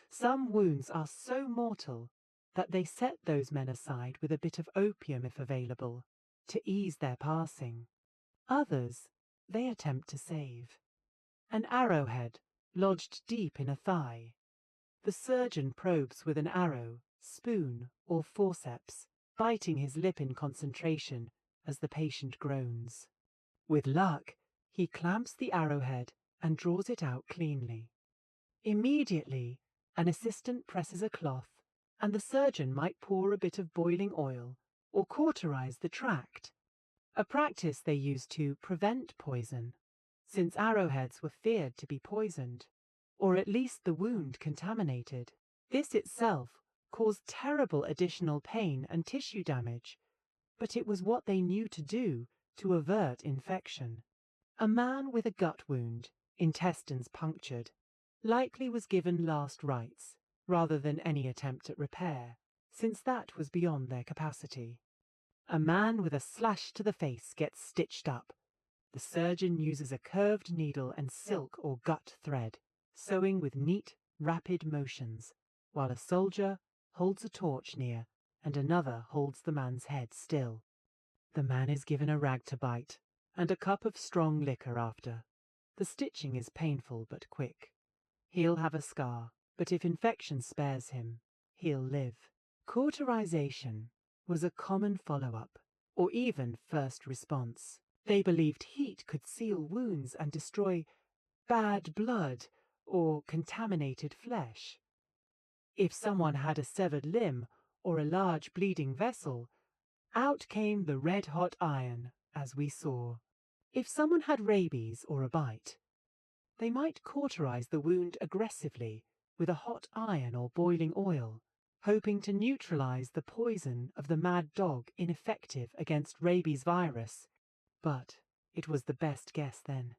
Some wounds are so mortal that they set those men aside with a bit of opium if available, to ease their passing. Others they attempt to save. An arrowhead lodged deep in a thigh. The surgeon probes with an arrow, spoon, or forceps, biting his lip in concentration as the patient groans. With luck, he clamps the arrowhead and draws it out cleanly. Immediately, an assistant presses a cloth, and the surgeon might pour a bit of boiling oil or cauterize the tract, a practice they used to prevent poison, since arrowheads were feared to be poisoned, or at least the wound contaminated. This itself caused terrible additional pain and tissue damage, but it was what they knew to do to avert infection. A man with a gut wound, intestines punctured, likely was given last rites, rather than any attempt at repair, since that was beyond their capacity. A man with a slash to the face gets stitched up. The surgeon uses a curved needle and silk or gut thread, sewing with neat, rapid motions, while a soldier holds a torch near and another holds the man's head still. The man is given a rag to bite and a cup of strong liquor after. The stitching is painful but quick. He'll have a scar, but if infection spares him, he'll live. Cauterization was a common follow-up, or even first response. They believed heat could seal wounds and destroy bad blood or contaminated flesh. If someone had a severed limb or a large bleeding vessel, out came the red-hot iron, as we saw. If someone had rabies or a bite, they might cauterize the wound aggressively with a hot iron or boiling oil, hoping to neutralize the poison of the mad dog ineffective against rabies virus. But it was the best guess then.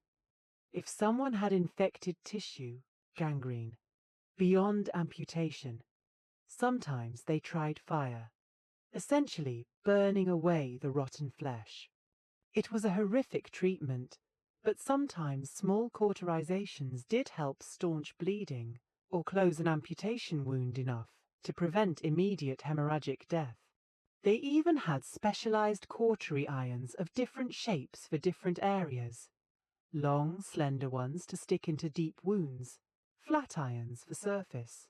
If someone had infected tissue, gangrene, beyond amputation, sometimes they tried fire, essentially burning away the rotten flesh. It was a horrific treatment, but sometimes small cauterizations did help staunch bleeding or close an amputation wound enough to prevent immediate hemorrhagic death. They even had specialized cautery irons of different shapes for different areas. Long, slender ones to stick into deep wounds, flat irons for surface.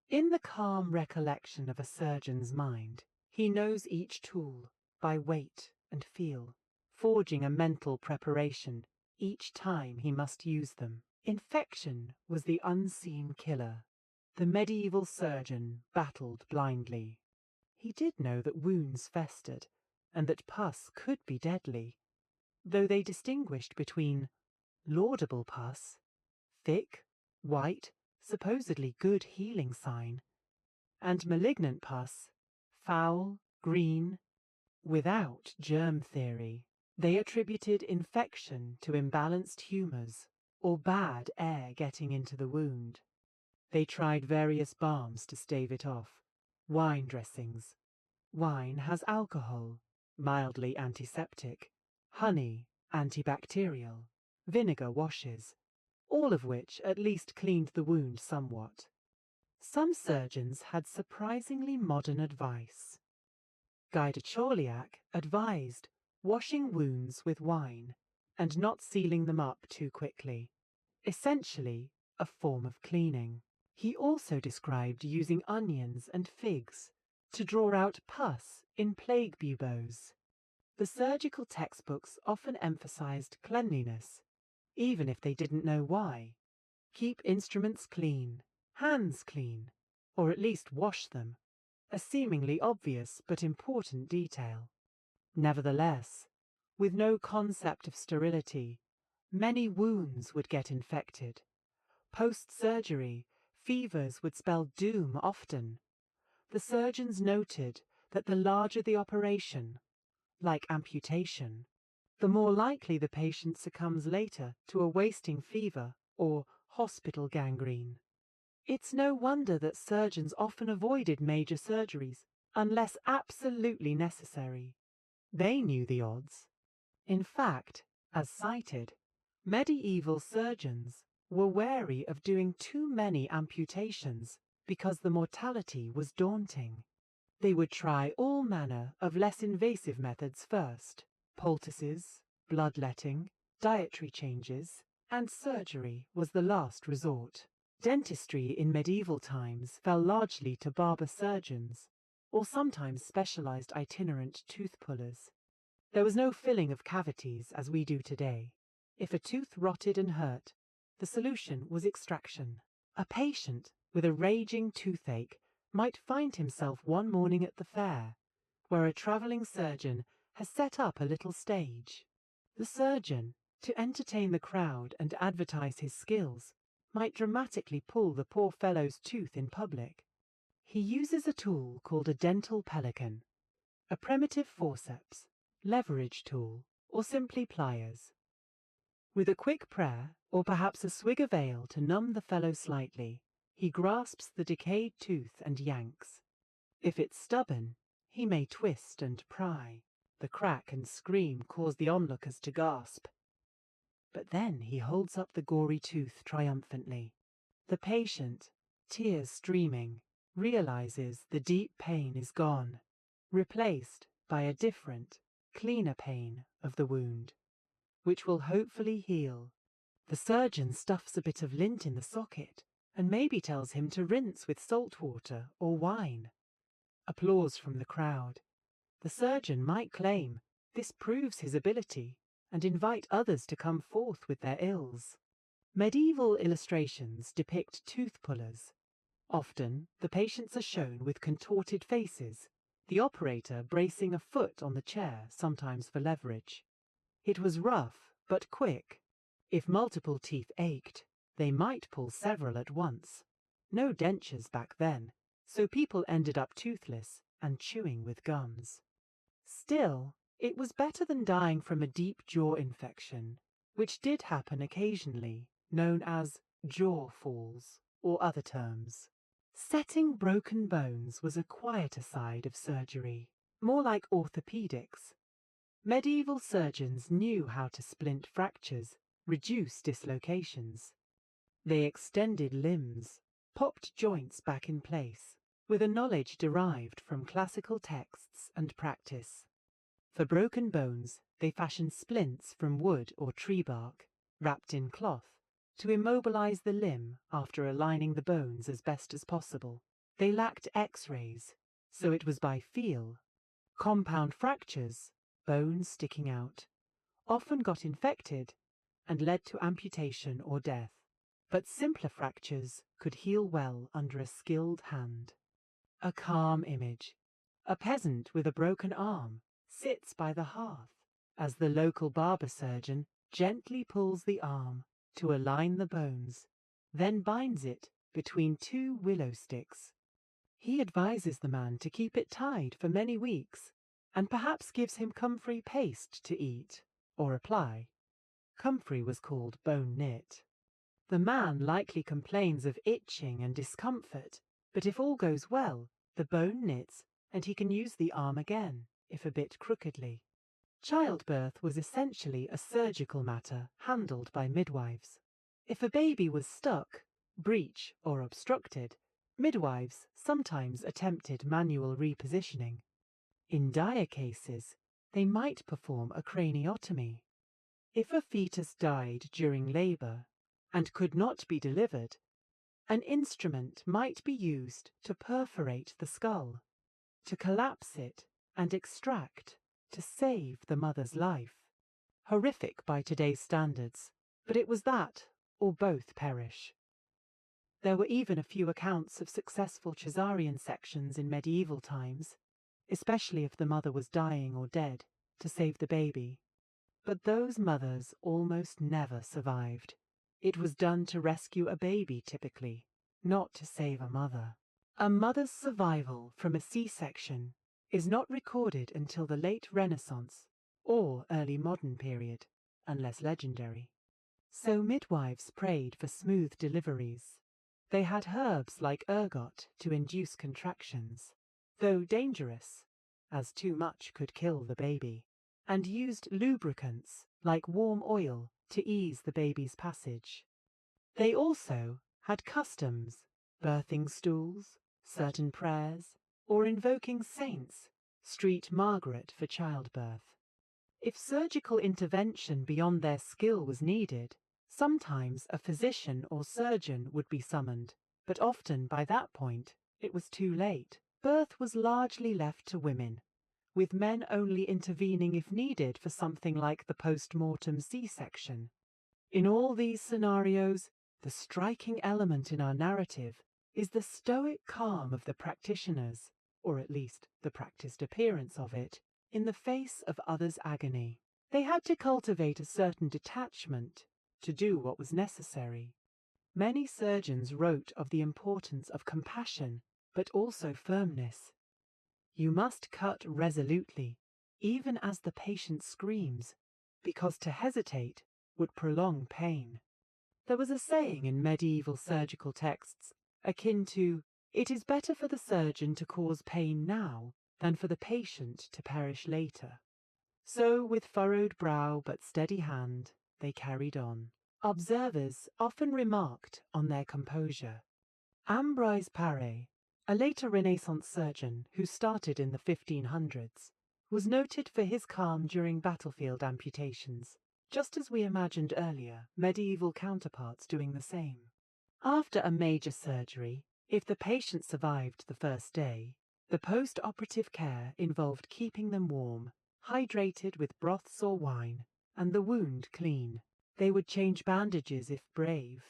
In the calm recollection of a surgeon's mind, he knows each tool by weight and feel, forging a mental preparation each time he must use them. Infection was the unseen killer. The medieval surgeon battled blindly. He did know that wounds festered and that pus could be deadly, though they distinguished between laudable pus, thick, white, supposedly good healing sign, and malignant pus, foul, green, without germ theory. They attributed infection to imbalanced humours or bad air getting into the wound. They tried various balms to stave it off. Wine dressings. Wine has alcohol, mildly antiseptic. Honey, antibacterial. Vinegar washes, all of which at least cleaned the wound somewhat. Some surgeons had surprisingly modern advice. Guy de Chauliac advised washing wounds with wine and not sealing them up too quickly, essentially a form of cleaning. He also described using onions and figs to draw out pus in plague buboes. The surgical textbooks often emphasized cleanliness, even if they didn't know why. Keep instruments clean, hands clean, or at least wash them, a seemingly obvious but important detail. Nevertheless, with no concept of sterility, many wounds would get infected. Post-surgery, fevers would spell doom often. The surgeons noted that the larger the operation, like amputation, the more likely the patient succumbs later to a wasting fever or hospital gangrene. It's no wonder that surgeons often avoided major surgeries unless absolutely necessary. They knew the odds. In fact, as cited, medieval surgeons were wary of doing too many amputations because the mortality was daunting. They would try all manner of less invasive methods first: poultices, bloodletting, dietary changes, and surgery was the last resort. Dentistry in medieval times fell largely to barber surgeons, or sometimes specialized itinerant tooth pullers. There was no filling of cavities as we do today. If a tooth rotted and hurt, the solution was extraction. A patient with a raging toothache might find himself one morning at the fair, where a travelling surgeon has set up a little stage. The surgeon, to entertain the crowd and advertise his skills, might dramatically pull the poor fellow's tooth in public. He uses a tool called a dental pelican, a primitive forceps, leverage tool, or simply pliers. With a quick prayer, or perhaps a swig of ale to numb the fellow slightly, he grasps the decayed tooth and yanks. If it's stubborn, he may twist and pry. The crack and scream cause the onlookers to gasp. But then he holds up the gory tooth triumphantly. The patient, tears streaming, realizes the deep pain is gone, replaced by a different, cleaner pain of the wound, which will hopefully heal. The surgeon stuffs a bit of lint in the socket and maybe tells him to rinse with salt water or wine. Applause from the crowd. The surgeon might claim this proves his ability and invite others to come forth with their ills. Medieval illustrations depict tooth pullers. Often, the patients are shown with contorted faces, the operator bracing a foot on the chair, sometimes for leverage. It was rough, but quick. If multiple teeth ached, they might pull several at once. No dentures back then, so people ended up toothless and chewing with gums. Still, it was better than dying from a deep jaw infection, which did happen occasionally, known as jaw falls or other terms. Setting broken bones was a quieter side of surgery, more like orthopedics. Medieval surgeons knew how to splint fractures, reduce dislocations. They extended limbs, popped joints back in place, with a knowledge derived from classical texts and practice. For broken bones, they fashioned splints from wood or tree bark, wrapped in cloth, to immobilize the limb after aligning the bones as best as possible. They lacked X-rays, so it was by feel. Compound fractures, bones sticking out, often got infected and led to amputation or death. But simpler fractures could heal well under a skilled hand. A calm image. A peasant with a broken arm sits by the hearth as the local barber surgeon gently pulls the arm to align the bones, then binds it between two willow sticks. He advises the man to keep it tied for many weeks and perhaps gives him comfrey paste to eat or apply. Comfrey was called bone knit. The man likely complains of itching and discomfort, but if all goes well, the bone knits and he can use the arm again, if a bit crookedly. Childbirth was essentially a surgical matter handled by midwives. If a baby was stuck, breech, or obstructed, midwives sometimes attempted manual repositioning. In dire cases, they might perform a craniotomy. If a fetus died during labour and could not be delivered, an instrument might be used to perforate the skull, to collapse it and extract, to save the mother's life. Horrific by today's standards, but it was that, or both perish. There were even a few accounts of successful caesarean sections in medieval times, especially if the mother was dying or dead, to save the baby. But those mothers almost never survived. It was done to rescue a baby typically, not to save a mother. A mother's survival from a C-section is not recorded until the late Renaissance or early modern period, unless legendary. So midwives prayed for smooth deliveries. They had herbs like ergot to induce contractions, though dangerous, as too much could kill the baby, and used lubricants like warm oil to ease the baby's passage. They also had customs, birthing stools, certain prayers, or invoking saints, Street Margaret for childbirth. If surgical intervention beyond their skill was needed, sometimes a physician or surgeon would be summoned, but often by that point it was too late. Birth was largely left to women, with men only intervening if needed for something like the post-mortem C-section. In all these scenarios, the striking element in our narrative is the stoic calm of the practitioners, or at least the practiced appearance of it, in the face of others' agony. They had to cultivate a certain detachment to do what was necessary. Many surgeons wrote of the importance of compassion, but also firmness. You must cut resolutely, even as the patient screams, because to hesitate would prolong pain. There was a saying in medieval surgical texts akin to, "It is better for the surgeon to cause pain now than for the patient to perish later." So, with furrowed brow but steady hand, they carried on. Observers often remarked on their composure. Ambroise Paré, a later Renaissance surgeon who started in the 1500s, was noted for his calm during battlefield amputations, just as we imagined earlier medieval counterparts doing the same. After a major surgery, if the patient survived the first day, the post-operative care involved keeping them warm, hydrated with broths or wine, and the wound clean. They would change bandages if brave.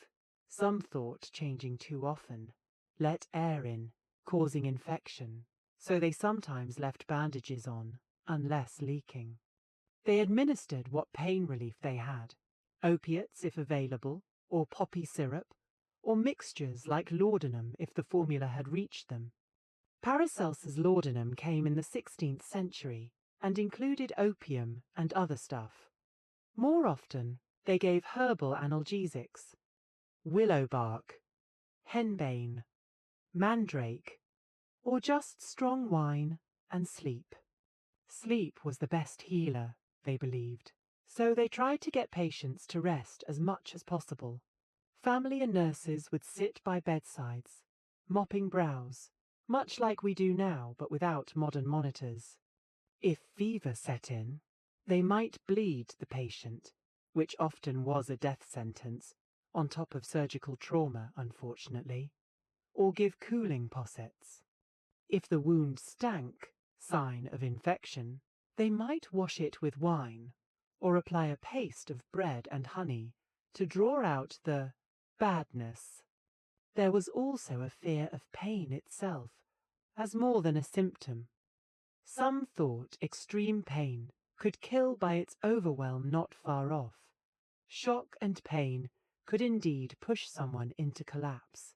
Some thought changing too often. Let air in, causing infection, so they sometimes left bandages on, unless leaking. They administered what pain relief they had, opiates if available, or poppy syrup, or mixtures like laudanum if the formula had reached them. Paracelsus' laudanum came in the 16th century and included opium and other stuff. More often, They gave herbal analgesics, willow bark, henbane, mandrake, or just strong wine and sleep. Sleep was the best healer, they believed, so they tried to get patients to rest as much as possible. Family and nurses would sit by bedsides, mopping brows, much like we do now but without modern monitors. If fever set in, they might bleed the patient, which often was a death sentence, on top of surgical trauma, unfortunately, or give cooling possets. If the wound stank, sign of infection, they might wash it with wine, or apply a paste of bread and honey to draw out the badness. There was also a fear of pain itself, as more than a symptom. Some thought extreme pain could kill by its overwhelm not far off. Shock and pain could indeed push someone into collapse.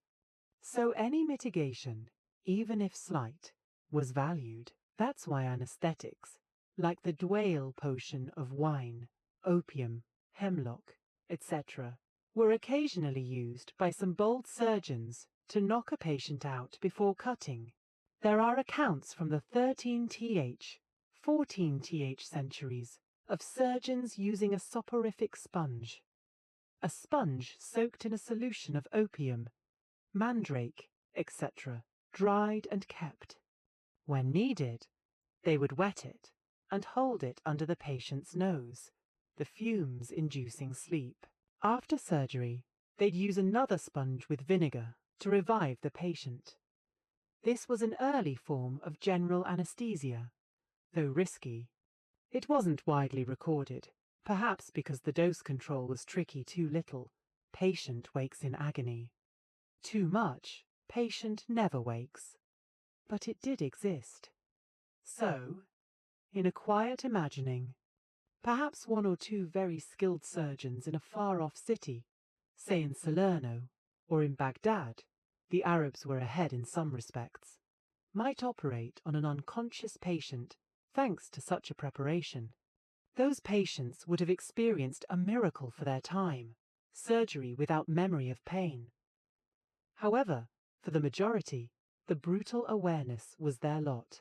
So any mitigation, even if slight, was valued. That's why anesthetics, like the Dwale potion of wine, opium, hemlock, etc., were occasionally used by some bold surgeons to knock a patient out before cutting. There are accounts from the 13th, 14th centuries of surgeons using a soporific sponge, a sponge soaked in a solution of opium, mandrake, etc., dried and kept. When needed, they would wet it and hold it under the patient's nose, the fumes inducing sleep. After surgery, they'd use another sponge with vinegar to revive the patient. This was an early form of general anesthesia, though risky. It wasn't widely recorded, perhaps because the dose control was tricky. Too little, patient wakes in agony. Too much, patient never wakes. But it did exist. So, in a quiet imagining, perhaps one or two very skilled surgeons in a far-off city, say in Salerno or in Baghdad, the Arabs were ahead in some respects, might operate on an unconscious patient thanks to such a preparation. Those patients would have experienced a miracle for their time, surgery without memory of pain. However, for the majority, the brutal awareness was their lot.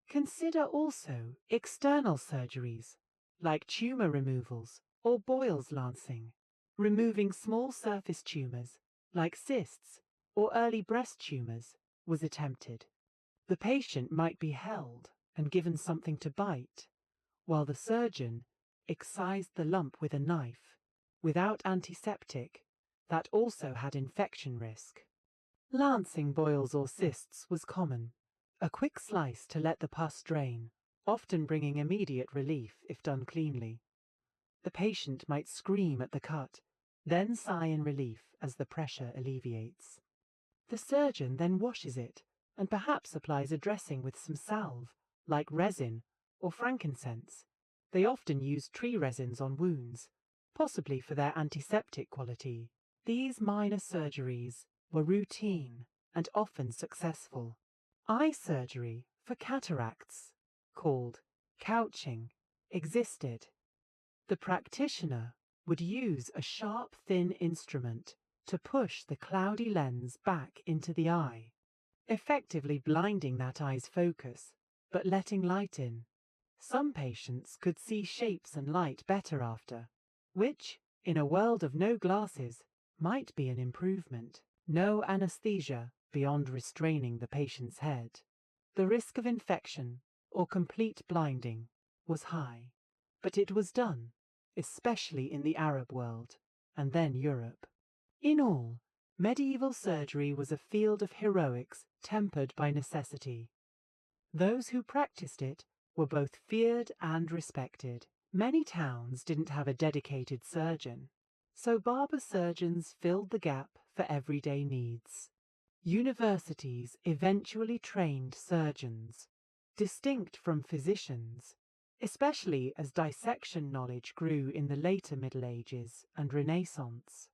Consider also external surgeries, like tumour removals or boils lancing. Removing small surface tumours, like cysts or early breast tumours, was attempted. The patient might be held and given something to bite, while the surgeon excised the lump with a knife, without antiseptic, that also had infection risk. Lancing boils or cysts was common. A quick slice to let the pus drain, often bringing immediate relief if done cleanly. The patient might scream at the cut, then sigh in relief as the pressure alleviates. The surgeon then washes it and perhaps applies a dressing with some salve, like resin or frankincense. They often used tree resins on wounds, possibly for their antiseptic quality. These minor surgeries were routine and often successful. Eye surgery for cataracts, called couching, existed. The practitioner would use a sharp, thin instrument to push the cloudy lens back into the eye, effectively blinding that eye's focus, but letting light in. Some patients could see shapes and light better after, which, in a world of no glasses, might be an improvement. No anesthesia beyond restraining the patient's head. The risk of infection or complete blinding was high, but it was done, especially in the Arab world, and then Europe. In all, medieval surgery was a field of heroics tempered by necessity. Those who practiced it were both feared and respected. Many towns didn't have a dedicated surgeon, so barber surgeons filled the gap for everyday needs. Universities eventually trained surgeons, distinct from physicians, especially as dissection knowledge grew in the later Middle Ages and Renaissance.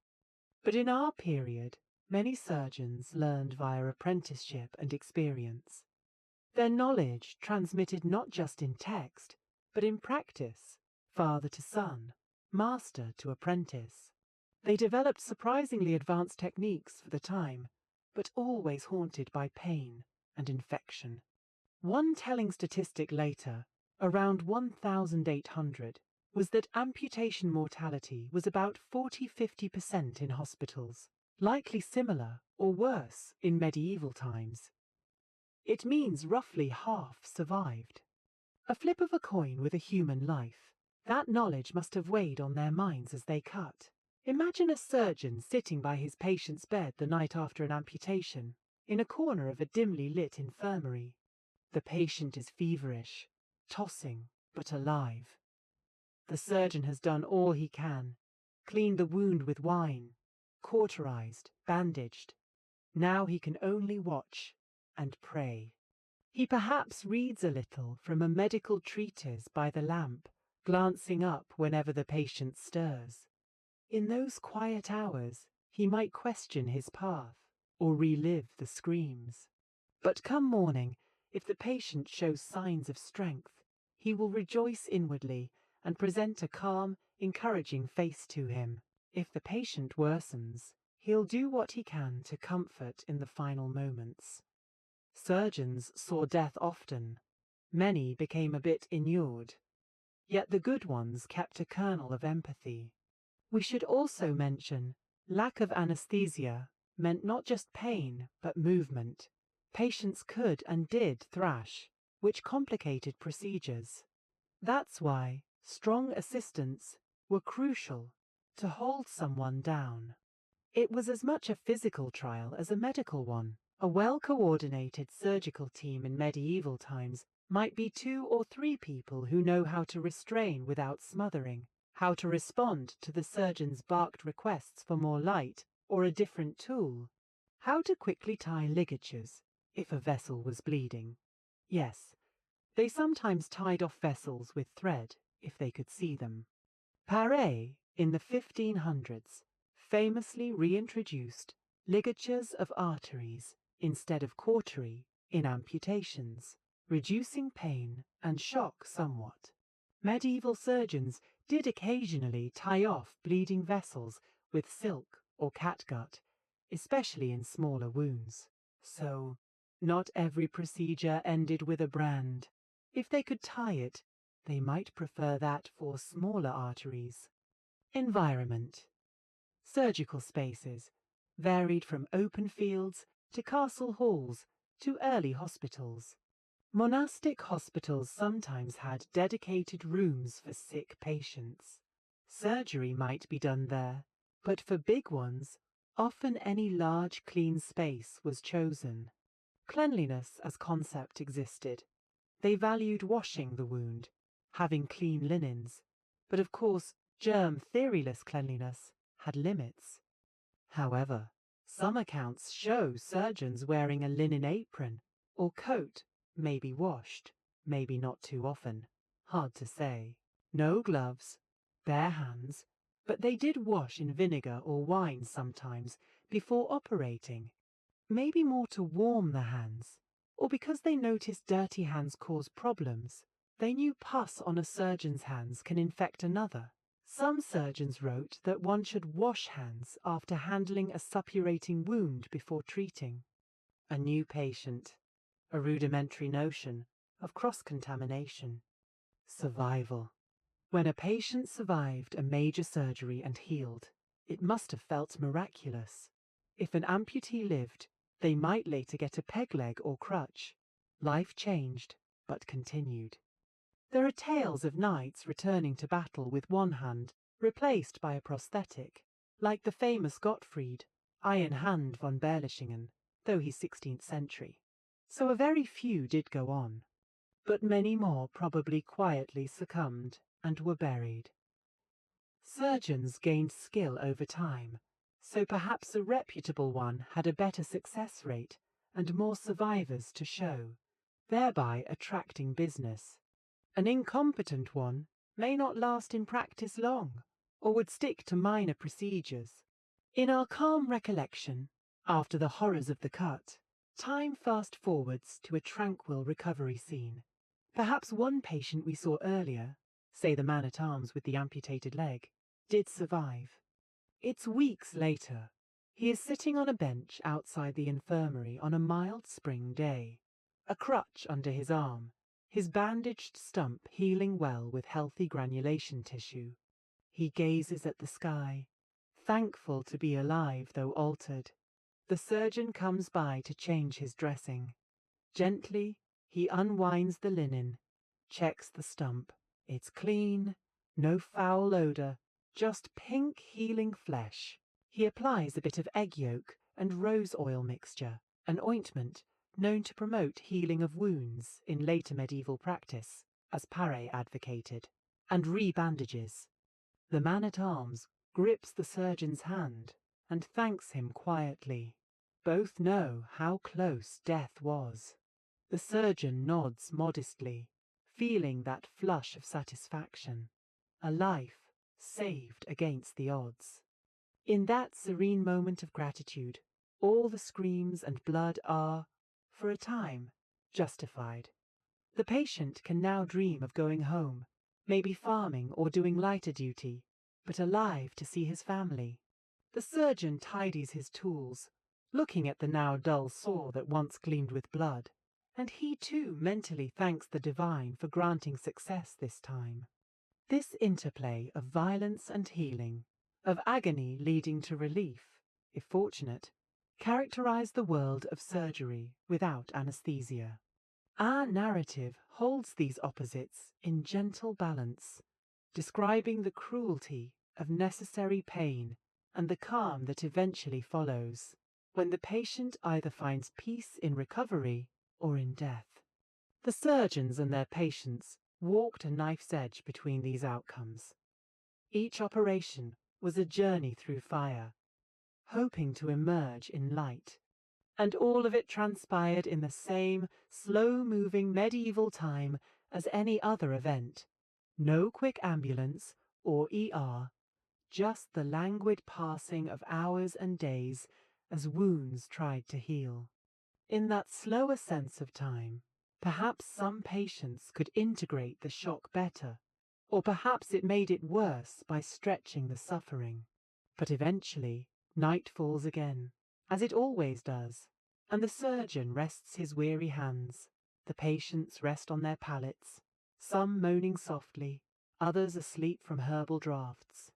But in our period, many surgeons learned via apprenticeship and experience. Their knowledge transmitted not just in text, but in practice, father to son, master to apprentice. They developed surprisingly advanced techniques for the time, but always haunted by pain and infection. One telling statistic later, around 1800, was that amputation mortality was about 40–50% in hospitals, likely similar or worse in medieval times. It means roughly half survived. A flip of a coin with a human life. That knowledge must have weighed on their minds as they cut. Imagine a surgeon sitting by his patient's bed the night after an amputation, in a corner of a dimly lit infirmary. The patient is feverish, tossing, but alive. The surgeon has done all he can, cleaned the wound with wine, cauterized, bandaged. Now he can only watch and pray. He perhaps reads a little from a medical treatise by the lamp, glancing up whenever the patient stirs. In those quiet hours, he might question his path or relive the screams. But come morning, if the patient shows signs of strength, he will rejoice inwardly and present a calm, encouraging face to him. If the patient worsens, he'll do what he can to comfort in the final moments. Surgeons saw death often. Many became a bit inured. Yet the good ones kept a kernel of empathy. We should also mention lack of anesthesia meant not just pain, but movement. Patients could and did thrash, which complicated procedures. That's why strong assistants were crucial to hold someone down. It was as much a physical trial as a medical one. A well-coordinated surgical team in medieval times might be 2 or 3 people who know how to restrain without smothering, how to respond to the surgeon's barked requests for more light or a different tool, how to quickly tie ligatures if a vessel was bleeding. Yes, they sometimes tied off vessels with thread if they could see them. Paré, in the 1500s, famously reintroduced ligatures of arteries instead of cautery in amputations, reducing pain and shock somewhat. Medieval surgeons did occasionally tie off bleeding vessels with silk or catgut, especially in smaller wounds. So, not every procedure ended with a brand. If they could tie it, they might prefer that for smaller arteries. Environment. Surgical spaces varied from open fields to castle halls to early hospitals. Monastic hospitals sometimes had dedicated rooms for sick patients. Surgery might be done there, but for big ones, often any large clean space was chosen. Cleanliness as concept existed. They valued washing the wound, having clean linens, but of course germ-theoryless cleanliness had limits. However, some accounts show surgeons wearing a linen apron or coat, maybe washed, maybe not too often. Hard to say. No gloves, bare hands, but they did wash in vinegar or wine sometimes before operating. Maybe more to warm the hands, or because they noticed dirty hands cause problems. They knew pus on a surgeon's hands can infect another. Some surgeons wrote that one should wash hands after handling a suppurating wound before treating. A new patient. A rudimentary notion of cross-contamination. Survival. When a patient survived a major surgery and healed, it must have felt miraculous. If an amputee lived, they might later get a peg leg or crutch. Life changed, but continued. There are tales of knights returning to battle with one hand replaced by a prosthetic, like the famous Gottfried, Iron Hand von Berlichingen, though he's 16th century. So a very few did go on, but many more probably quietly succumbed and were buried. Surgeons gained skill over time, so perhaps a reputable one had a better success rate and more survivors to show, thereby attracting business. An incompetent one may not last in practice long, or would stick to minor procedures. In our calm recollection, after the horrors of the cut, time fast forwards to a tranquil recovery scene. Perhaps one patient we saw earlier, say the man-at-arms with the amputated leg, did survive. It's weeks later. He is sitting on a bench outside the infirmary on a mild spring day, a crutch under his arm, his bandaged stump healing well with healthy granulation tissue. He gazes at the sky, thankful to be alive though altered. The surgeon comes by to change his dressing. Gently, he unwinds the linen, checks the stump. It's clean, no foul odour, just pink healing flesh. He applies a bit of egg yolk and rose oil mixture, an ointment known to promote healing of wounds in later medieval practice, as Paré advocated, and re-bandages. The man-at-arms grips the surgeon's hand and thanks him quietly. Both know how close death was. The surgeon nods modestly, feeling that flush of satisfaction. A life saved against the odds. In that serene moment of gratitude, all the screams and blood are, for a time, justified. The patient can now dream of going home, maybe farming or doing lighter duty, but alive to see his family. The surgeon tidies his tools, looking at the now dull sore that once gleamed with blood, and he too mentally thanks the divine for granting success this time. This interplay of violence and healing, of agony leading to relief, if fortunate, characterized the world of surgery without anesthesia. Our narrative holds these opposites in gentle balance, describing the cruelty of necessary pain and the calm that eventually follows, when the patient either finds peace in recovery or in death. The surgeons and their patients walked a knife's edge between these outcomes. Each operation was a journey through fire, hoping to emerge in light, and all of it transpired in the same slow-moving medieval time as any other event. No quick ambulance or ER, just the languid passing of hours and days as wounds tried to heal. In that slower sense of time, perhaps some patients could integrate the shock better, or perhaps it made it worse by stretching the suffering. But eventually, night falls again, as it always does, and the surgeon rests his weary hands. The patients rest on their pallets, some moaning softly, others asleep from herbal draughts.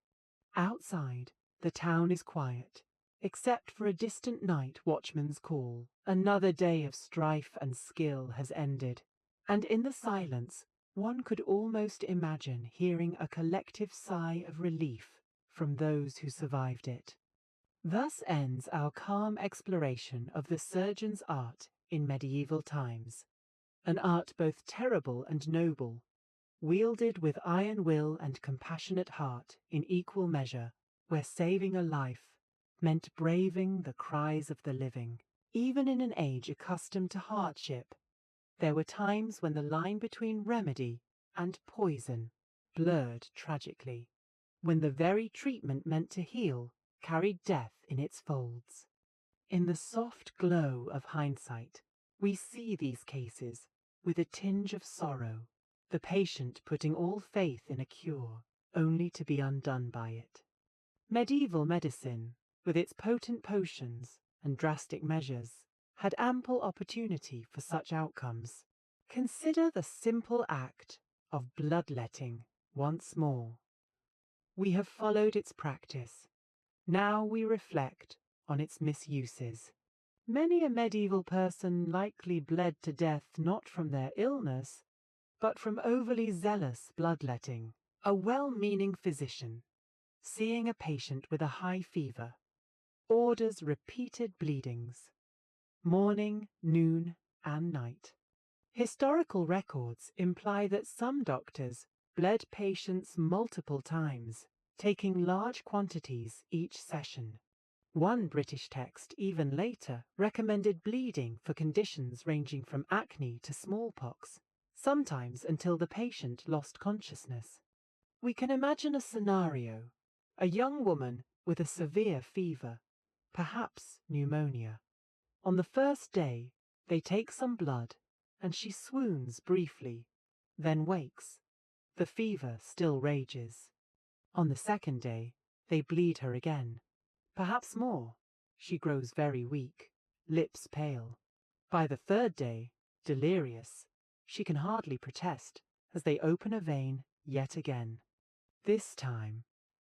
Outside, the town is quiet, except for a distant night watchman's call. Another day of strife and skill has ended, and in the silence one could almost imagine hearing a collective sigh of relief from those who survived it. Thus ends our calm exploration of the surgeon's art in medieval times, an art both terrible and noble, wielded with iron will and compassionate heart in equal measure, where saving a life meant braving the cries of the living. Even in an age accustomed to hardship, there were times when the line between remedy and poison blurred tragically, when the very treatment meant to heal carried death in its folds. In the soft glow of hindsight, we see these cases with a tinge of sorrow, the patient putting all faith in a cure, only to be undone by it. Medieval medicine, with its potent potions and drastic measures, had ample opportunity for such outcomes. Consider the simple act of bloodletting once more. We have followed its practice. Now we reflect on its misuses. Many a medieval person likely bled to death not from their illness, but from overly zealous bloodletting. A well-meaning physician, seeing a patient with a high fever, orders repeated bleedings, morning, noon, and night. Historical records imply that some doctors bled patients multiple times, taking large quantities each session. One British text, even later, recommended bleeding for conditions ranging from acne to smallpox, sometimes until the patient lost consciousness. We can imagine a scenario: a young woman with a severe fever, perhaps pneumonia. On the first day, they take some blood, and she swoons briefly, then wakes. The fever still rages. On the second day, they bleed her again. Perhaps more. She grows very weak, lips pale. By the third day, delirious, she can hardly protest as they open a vein yet again. This time,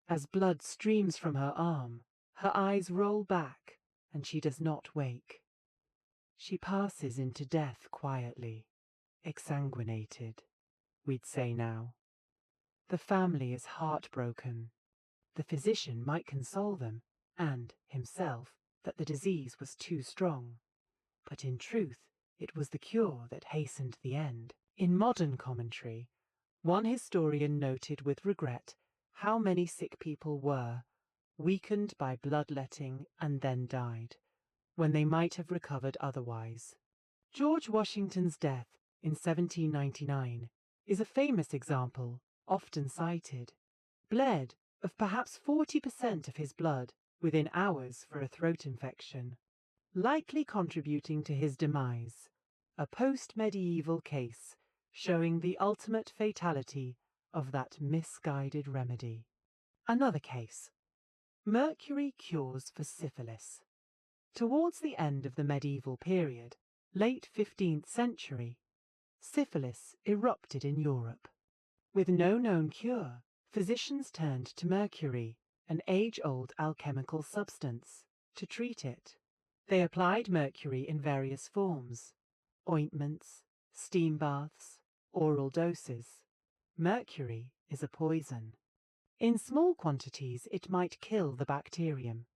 as blood streams from her arm, her eyes roll back and she does not wake. She passes into death quietly, exsanguinated, we'd say now. The family is heartbroken. The physician might console them, and himself, that the disease was too strong. But in truth, it was the cure that hastened the end. In modern commentary, one historian noted with regret how many sick people were weakened by bloodletting and then died, when they might have recovered otherwise. George Washington's death in 1799 is a famous example, often cited. Bled of perhaps 40% of his blood within hours for a throat infection, likely contributing to his demise, a post-medieval case showing the ultimate fatality of that misguided remedy. Another case. Mercury cures for syphilis. Towards the end of the medieval period, late 15th century, syphilis erupted in Europe. With no known cure, physicians turned to mercury, an age-old alchemical substance, to treat it. They applied mercury in various forms: ointments, steam baths, oral doses. Mercury is a poison. In small quantities, it might kill the bacterium.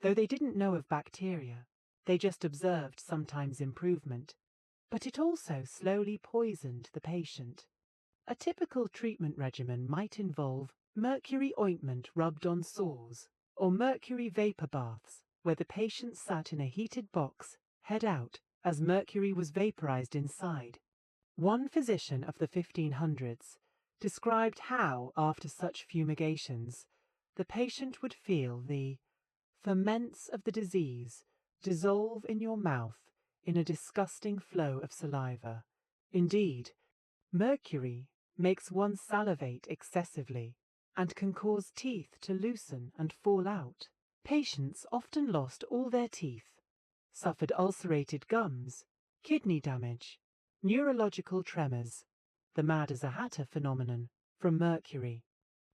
Though they didn't know of bacteria, they just observed sometimes improvement, but it also slowly poisoned the patient. A typical treatment regimen might involve mercury ointment rubbed on sores, or mercury vapor baths, where the patient sat in a heated box, head out, as mercury was vaporized inside. One physician of the 1500s described how, after such fumigations, the patient would feel the ferments of the disease dissolve in your mouth in a disgusting flow of saliva. Indeed, mercury makes one salivate excessively and can cause teeth to loosen and fall out. Patients often lost all their teeth, suffered ulcerated gums, kidney damage, neurological tremors, the mad-as-a-hatter phenomenon, from mercury.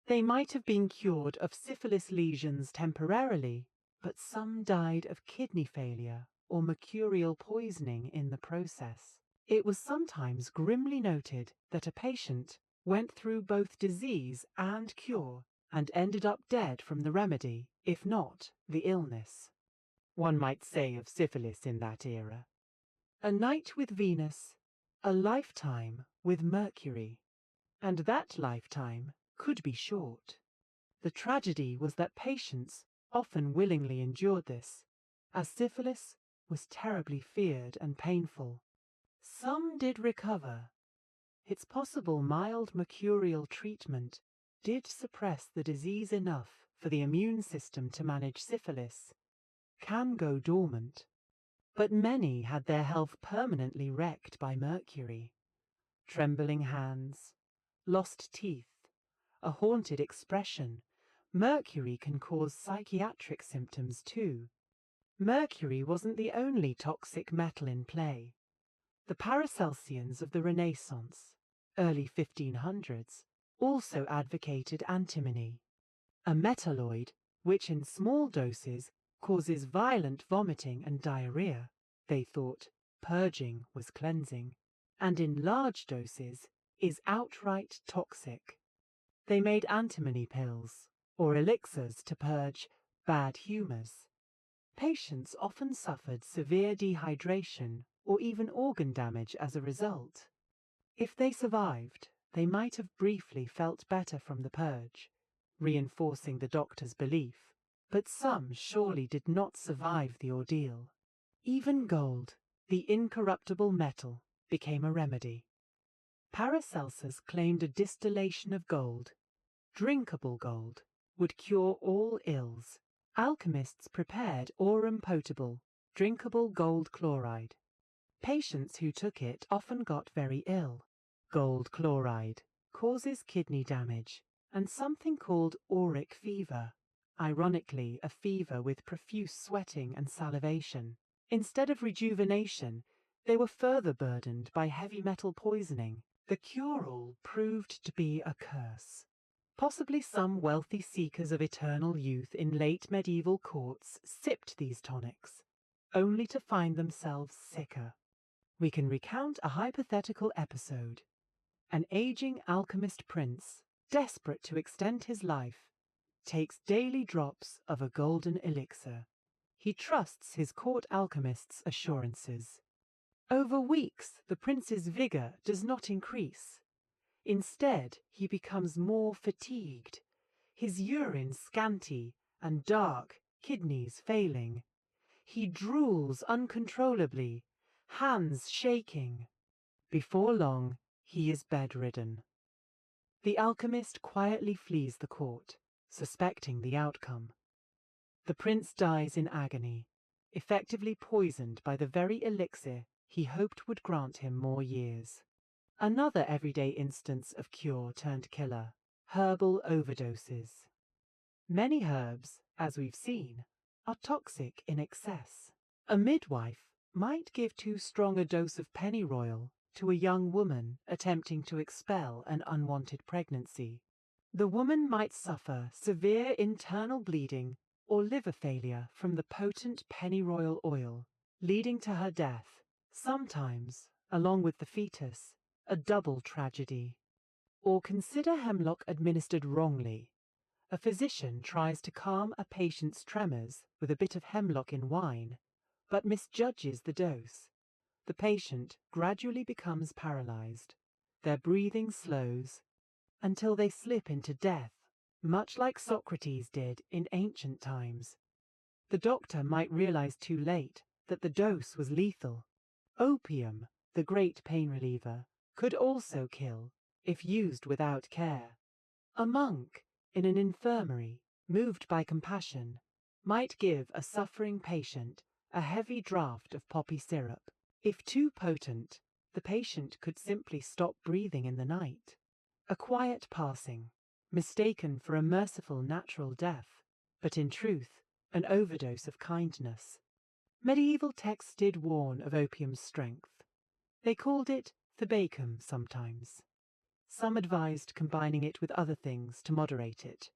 They might have been cured of syphilis lesions temporarily, but some died of kidney failure or mercurial poisoning in the process. It was sometimes grimly noted that a patient went through both disease and cure and ended up dead from the remedy, if not the illness. One might say of syphilis in that era: a night with Venus, a lifetime with Mercury. And that lifetime could be short. The tragedy was that patients often willingly endured this, as syphilis was terribly feared and painful. Some did recover. It's possible mild mercurial treatment did suppress the disease enough for the immune system to manage syphilis, can go dormant, but many had their health permanently wrecked by mercury. Trembling hands, lost teeth, a haunted expression. Mercury can cause psychiatric symptoms too. Mercury wasn't the only toxic metal in play. The Paracelsians of the Renaissance, early 1500s, also advocated antimony, a metalloid which in small doses causes violent vomiting and diarrhea. They thought purging was cleansing, and in large doses is outright toxic. They made antimony pills, or elixirs to purge bad humours. Patients often suffered severe dehydration or even organ damage as a result. If they survived, they might have briefly felt better from the purge, reinforcing the doctor's belief, but some surely did not survive the ordeal. Even gold, the incorruptible metal, became a remedy. Paracelsus claimed a distillation of gold, drinkable gold, would cure all ills. Alchemists prepared aurum potable, drinkable gold chloride. Patients who took it often got very ill. Gold chloride causes kidney damage and something called auric fever, ironically a fever with profuse sweating and salivation. Instead of rejuvenation, they were further burdened by heavy metal poisoning. The cure-all proved to be a curse. Possibly some wealthy seekers of eternal youth in late medieval courts sipped these tonics, only to find themselves sicker. We can recount a hypothetical episode. An aging alchemist prince, desperate to extend his life, takes daily drops of a golden elixir. He trusts his court alchemist's assurances. Over weeks, the prince's vigor does not increase. Instead, he becomes more fatigued, his urine scanty and dark, kidneys failing. He drools uncontrollably, hands shaking. Before long, he is bedridden. The alchemist quietly flees the court, suspecting the outcome. The prince dies in agony, effectively poisoned by the very elixir he hoped would grant him more years. Another everyday instance of cure turned killer: herbal overdoses. Many herbs, as we've seen, are toxic in excess. A midwife might give too strong a dose of pennyroyal to a young woman attempting to expel an unwanted pregnancy. The woman might suffer severe internal bleeding or liver failure from the potent pennyroyal oil, leading to her death, sometimes, along with the fetus, a double tragedy. Or consider hemlock administered wrongly. A physician tries to calm a patient's tremors with a bit of hemlock in wine, but misjudges the dose. The patient gradually becomes paralyzed. Their breathing slows until they slip into death, much like Socrates did in ancient times. The doctor might realize too late that the dose was lethal. Opium, the great pain reliever, could also kill if used without care. A monk in an infirmary, moved by compassion, might give a suffering patient a heavy draught of poppy syrup. If too potent, the patient could simply stop breathing in the night. A quiet passing, mistaken for a merciful natural death, but in truth, an overdose of kindness. Medieval texts did warn of opium's strength. They called it thebacum sometimes. Some advised combining it with other things to moderate it.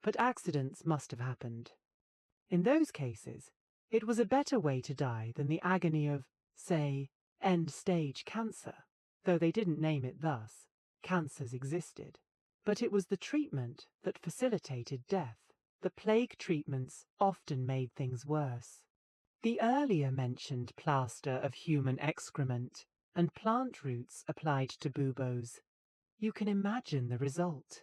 But accidents must have happened. In those cases, it was a better way to die than the agony of, say, end-stage cancer. Though they didn't name it thus, cancers existed. But it was the treatment that facilitated death. The plague treatments often made things worse. The earlier mentioned plaster of human excrement and plant roots applied to buboes. You can imagine the result.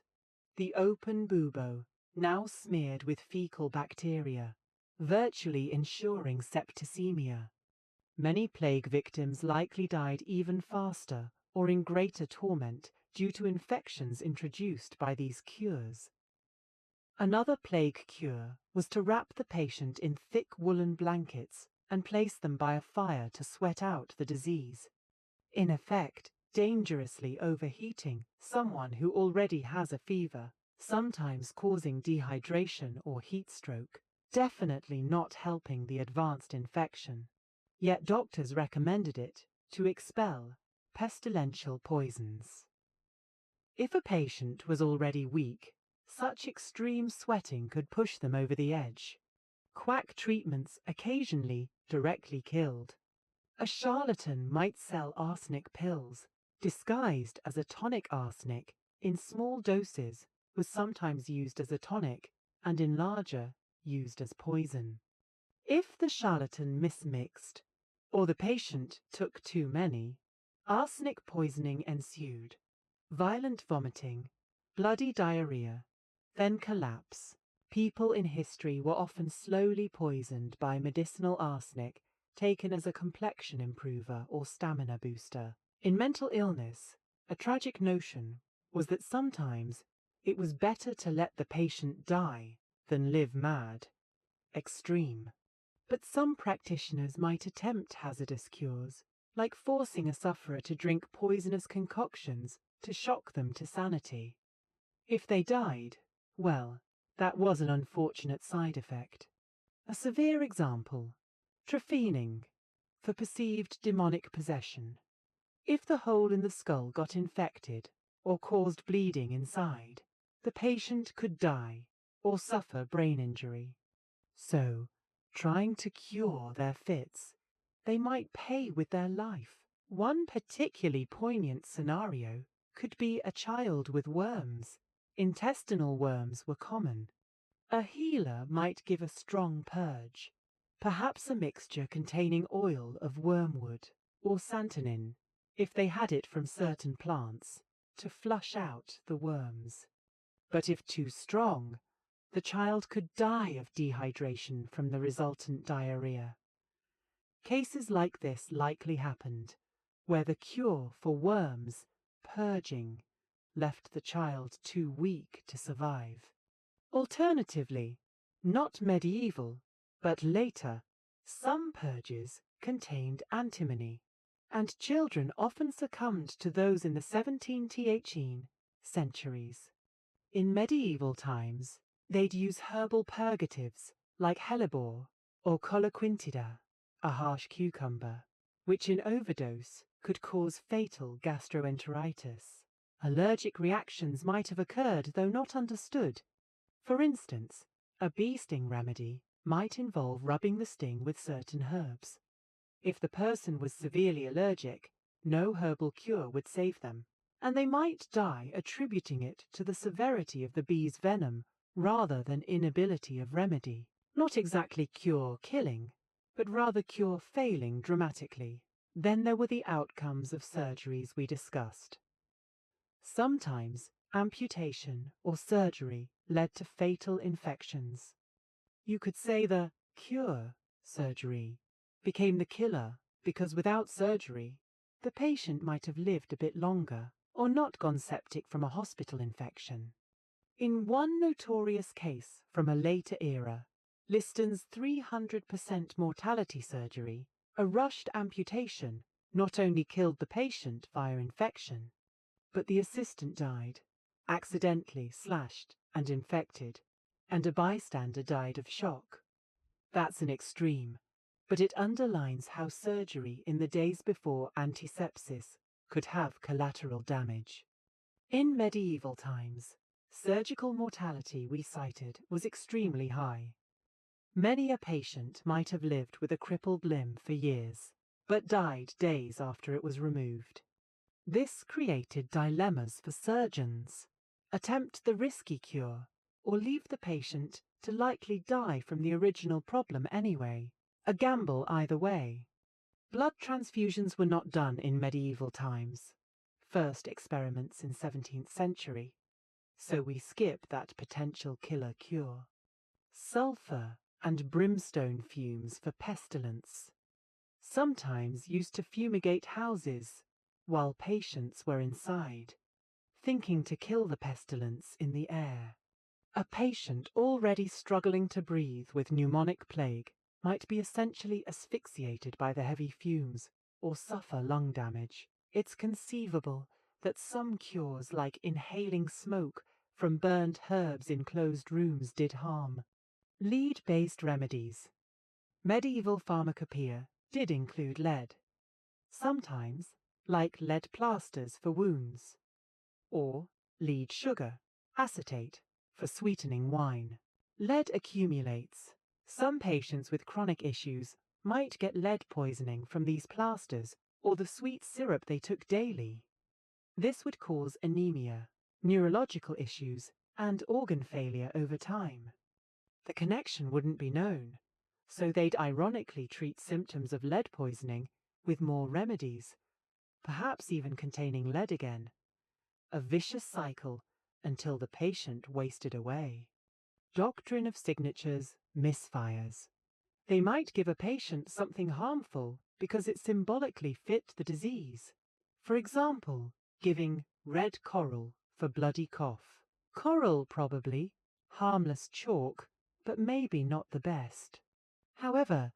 The open bubo, now smeared with fecal bacteria, virtually ensuring septicemia. Many plague victims likely died even faster or in greater torment due to infections introduced by these cures. Another plague cure was to wrap the patient in thick woolen blankets and place them by a fire to sweat out the disease. In effect, dangerously overheating someone who already has a fever, sometimes causing dehydration or heat stroke, definitely not helping the advanced infection. Yet doctors recommended it to expel pestilential poisons. If a patient was already weak, such extreme sweating could push them over the edge. Quack treatments occasionally directly killed. A charlatan might sell arsenic pills, disguised as a tonic. Arsenic, in small doses, was sometimes used as a tonic, and in larger, used as poison. If the charlatan mismixed, or the patient took too many, arsenic poisoning ensued. Violent vomiting, bloody diarrhea, then collapse. People in history were often slowly poisoned by medicinal arsenic taken as a complexion improver or stamina booster. In mental illness, a tragic notion was that sometimes it was better to let the patient die than live mad. Extreme. But some practitioners might attempt hazardous cures, like forcing a sufferer to drink poisonous concoctions to shock them to sanity. If they died, well, that was an unfortunate side effect. A severe example, trephining, for perceived demonic possession. If the hole in the skull got infected or caused bleeding inside, the patient could die or suffer brain injury. So, trying to cure their fits, they might pay with their life. One particularly poignant scenario could be a child with worms. Intestinal worms were common. A healer might give a strong purge, perhaps a mixture containing oil of wormwood or santonin, if they had it from certain plants, to flush out the worms. But if too strong, the child could die of dehydration from the resultant diarrhea. Cases like this likely happened, where the cure for worms, purging, left the child too weak to survive. Alternatively, not medieval, but later, some purges contained antimony, and children often succumbed to those in the 17th centuries. In medieval times, they'd use herbal purgatives like hellebore or coloquintida, a harsh cucumber, which in overdose could cause fatal gastroenteritis. Allergic reactions might have occurred, though not understood. For instance, a bee sting remedy might involve rubbing the sting with certain herbs. If the person was severely allergic, no herbal cure would save them, and they might die attributing it to the severity of the bee's venom rather than inability of remedy. Not exactly cure killing, but rather cure failing dramatically. Then there were the outcomes of surgeries we discussed. Sometimes amputation or surgery led to fatal infections. You could say the cure surgery became the killer because without surgery, the patient might have lived a bit longer or not gone septic from a hospital infection. In one notorious case from a later era, Liston's 300% mortality surgery, a rushed amputation not only killed the patient via infection, but the assistant died, accidentally slashed and infected, and a bystander died of shock. That's an extreme, but it underlines how surgery in the days before antisepsis could have collateral damage. In medieval times, surgical mortality, we cited, was extremely high. Many a patient might have lived with a crippled limb for years, but died days after it was removed. This created dilemmas for surgeons. Attempt the risky cure, or leave the patient to likely die from the original problem anyway. A gamble either way. Blood transfusions were not done in medieval times. First experiments in 17th century. So we skip that potential killer cure. Sulfur and brimstone fumes for pestilence. Sometimes used to fumigate houses while patients were inside, thinking to kill the pestilence in the air. A patient already struggling to breathe with pneumonic plague might be essentially asphyxiated by the heavy fumes or suffer lung damage. It's conceivable that some cures, like inhaling smoke from burned herbs in closed rooms, did harm. Lead-based remedies. Medieval pharmacopoeia did include lead. Sometimes like lead plasters for wounds, or lead sugar, acetate, for sweetening wine. Lead accumulates. Some patients with chronic issues might get lead poisoning from these plasters or the sweet syrup they took daily. This would cause anemia, neurological issues, and organ failure over time. The connection wouldn't be known, so they'd ironically treat symptoms of lead poisoning with more remedies, perhaps even containing lead again. A vicious cycle until the patient wasted away. Doctrine of signatures misfires. They might give a patient something harmful because it symbolically fit the disease. For example, giving red coral for bloody cough. Coral probably, harmless chalk, but maybe not the best. However,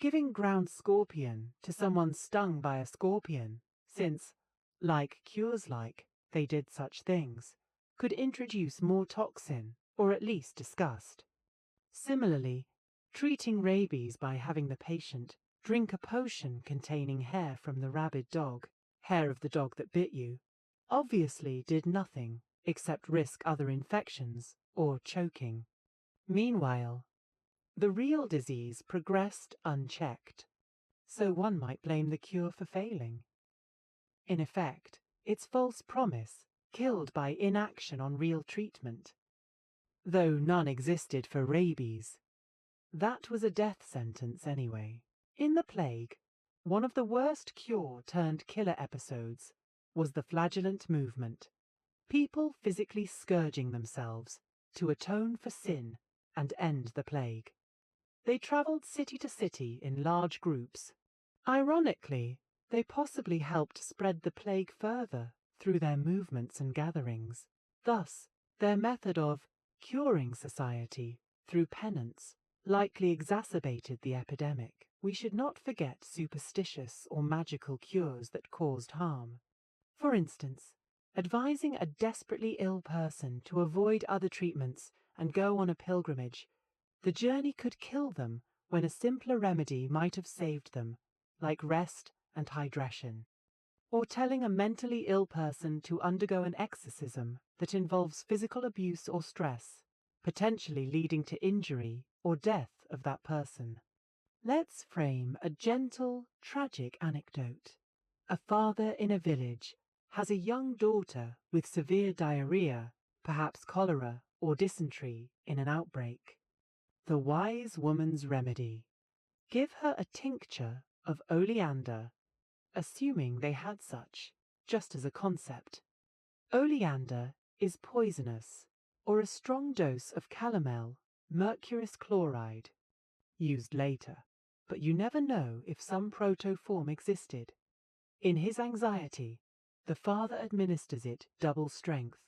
giving ground scorpion to someone stung by a scorpion, since, like cures like, they did such things, could introduce more toxin, or at least disgust. Similarly, treating rabies by having the patient drink a potion containing hair from the rabid dog, hair of the dog that bit you, obviously did nothing except risk other infections or choking. Meanwhile, the real disease progressed unchecked, so one might blame the cure for failing. In effect, its false promise killed by inaction on real treatment. Though none existed for rabies, that was a death sentence anyway. In the plague, one of the worst cure-turned-killer episodes was the flagellant movement, people physically scourging themselves to atone for sin and end the plague. They travelled city to city in large groups. Ironically, they possibly helped spread the plague further through their movements and gatherings. Thus, their method of curing society through penance likely exacerbated the epidemic. We should not forget superstitious or magical cures that caused harm. For instance, advising a desperately ill person to avoid other treatments and go on a pilgrimage. The journey could kill them when a simpler remedy might have saved them, like rest and hydration. Or telling a mentally ill person to undergo an exorcism that involves physical abuse or stress, potentially leading to injury or death of that person. Let's frame a gentle, tragic anecdote. A father in a village has a young daughter with severe diarrhea, perhaps cholera or dysentery in an outbreak. The wise woman's remedy: give her a tincture of oleander, assuming they had such, just as a concept. Oleander is poisonous, or a strong dose of calomel, mercurous chloride, used later, but you never know if some proto-form existed. In his anxiety, the father administers it double strength,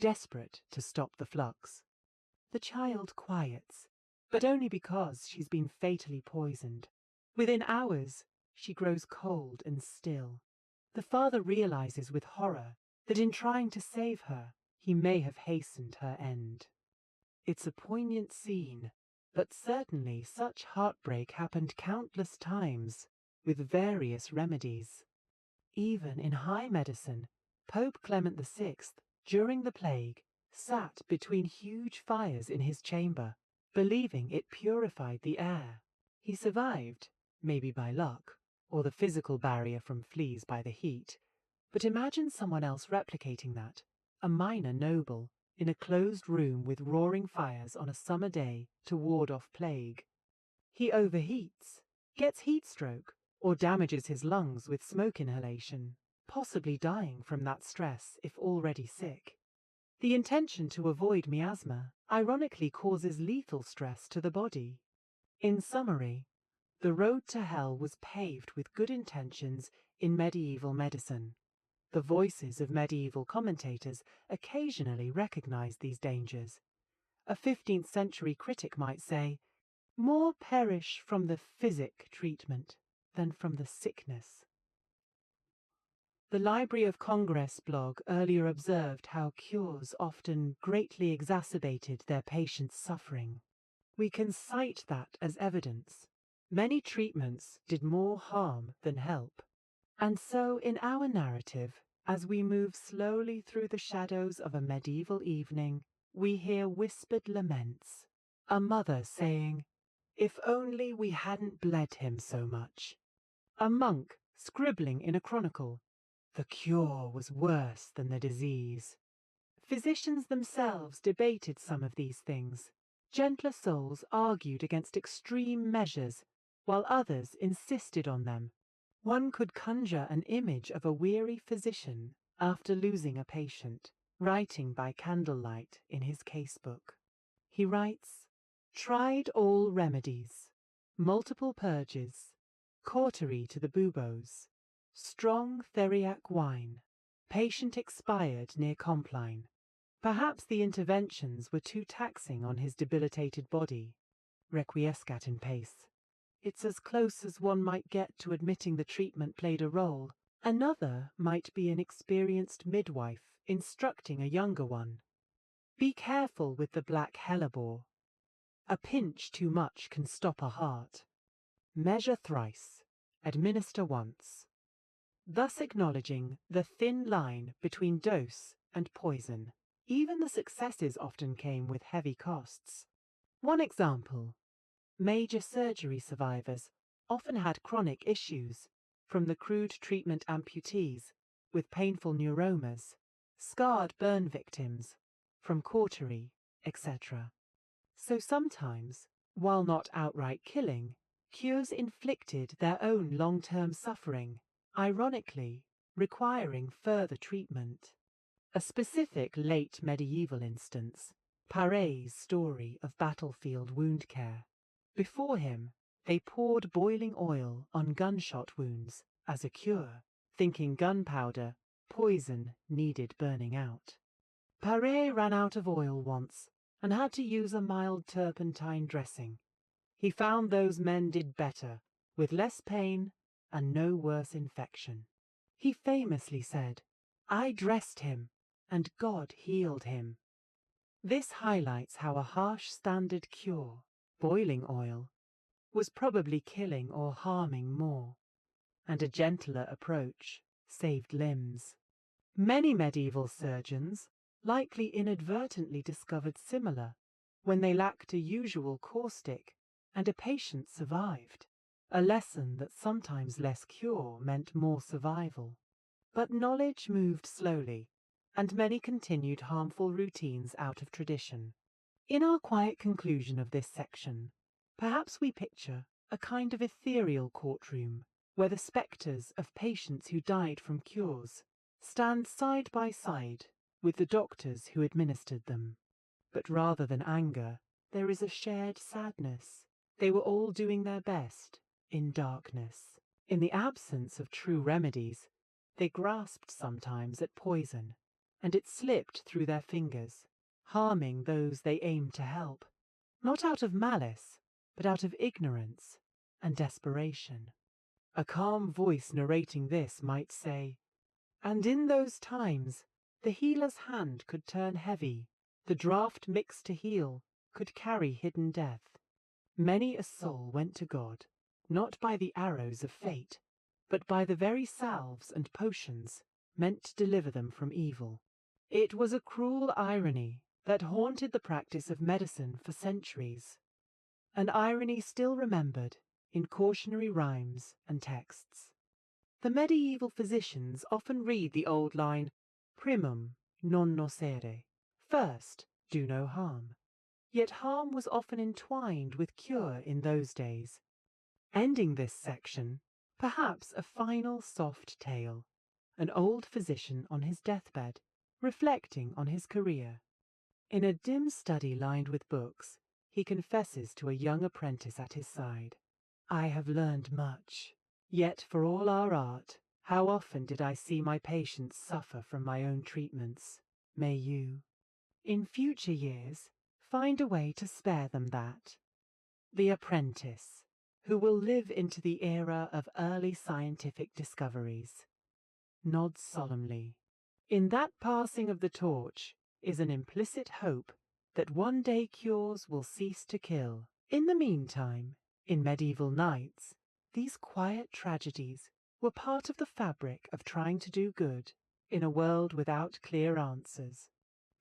desperate to stop the flux. The child quiets, but only because she's been fatally poisoned. Within hours, she grows cold and still. The father realizes with horror that in trying to save her, he may have hastened her end. It's a poignant scene, but certainly such heartbreak happened countless times, with various remedies. Even in high medicine, Pope Clement VI, during the plague, sat between huge fires in his chamber, believing it purified the air. He survived, maybe by luck, or the physical barrier from fleas by the heat. But imagine someone else replicating that, a minor noble, in a closed room with roaring fires on a summer day to ward off plague. He overheats, gets heat stroke, or damages his lungs with smoke inhalation, possibly dying from that stress if already sick. The intention to avoid miasma ironically causes lethal stress to the body. In summary, the road to hell was paved with good intentions in medieval medicine. The voices of medieval commentators occasionally recognized these dangers. A 15th century critic might say, "More perish from the physic treatment than from the sickness." The Library of Congress blog earlier observed how cures often greatly exacerbated their patients' suffering. We can cite that as evidence. Many treatments did more harm than help. And so in our narrative, as we move slowly through the shadows of a medieval evening, we hear whispered laments. A mother saying, "If only we hadn't bled him so much." A monk scribbling in a chronicle, "The cure was worse than the disease." Physicians themselves debated some of these things. Gentler souls argued against extreme measures, while others insisted on them. One could conjure an image of a weary physician after losing a patient, writing by candlelight in his casebook. He writes, "Tried all remedies, multiple purges, cautery to the buboes, strong theriac wine, patient expired near Compline." Perhaps the interventions were too taxing on his debilitated body. Requiescat in pace. It's as close as one might get to admitting the treatment played a role. Another might be an experienced midwife instructing a younger one. Be careful with the black hellebore. A pinch too much can stop a heart. Measure thrice, administer once, thus acknowledging the thin line between dose and poison. Even the successes often came with heavy costs. One example: major surgery survivors often had chronic issues, from the crude treatment amputees with painful neuromas, scarred burn victims from cautery, etc. So sometimes, while not outright killing, cures inflicted their own long-term suffering, ironically requiring further treatment. A specific late medieval instance, Paret's story of battlefield wound care. Before him, they poured boiling oil on gunshot wounds as a cure, thinking gunpowder, poison needed burning out. Paret ran out of oil once and had to use a mild turpentine dressing. He found those men did better, with less pain and no worse infection. He famously said, "I dressed him, and God healed him." This highlights how a harsh standard cure, boiling oil, was probably killing or harming more, and a gentler approach saved limbs. Many medieval surgeons likely inadvertently discovered similar when they lacked a usual caustic and a patient survived, a lesson that sometimes less cure meant more survival. But knowledge moved slowly, and many continued harmful routines out of tradition. In our quiet conclusion of this section, perhaps we picture a kind of ethereal courtroom where the spectres of patients who died from cures stand side by side with the doctors who administered them. But rather than anger, there is a shared sadness. They were all doing their best in darkness. In the absence of true remedies, they grasped sometimes at poison, and it slipped through their fingers, harming those they aimed to help, not out of malice, but out of ignorance and desperation. A calm voice narrating this might say, "And in those times, the healer's hand could turn heavy, the draught mixed to heal could carry hidden death. Many a soul went to God, not by the arrows of fate, but by the very salves and potions meant to deliver them from evil." It was a cruel irony that haunted the practice of medicine for centuries, an irony still remembered in cautionary rhymes and texts. The medieval physicians often read the old line, primum non nocere, first, do no harm. Yet harm was often entwined with cure in those days. Ending this section, perhaps a final soft tale, an old physician on his deathbed, reflecting on his career. In a dim study lined with books, he confesses to a young apprentice at his side, "I have learned much. Yet for all our art, how often did I see my patients suffer from my own treatments? May you, in future years, find a way to spare them that." The apprentice, who will live into the era of early scientific discoveries, nods solemnly. In that passing of the torch is an implicit hope that one day cures will cease to kill. In the meantime, in medieval nights, these quiet tragedies were part of the fabric of trying to do good in a world without clear answers.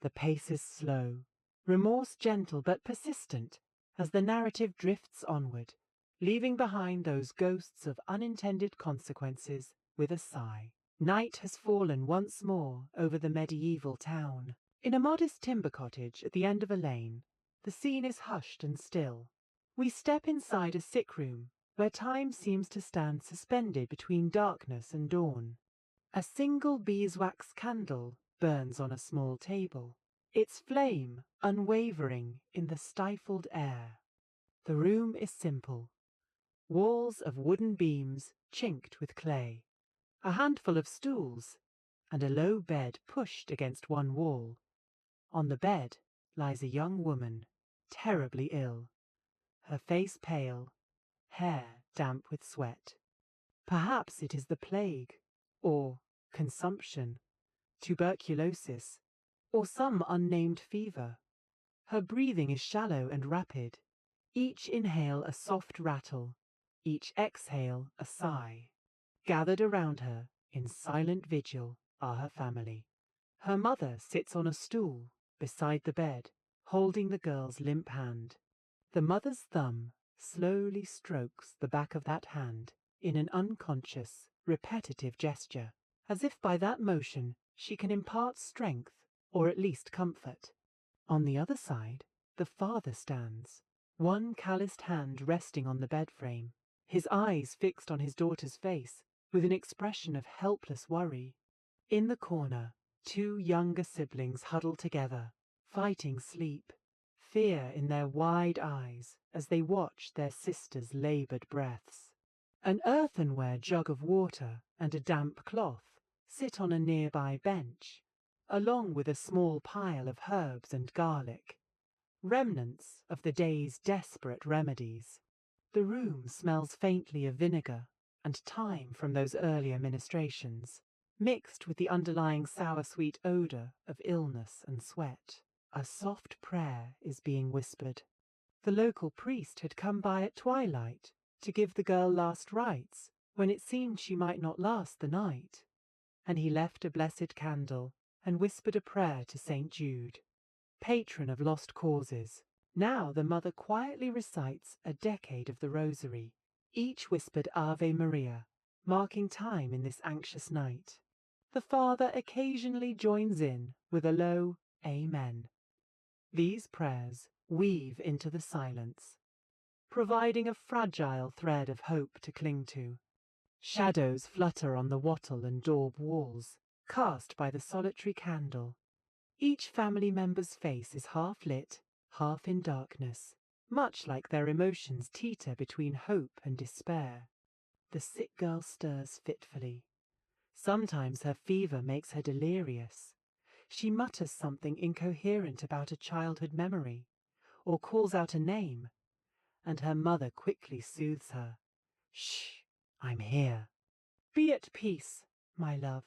The pace is slow, remorse gentle but persistent as the narrative drifts onward, leaving behind those ghosts of unintended consequences with a sigh. Night has fallen once more over the medieval town. In a modest timber cottage at the end of a lane, the scene is hushed and still. We step inside a sick room where time seems to stand suspended between darkness and dawn. A single beeswax candle burns on a small table, its flame unwavering in the stifled air. The room is simple. Walls of wooden beams chinked with clay, a handful of stools, and a low bed pushed against one wall. On the bed lies a young woman, terribly ill, her face pale, hair damp with sweat. Perhaps it is the plague, or consumption, tuberculosis, or some unnamed fever. Her breathing is shallow and rapid, each inhale a soft rattle, each exhale a sigh. Gathered around her in silent vigil are her family. Her mother sits on a stool beside the bed, holding the girl's limp hand. The mother's thumb slowly strokes the back of that hand in an unconscious, repetitive gesture, as if by that motion she can impart strength or at least comfort. On the other side, the father stands, one calloused hand resting on the bed frame, his eyes fixed on his daughter's face with an expression of helpless worry. In the corner, two younger siblings huddle together, fighting sleep, fear in their wide eyes as they watch their sister's laboured breaths. An earthenware jug of water and a damp cloth sit on a nearby bench, along with a small pile of herbs and garlic, remnants of the day's desperate remedies. The room smells faintly of vinegar and thyme from those earlier ministrations, mixed with the underlying sour-sweet odour of illness and sweat. A soft prayer is being whispered. The local priest had come by at twilight to give the girl last rites when it seemed she might not last the night, and he left a blessed candle and whispered a prayer to St. Jude, patron of lost causes. Now the mother quietly recites a decade of the Rosary, each whispered Ave Maria, marking time in this anxious night. The father occasionally joins in with a low Amen. These prayers weave into the silence, providing a fragile thread of hope to cling to. Shadows flutter on the wattle and daub walls, cast by the solitary candle. Each family member's face is half lit, half in darkness, much like their emotions teeter between hope and despair. The sick girl stirs fitfully. Sometimes her fever makes her delirious. She mutters something incoherent about a childhood memory, or calls out a name, and her mother quickly soothes her. Shh, I'm here. Be at peace, my love.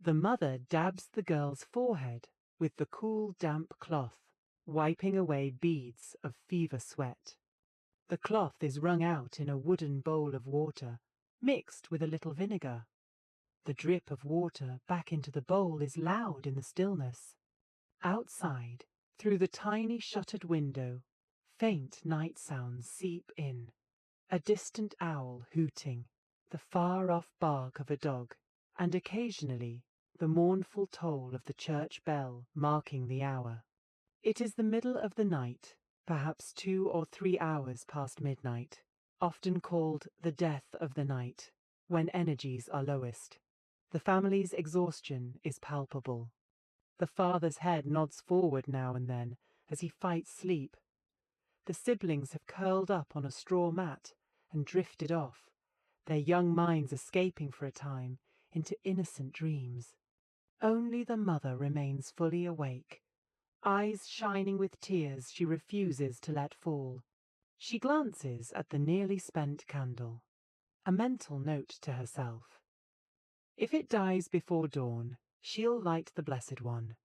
The mother dabs the girl's forehead with the cool, damp cloth, wiping away beads of fever sweat. The cloth is wrung out in a wooden bowl of water, mixed with a little vinegar. The drip of water back into the bowl is loud in the stillness. Outside, through the tiny shuttered window, faint night sounds seep in. A distant owl hooting, the far-off bark of a dog, and occasionally the mournful toll of the church bell marking the hour. It is the middle of the night, perhaps 2 or 3 hours past midnight, often called the death of the night, when energies are lowest. The family's exhaustion is palpable. The father's head nods forward now and then as he fights sleep. The siblings have curled up on a straw mat and drifted off, their young minds escaping for a time into innocent dreams. Only the mother remains fully awake, eyes shining with tears she refuses to let fall. She glances at the nearly spent candle, a mental note to herself. If it dies before dawn, she'll light the Blessed One,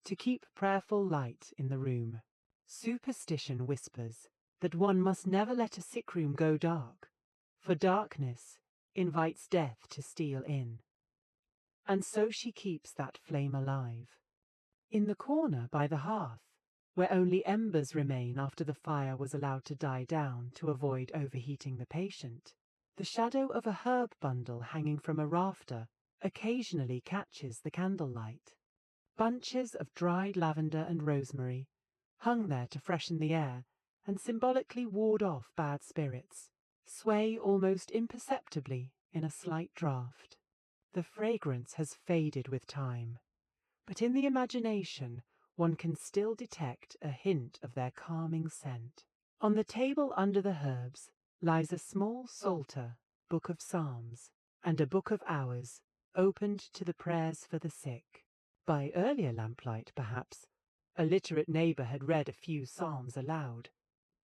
to keep prayerful light in the room. Superstition whispers that one must never let a sick room go dark, for darkness invites death to steal in. And so she keeps that flame alive. In the corner by the hearth, where only embers remain after the fire was allowed to die down to avoid overheating the patient, the shadow of a herb bundle hanging from a rafter occasionally catches the candlelight. Bunches of dried lavender and rosemary, hung there to freshen the air and symbolically ward off bad spirits, sway almost imperceptibly in a slight draught. The fragrance has faded with time, but in the imagination one can still detect a hint of their calming scent. On the table under the herbs lies a small psalter, book of Psalms, and a book of Hours, opened to the prayers for the sick. By earlier lamplight, perhaps, a literate neighbour had read a few psalms aloud,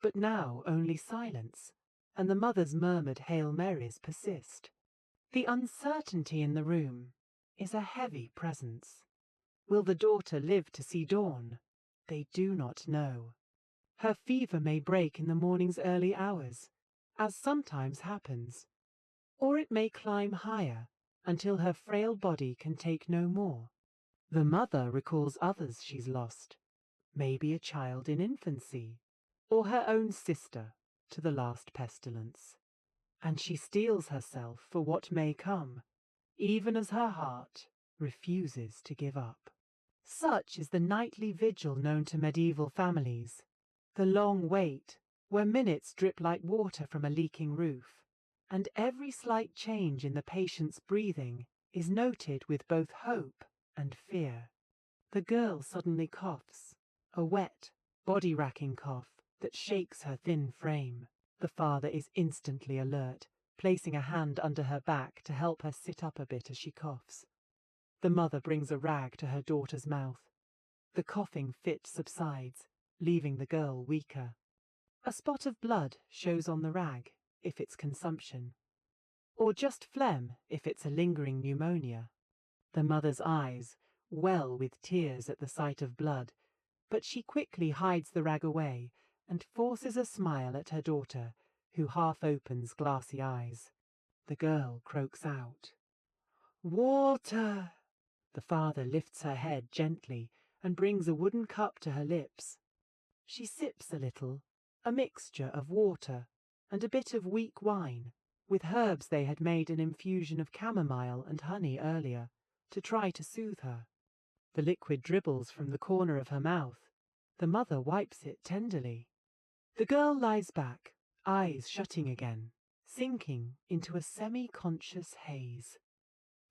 but now only silence, and the mother's murmured Hail Marys persist. The uncertainty in the room is a heavy presence. Will the daughter live to see dawn? They do not know. Her fever may break in the morning's early hours, as sometimes happens, or it may climb higher until her frail body can take no more. The mother recalls others she's lost, maybe a child in infancy, or her own sister to the last pestilence, and she steels herself for what may come, even as her heart refuses to give up. Such is the nightly vigil known to medieval families, the long wait where minutes drip like water from a leaking roof, and every slight change in the patient's breathing is noted with both hope and fear. The girl suddenly coughs, a wet, body-racking cough that shakes her thin frame. The father is instantly alert, placing a hand under her back to help her sit up a bit as she coughs. The mother brings a rag to her daughter's mouth. The coughing fit subsides, leaving the girl weaker. A spot of blood shows on the rag, if it's consumption, or just phlegm if it's a lingering pneumonia. The mother's eyes well with tears at the sight of blood, but she quickly hides the rag away and forces a smile at her daughter, who half opens glassy eyes. The girl croaks out, "Water!" The father lifts her head gently and brings a wooden cup to her lips. She sips a little, a mixture of water and a bit of weak wine, with herbs they had made an infusion of chamomile and honey earlier, to try to soothe her. The liquid dribbles from the corner of her mouth. The mother wipes it tenderly. The girl lies back, eyes shutting again, sinking into a semi-conscious haze.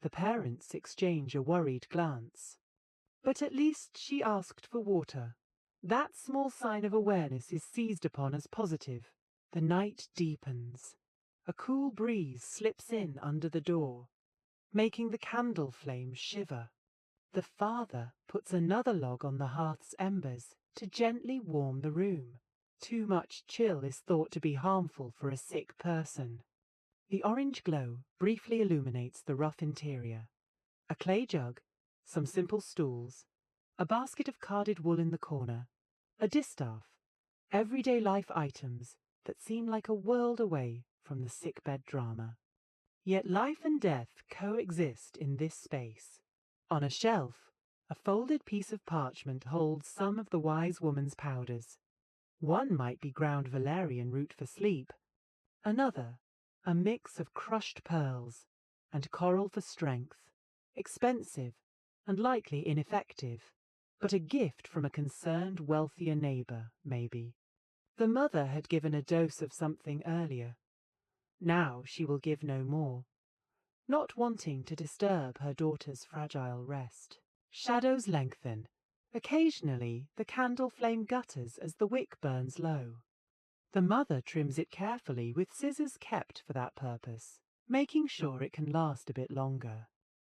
The parents exchange a worried glance. But at least she asked for water. That small sign of awareness is seized upon as positive. The night deepens. A cool breeze slips in under the door, making the candle flame shiver. The father puts another log on the hearth's embers to gently warm the room. Too much chill is thought to be harmful for a sick person. The orange glow briefly illuminates the rough interior. A clay jug, some simple stools, a basket of carded wool in the corner, a distaff, everyday life items that seem like a world away from the sickbed drama. Yet life and death coexist in this space. On a shelf, a folded piece of parchment holds some of the wise woman's powders. One might be ground valerian root for sleep, another a mix of crushed pearls and coral for strength, expensive and likely ineffective, but a gift from a concerned, wealthier neighbour, maybe. The mother had given a dose of something earlier. Now she will give no more, not wanting to disturb her daughter's fragile rest. Shadows lengthen. Occasionally the candle flame gutters as the wick burns low. The mother trims it carefully with scissors kept for that purpose, making sure it can last a bit longer.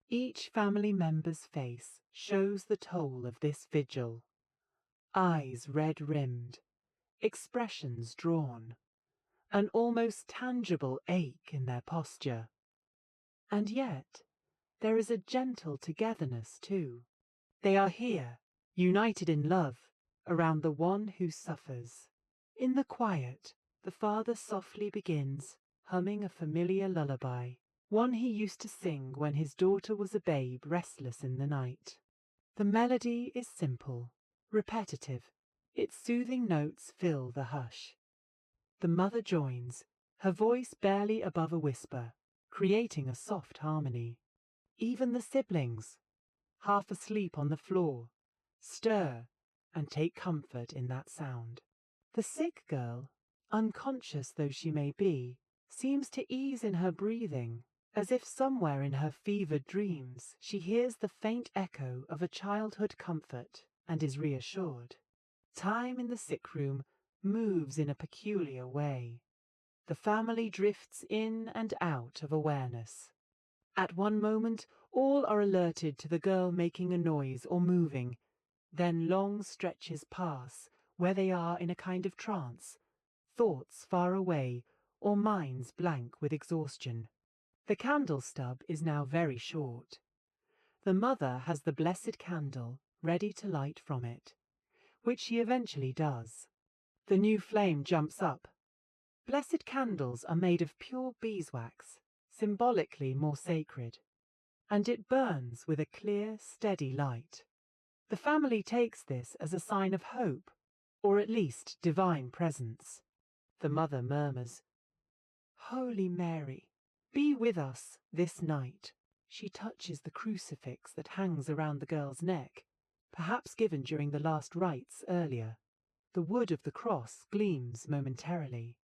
Each family member's face shows the toll of this vigil. Eyes red-rimmed, expressions drawn, an almost tangible ache in their posture. And yet, there is a gentle togetherness too. They are here, united in love, around the one who suffers. In the quiet, the father softly begins, humming a familiar lullaby, one he used to sing when his daughter was a babe restless in the night. The melody is simple, repetitive. Its soothing notes fill the hush. The mother joins, her voice barely above a whisper, creating a soft harmony. Even the siblings, half asleep on the floor, stir and take comfort in that sound. The sick girl, unconscious though she may be, seems to ease in her breathing, as if somewhere in her fevered dreams she hears the faint echo of a childhood comfort and is reassured. Time in the sick room moves in a peculiar way. The family drifts in and out of awareness. At one moment, all are alerted to the girl making a noise or moving. Then long stretches pass where they are in a kind of trance, thoughts far away or minds blank with exhaustion. The candle stub is now very short. The mother has the blessed candle ready to light from it, which she eventually does. The new flame jumps up. Blessed candles are made of pure beeswax, symbolically more sacred, and it burns with a clear, steady light. The family takes this as a sign of hope, or at least divine presence. The mother murmurs, "Holy Mary, be with us this night." She touches the crucifix that hangs around the girl's neck, perhaps given during the last rites earlier. The wood of the cross gleams momentarily.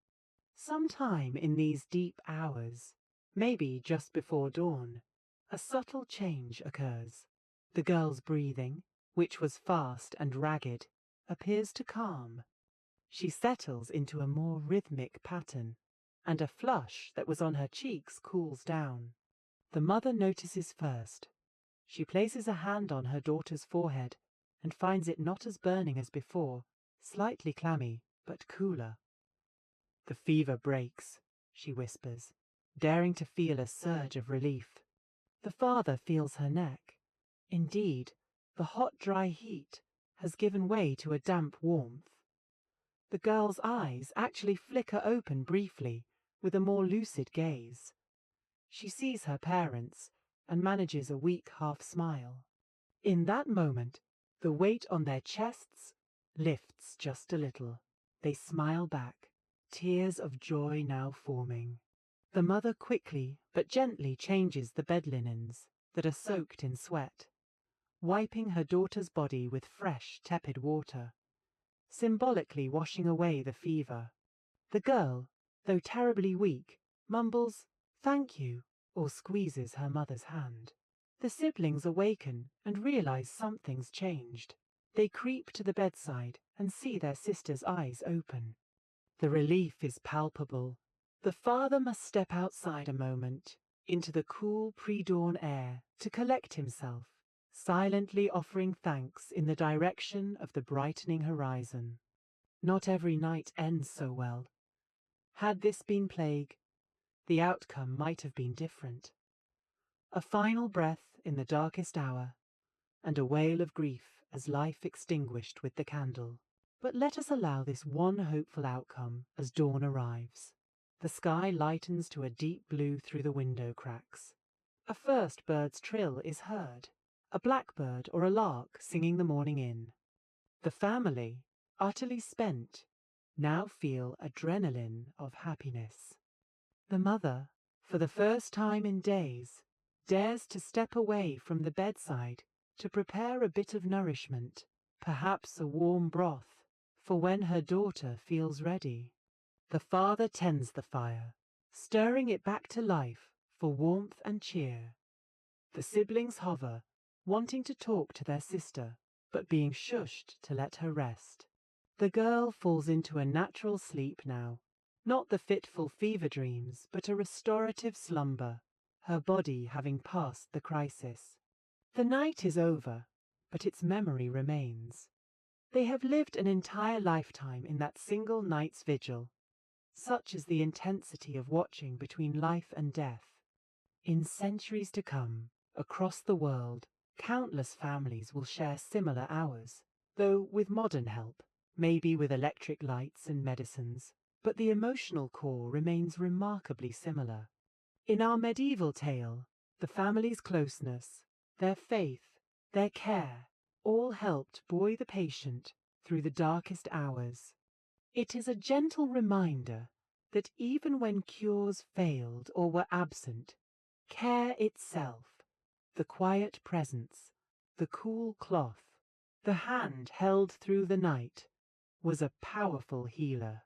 Sometime in these deep hours, maybe just before dawn, a subtle change occurs. The girl's breathing, which was fast and ragged, appears to calm. She settles into a more rhythmic pattern, and a flush that was on her cheeks cools down. The mother notices first. She places a hand on her daughter's forehead and finds it not as burning as before, slightly clammy, but cooler. "The fever breaks," she whispers, daring to feel a surge of relief. The father feels her neck. Indeed, the hot, dry heat has given way to a damp warmth. The girl's eyes actually flicker open briefly, with a more lucid gaze. She sees her parents and manages a weak half-smile. In that moment, the weight on their chests lifts just a little. They smile back, tears of joy now forming. The mother quickly but gently changes the bed linens that are soaked in sweat, wiping her daughter's body with fresh, tepid water, symbolically washing away the fever. The girl, though terribly weak, mumbles, "Thank you," or squeezes her mother's hand. The siblings awaken and realize something's changed. They creep to the bedside and see their sister's eyes open. The relief is palpable. The father must step outside a moment, into the cool pre-dawn air, to collect himself, silently offering thanks in the direction of the brightening horizon. Not every night ends so well. Had this been plague, the outcome might have been different. A final breath in the darkest hour, and a wail of grief as life extinguished with the candle. But let us allow this one hopeful outcome as dawn arrives. The sky lightens to a deep blue through the window cracks. A first bird's trill is heard, a blackbird or a lark singing the morning in. The family, utterly spent, now feel adrenaline of happiness. The mother, for the first time in days, dares to step away from the bedside to prepare a bit of nourishment, perhaps a warm broth, for when her daughter feels ready. The father tends the fire, stirring it back to life for warmth and cheer. The siblings hover, wanting to talk to their sister, but being shushed to let her rest. The girl falls into a natural sleep now, not the fitful fever dreams, but a restorative slumber, her body having passed the crisis. The night is over, but its memory remains. They have lived an entire lifetime in that single night's vigil. Such is the intensity of watching between life and death. In centuries to come, across the world, countless families will share similar hours, though with modern help, maybe with electric lights and medicines, but the emotional core remains remarkably similar. In our medieval tale, the family's closeness, their faith, their care, all helped buoy the patient through the darkest hours. It is a gentle reminder that even when cures failed or were absent, care itself, the quiet presence, the cool cloth, the hand held through the night, was a powerful healer.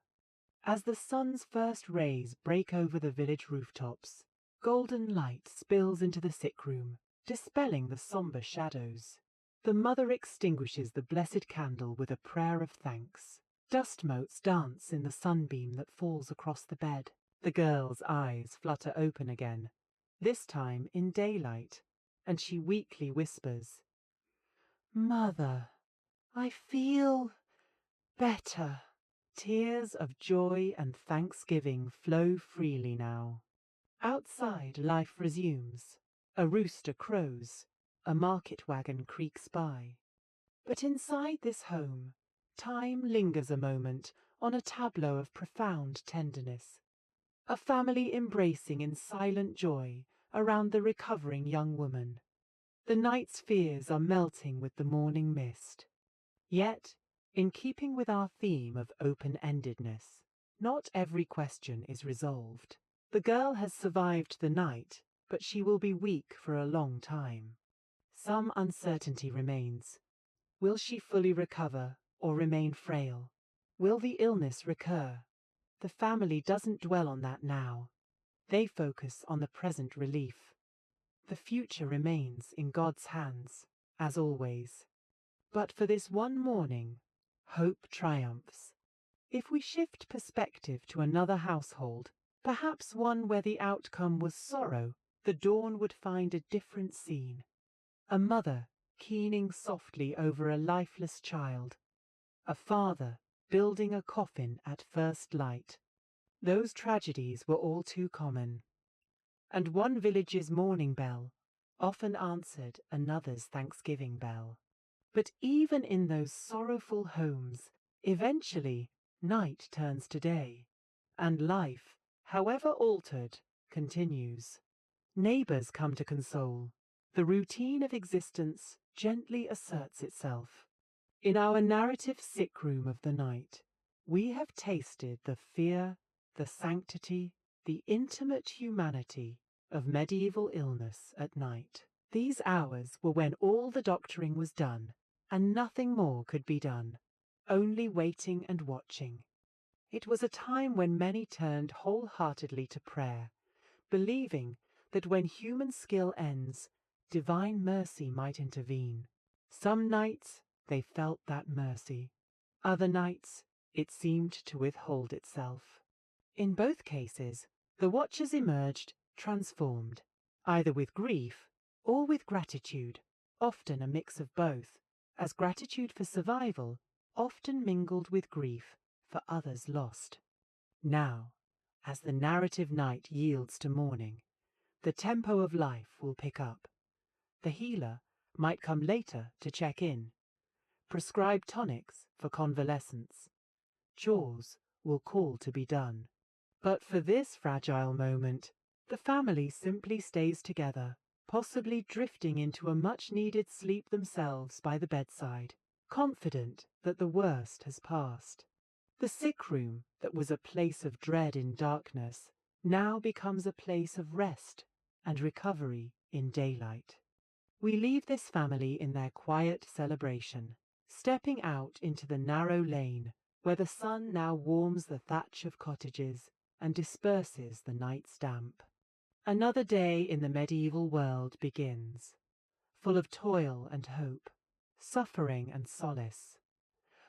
As the sun's first rays break over the village rooftops, golden light spills into the sick room, dispelling the sombre shadows. The mother extinguishes the blessed candle with a prayer of thanks. Dust motes dance in the sunbeam that falls across the bed. The girl's eyes flutter open again, this time in daylight, and she weakly whispers, "Mother, I feel better." Tears of joy and thanksgiving flow freely now. Outside, life resumes. A rooster crows. a market wagon creaks by. But inside this home, time lingers a moment on a tableau of profound tenderness. A family embracing in silent joy around the recovering young woman. The night's fears are melting with the morning mist. Yet, in keeping with our theme of open-endedness, not every question is resolved. The girl has survived the night, but she will be weak for a long time. Some uncertainty remains. Will she fully recover or remain frail? Will the illness recur? The family doesn't dwell on that now. They focus on the present relief. The future remains in God's hands, as always. But for this one morning, hope triumphs. If we shift perspective to another household, perhaps one where the outcome was sorrow, the dawn would find a different scene. A mother keening softly over a lifeless child. A father building a coffin at first light. Those tragedies were all too common. And one village's mourning bell often answered another's thanksgiving bell. But even in those sorrowful homes, eventually night turns to day, and life, however altered, continues. Neighbors come to console. The routine of existence gently asserts itself. In our narrative sick room of the night, we have tasted the fear, the sanctity, the intimate humanity of medieval illness at night. These hours were when all the doctoring was done, and nothing more could be done, only waiting and watching. It was a time when many turned wholeheartedly to prayer, believing that when human skill ends, divine mercy might intervene. Some nights they felt that mercy. Other nights it seemed to withhold itself. In both cases, the watchers emerged transformed, either with grief or with gratitude, often a mix of both, as gratitude for survival often mingled with grief for others lost. Now, as the narrative night yields to morning, the tempo of life will pick up. The healer might come later to check in, prescribe tonics for convalescence. Chores will call to be done. But for this fragile moment, the family simply stays together, possibly drifting into a much-needed sleep themselves by the bedside, confident that the worst has passed. The sick room, that was a place of dread in darkness, now becomes a place of rest and recovery in daylight. We leave this family in their quiet celebration, stepping out into the narrow lane where the sun now warms the thatch of cottages and disperses the night's damp. Another day in the medieval world begins, full of toil and hope, suffering and solace.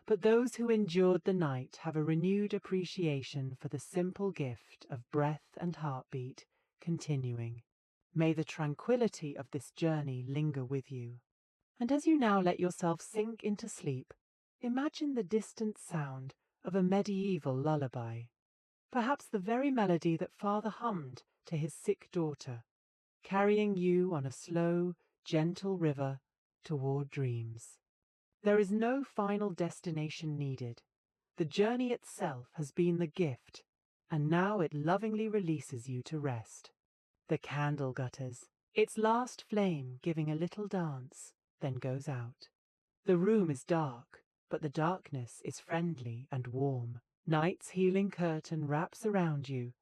But those who endured the night have a renewed appreciation for the simple gift of breath and heartbeat continuing. May the tranquility of this journey linger with you. And as you now let yourself sink into sleep, imagine the distant sound of a medieval lullaby, perhaps the very melody that father hummed to his sick daughter, carrying you on a slow, gentle river toward dreams. There is no final destination needed. The journey itself has been the gift, and now it lovingly releases you to rest. The candle gutters, its last flame giving a little dance, then goes out. The room is dark, but the darkness is friendly and warm. Night's healing curtain wraps around you,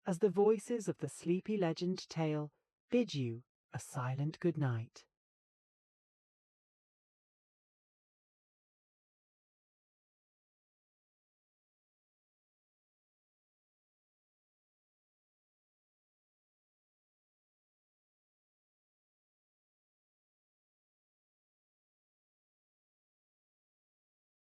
as the voices of the sleepy legend tale bid you a silent good night.